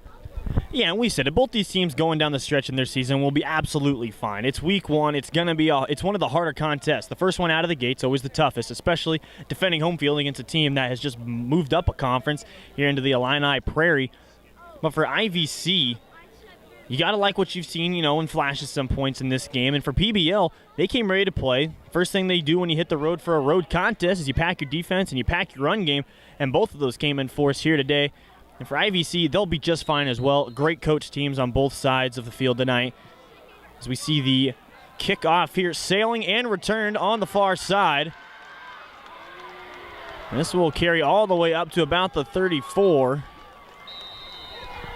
Yeah, and we said it. Both these teams going down the stretch in their season will be absolutely fine. It's week 1. It's going to be it's one of the harder contests. The first one out of the gate's always the toughest, especially defending home field against a team that has just moved up a conference here into the Illini Prairie. But for IVC, you got to like what you've seen, in flashes some points in this game. And for PBL, they came ready to play. First thing they do when you hit the road for a road contest is you pack your defense and you pack your run game, and both of those came in force here today. And for IVC, they'll be just fine as well. Great coach teams on both sides of the field tonight. As we see the kickoff here, sailing and returned on the far side. And this will carry all the way up to about the 34.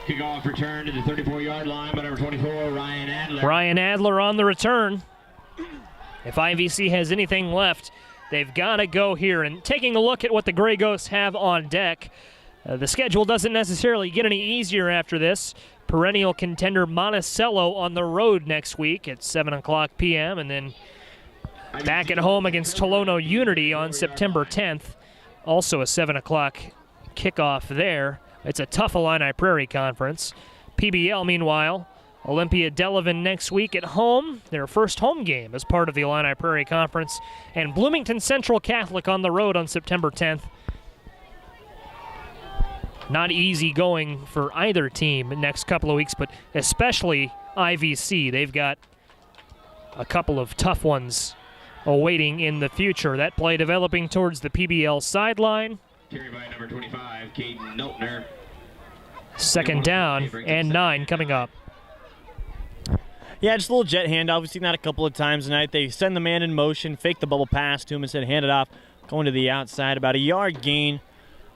Kickoff return to the 34-yard line by number 24, Ryan Adler. Ryan Adler on the return. If IVC has anything left, they've got to go here. And taking a look at what the Grey Ghosts have on deck, the schedule doesn't necessarily get any easier after this. Perennial contender Monticello on the road next week at 7 o'clock p.m. and then back at home against Tolono Unity on September 10th. Also a 7 o'clock kickoff there. It's a tough Illini Prairie Conference. PBL, meanwhile, Olympia Delavan next week at home, their first home game as part of the Illini Prairie Conference, and Bloomington Central Catholic on the road on September 10th. Not easy going for either team next couple of weeks, but especially IVC. They've got a couple of tough ones awaiting in the future. That play developing towards the PBL sideline. Carried by number 25, Caden Neltner. Second down and 9 coming up. Yeah, just a little jet handoff. We've seen that a couple of times tonight. They send the man in motion, fake the bubble pass to him, instead hand it off, going to the outside, about a yard gain.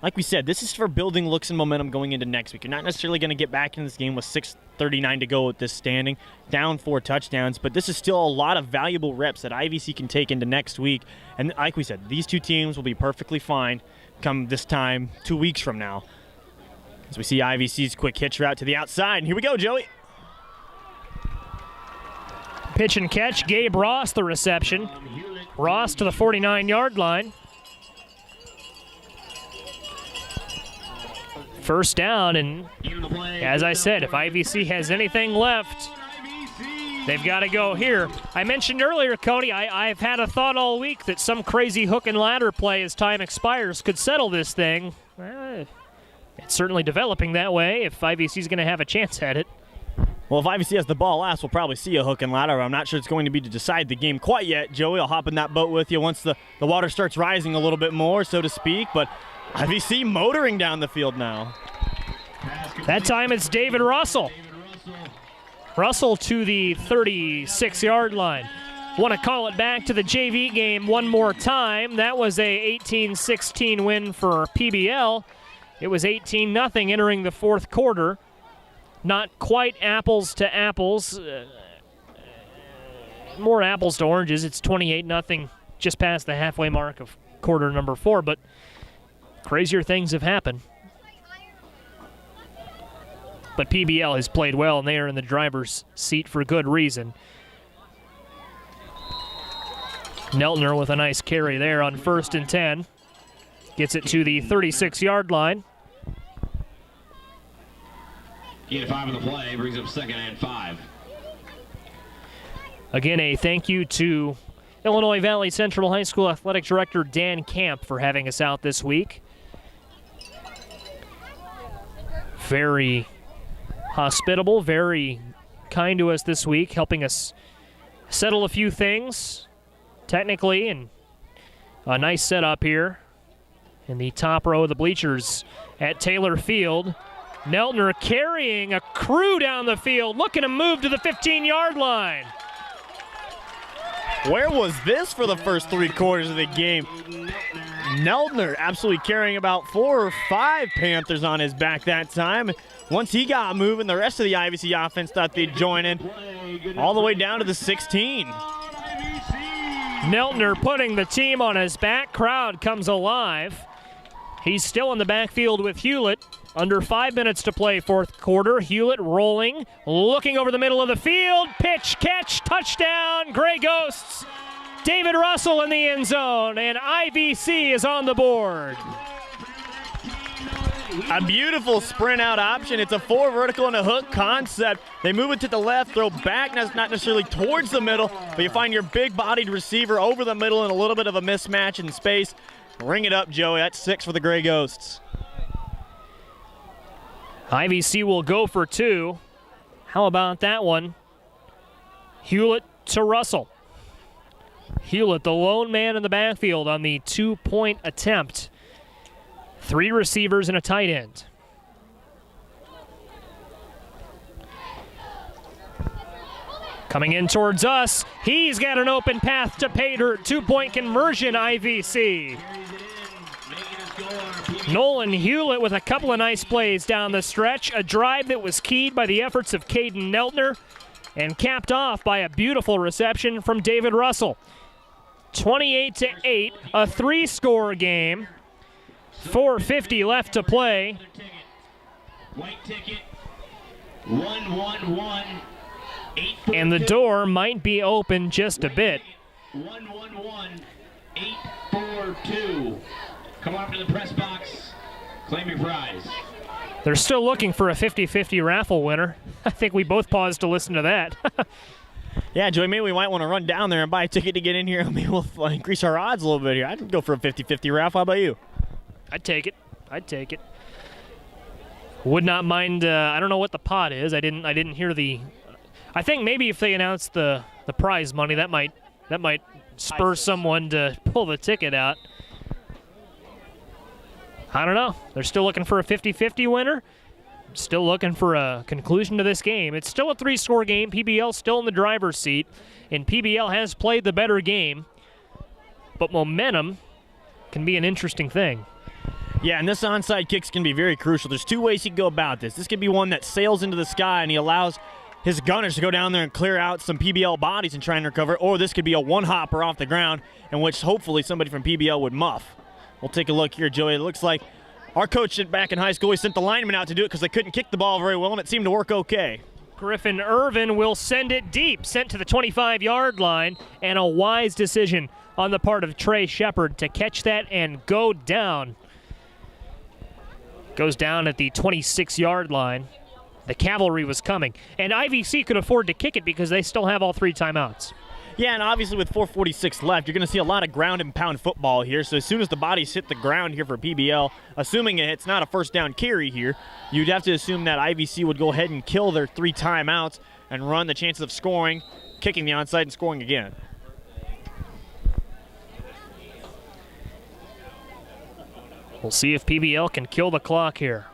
Like we said, this is for building looks and momentum going into next week. You're not necessarily going to get back in this game with 6:39 to go with this standing, down 4 touchdowns, but this is still a lot of valuable reps that IVC can take into next week. And like we said, these two teams will be perfectly fine come this time 2 weeks from now. As we see IVC's quick hitch route to the outside. And here we go, Joey. Pitch and catch, Gabe Ross the reception. Ross to the 49-yard line. First down, and as I said, if IVC has anything left, they've got to go here. I mentioned earlier, Cody, I've had a thought all week that some crazy hook and ladder play as time expires could settle this thing. It's certainly developing that way if IVC's going to have a chance at it. Well, if IVC has the ball last, we'll probably see a hook and ladder. I'm not sure it's going to be to decide the game quite yet. Joey, I'll hop in that boat with you once the water starts rising a little bit more, so to speak, but IVC motoring down the field now. That time it's David Russell. Russell to the 36-yard line. Want to call it back to the JV game one more time. That was a 18-16 win for PBL. It was 18-0 entering the fourth quarter. Not quite apples to apples. More apples to oranges. It's 28-0 just past the halfway mark of quarter number 4, but crazier things have happened. But PBL has played well, and they are in the driver's seat for good reason. Neltner with a nice carry there on 1st and 10. Gets it to the 36-yard line. Gain of 5 on the play, brings up 2nd and 5. Again, a thank you to Illinois Valley Central High School Athletic Director Dan Camp for having us out this week. Very hospitable, very kind to us this week, helping us settle a few things technically, and a nice setup here in the top row of the bleachers at Taylor Field. Neltner carrying a crew down the field, looking to move to the 15-yard line. Where was this for the first 3 quarters of the game? Neldner absolutely carrying about 4 or 5 Panthers on his back that time. Once he got moving, the rest of the IVC offense thought they'd join in all the way down to the 16. Neltner putting the team on his back. Crowd comes alive. He's still in the backfield with Hewlett. Under 5 minutes to play, fourth quarter. Hewlett rolling, looking over the middle of the field. Pitch, catch, touchdown, Gray Ghosts. David Russell in the end zone, and IVC is on the board. A beautiful sprint out option. It's a 4 vertical and a hook concept. They move it to the left, throw back, not necessarily towards the middle, but you find your big-bodied receiver over the middle and a little bit of a mismatch in space. Ring it up, Joey. That's 6 for the Gray Ghosts. IVC will go for 2. How about that one? Hewlett to Russell. Hewlett, the lone man in the backfield on the 2-point attempt. 3 receivers and a tight end. Coming in towards us, he's got an open path to pay dirt. 2-point conversion, IVC. Nolan Hewlett with a couple of nice plays down the stretch. A drive that was keyed by the efforts of Caden Neltner and capped off by a beautiful reception from David Russell. 28-8, a 3-score game. 4:50 left to play. White ticket, 111. And the door might be open just a bit. 111, 842. Come up to the press box. Claim your prize. They're still looking for a 50-50 raffle winner. I think we both paused to listen to that. Yeah, Joey, maybe we might want to run down there and buy a ticket to get in here. Maybe we'll increase our odds a little bit here. I'd go for a 50-50 raffle. How about you? I'd take it. Would not mind. I don't know what the pot is. I didn't hear the. I think maybe if they announce the prize money, that might spur someone to pull the ticket out. I don't know. They're still looking for a 50-50 winner. Still looking for a conclusion to this game. It's still a 3-score game. PBL still in the driver's seat, and PBL has played the better game. But momentum can be an interesting thing. Yeah, and this onside kicks can be very crucial. There's 2 ways he can go about this. This could be one that sails into the sky and he allows his gunners to go down there and clear out some PBL bodies and try and recover, or this could be a one-hopper off the ground in which hopefully somebody from PBL would muff. We'll take a look here, Joey. It looks like our coach back in high school, he sent the linemen out to do it because they couldn't kick the ball very well, and it seemed to work okay. Griffin Irvin will send it deep, sent to the 25-yard line, and a wise decision on the part of Trey Shepard to catch that and go down. Goes down at the 26-yard line. The cavalry was coming. And IVC could afford to kick it because they still have all 3 timeouts. Yeah, and obviously with 4:46 left, you're going to see a lot of ground and pound football here. So as soon as the bodies hit the ground here for PBL, assuming it's not a first down carry here, you'd have to assume that IVC would go ahead and kill their 3 timeouts and run the chances of scoring, kicking the onside, and scoring again. We'll see if PBL can kill the clock here,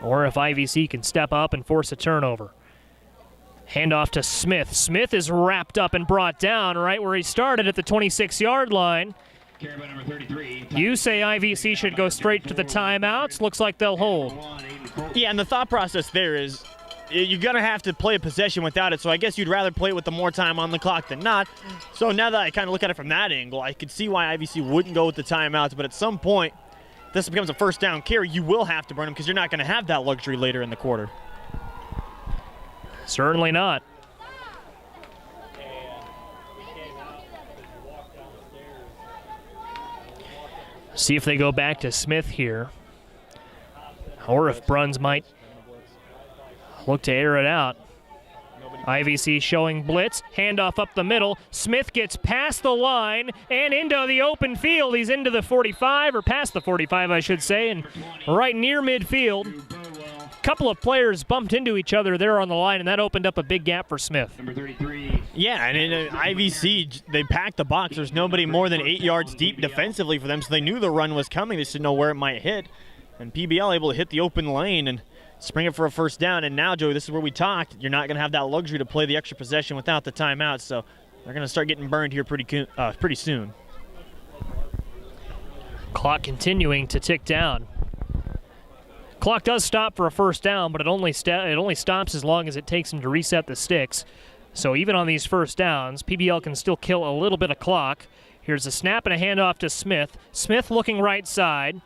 or if IVC can step up and force a turnover. Handoff to Smith. Smith is wrapped up and brought down right where he started at the 26-yard line. Carry by number 33. You say IVC should go straight to the timeouts. Looks like they'll hold. Yeah, and the thought process there is you're going to have to play a possession without it, so I guess you'd rather play it with the more time on the clock than not. So now that I kind of look at it from that angle, I could see why IVC wouldn't go with the timeouts, but at some point, if this becomes a first down carry, you will have to burn them because you're not going to have that luxury later in the quarter. Certainly not. See if they go back to Smith here, or if Bruns might look to air it out. IVC showing blitz, handoff up the middle. Smith gets past the line and into the open field. He's into the 45, or past the 45, I should say, and right near midfield. Couple of players bumped into each other there on the line, and that opened up a big gap for Smith. Number 33. Yeah, and in IVC, they packed the box. There's nobody more than 8 yards deep defensively for them, so they knew the run was coming. They just didn't know where it might hit. And PBL able to hit the open lane and spring it for a first down. And now, Joey, this is where we talked. You're not going to have that luxury to play the extra possession without the timeout. So They're going to start getting burned here pretty soon. Clock continuing to tick down. Clock does stop for a first down, but it only stops as long as it takes them to reset the sticks. So even on these first downs, PBL can still kill a little bit of clock. Here's a snap and a handoff to Smith. Smith looking right side.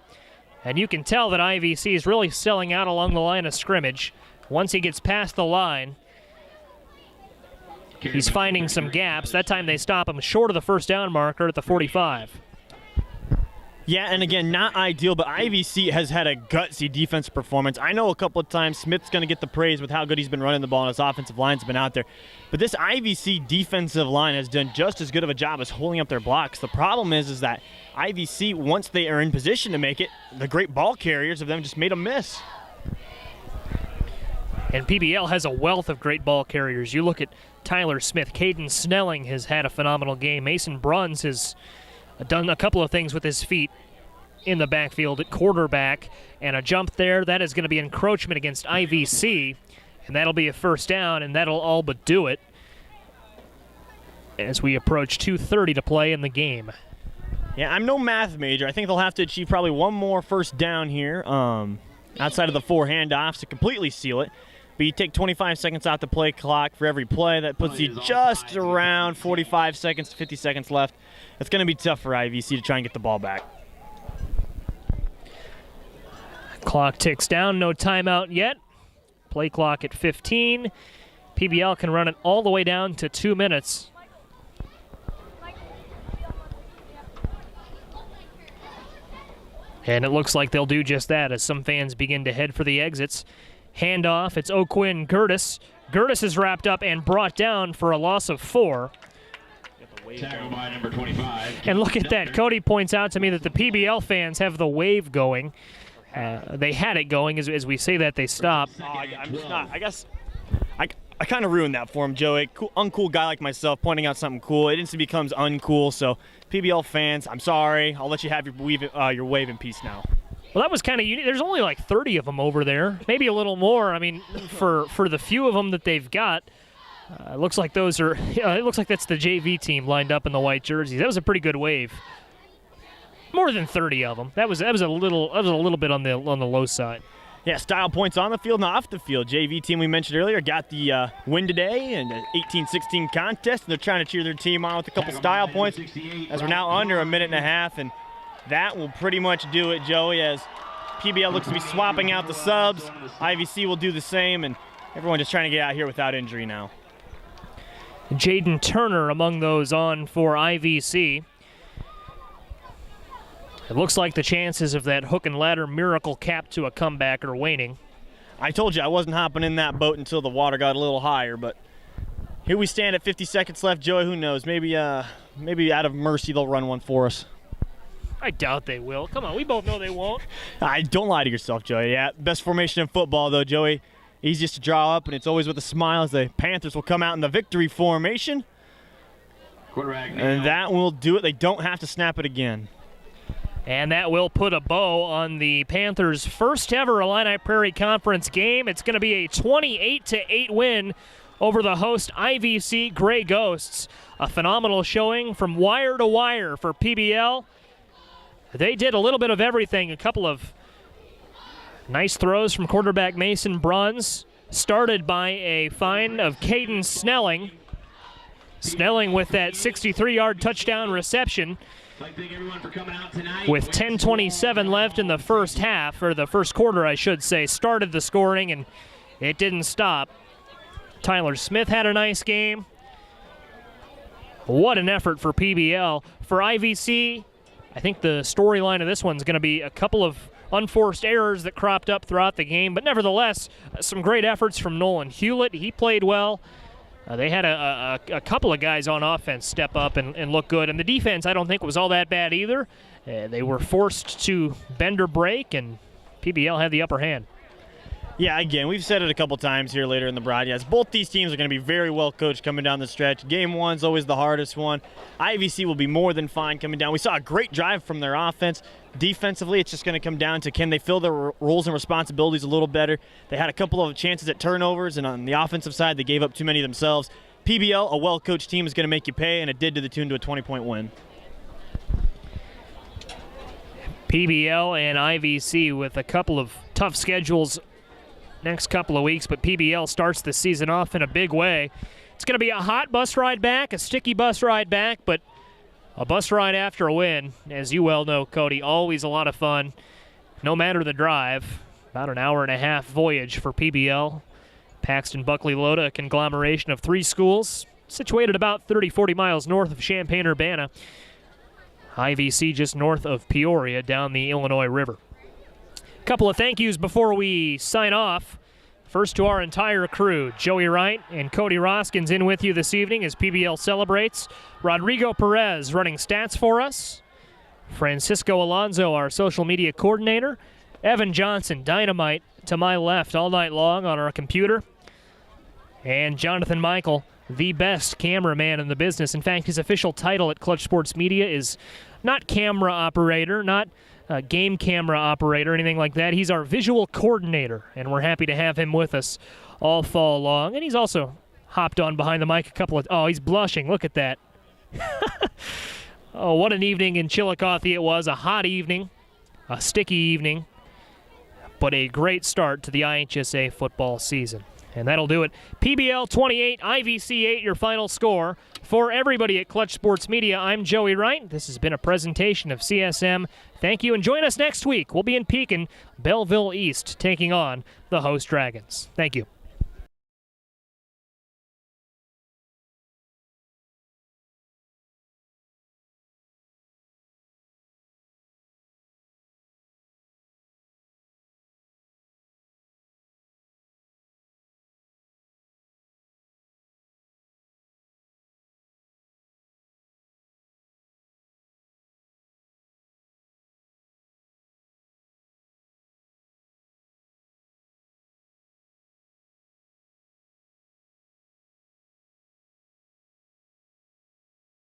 And you can tell that IVC is really selling out along the line of scrimmage. Once he gets past the line, he's finding some gaps. That time they stop him short of the first down marker at the 45. Yeah, and again, not ideal, but IVC has had a gutsy defensive performance. I know a couple of times Smith's going to get the praise with how good he's been running the ball and his offensive line's been out there. But this IVC defensive line has done just as good of a job as holding up their blocks. The problem is that IVC, once they are in position to make it, the great ball carriers of them just made a miss. And PBL has a wealth of great ball carriers. You look at Tyler Smith. Caden Snelling has had a phenomenal game. Mason Bruns has done a couple of things with his feet in the backfield at quarterback, and a jump there. That is going to be encroachment against IVC, and that'll be a first down, and that'll all but do it as we approach 2:30 to play in the game. Yeah, I'm no math major. I think they'll have to achieve probably one more first down here outside of the 4 handoffs to completely seal it. But you take 25 seconds out the play clock for every play. That puts you just around 45 seconds to 50 seconds left. It's going to be tough for IVC to try and get the ball back. Clock ticks down. No timeout yet. Play clock at 15. PBL can run it all the way down to 2 minutes. And it looks like they'll do just that as some fans begin to head for the exits. Handoff, it's O'Quinn Gertis. Gertis is wrapped up and brought down for a loss of 4. Tackle by number 25. And look at that. Cody points out to me that the PBL fans have the wave going. They had it going. As we say that, they stop. I'm just not. I guess I kind of ruined that for him, Joey. Uncool guy like myself pointing out something cool. It instantly becomes uncool. So PBL fans, I'm sorry. I'll let you have your wave in peace now. Well, that was kind of unique. There's only like 30 of them over there, maybe a little more. I mean, for the few of them that they've got, it looks like those are. It looks like that's the JV team lined up in the white jerseys. That was a pretty good wave. More than 30 of them. That was a little bit on the low side. Yeah, style points on the field and off the field. JV team we mentioned earlier got the win today in the 18-16 contest, and they're trying to cheer their team on with a couple style points as we're now under a minute and a half, and that will pretty much do it, Joey, as PBL looks to be swapping out the subs. IVC will do the same, and everyone just trying to get out here without injury now. Jaden Turner among those on for IVC. It looks like the chances of that hook and ladder miracle cap to a comeback are waning. I told you I wasn't hopping in that boat until the water got a little higher, but here we stand at 50 seconds left, Joey. Who knows? Maybe out of mercy they'll run one for us. I doubt they will. Come on, we both know they won't. Don't lie to yourself, Joey. Yeah, best formation in football, though, Joey. Easiest to draw up, and it's always with a smile as the Panthers will come out in the victory formation. And that will do it. They don't have to snap it again. And that will put a bow on the Panthers' first ever Illini Prairie Conference game. It's going to be a 28-8 win over the host IVC Gray Ghosts. A phenomenal showing from wire to wire for PBL. They did a little bit of everything. A couple of nice throws from quarterback Mason Bruns, started by a find of Caden Snelling. Snelling with that 63-yard touchdown reception. With 10:27 left in the first half, or the first quarter, I should say, started the scoring, and it didn't stop. Tyler Smith had a nice game. What an effort for PBL. For IVC, I think the storyline of this one's going to be a couple of unforced errors that cropped up throughout the game, but nevertheless, some great efforts from Nolan Hewlett. He played well. They had a couple of guys on offense step up and look good, and the defense I don't think was all that bad either. They were forced to bend or break, and PBL had the upper hand. Yeah, again, we've said it a couple times here later in the broadcast. Both these teams are going to be very well coached coming down the stretch. Game one's always the hardest one. IVC will be more than fine coming down. We saw a great drive from their offense. Defensively, it's just going to come down to can they fill their roles and responsibilities a little better. They had a couple of chances at turnovers, and on the offensive side, they gave up too many themselves. PBL, a well-coached team, is going to make you pay, and it did to the tune to a 20-point win. PBL and IVC with a couple of tough schedules next couple of weeks, but PBL starts the season off in a big way. It's going to be a hot bus ride back, a sticky bus ride back, but a bus ride after a win, as you well know, Cody, always a lot of fun, no matter the drive. About an hour-and-a-half voyage for PBL. Paxton-Buckley-Loda, a conglomeration of 3 schools, situated about 30-40 miles north of Champaign-Urbana. IVC just north of Peoria down the Illinois River. A couple of thank yous before we sign off. First to our entire crew, Joey Wright and Cody Roskins in with you this evening as PBL celebrates. Rodrigo Perez running stats for us. Francisco Alonso, our social media coordinator. Evan Johnson, Dynamite, to my left all night long on our computer. And Jonathan Michael, the best cameraman in the business. In fact, his official title at Clutch Sports Media is not camera operator, not game camera operator, anything like that. He's our visual coordinator, and we're happy to have him with us all fall long. And he's also hopped on behind the mic a couple of... Oh, he's blushing. Look at that. Oh, what an evening in Chillicothe it was. A hot evening, a sticky evening, but a great start to the IHSA football season. And that'll do it. PBL 28, IVC 8, your final score. For everybody at Clutch Sports Media, I'm Joey Wright. This has been a presentation of CSM. Thank you, and join us next week. We'll be in Pekin, Belleville East, taking on the host Dragons. Thank you.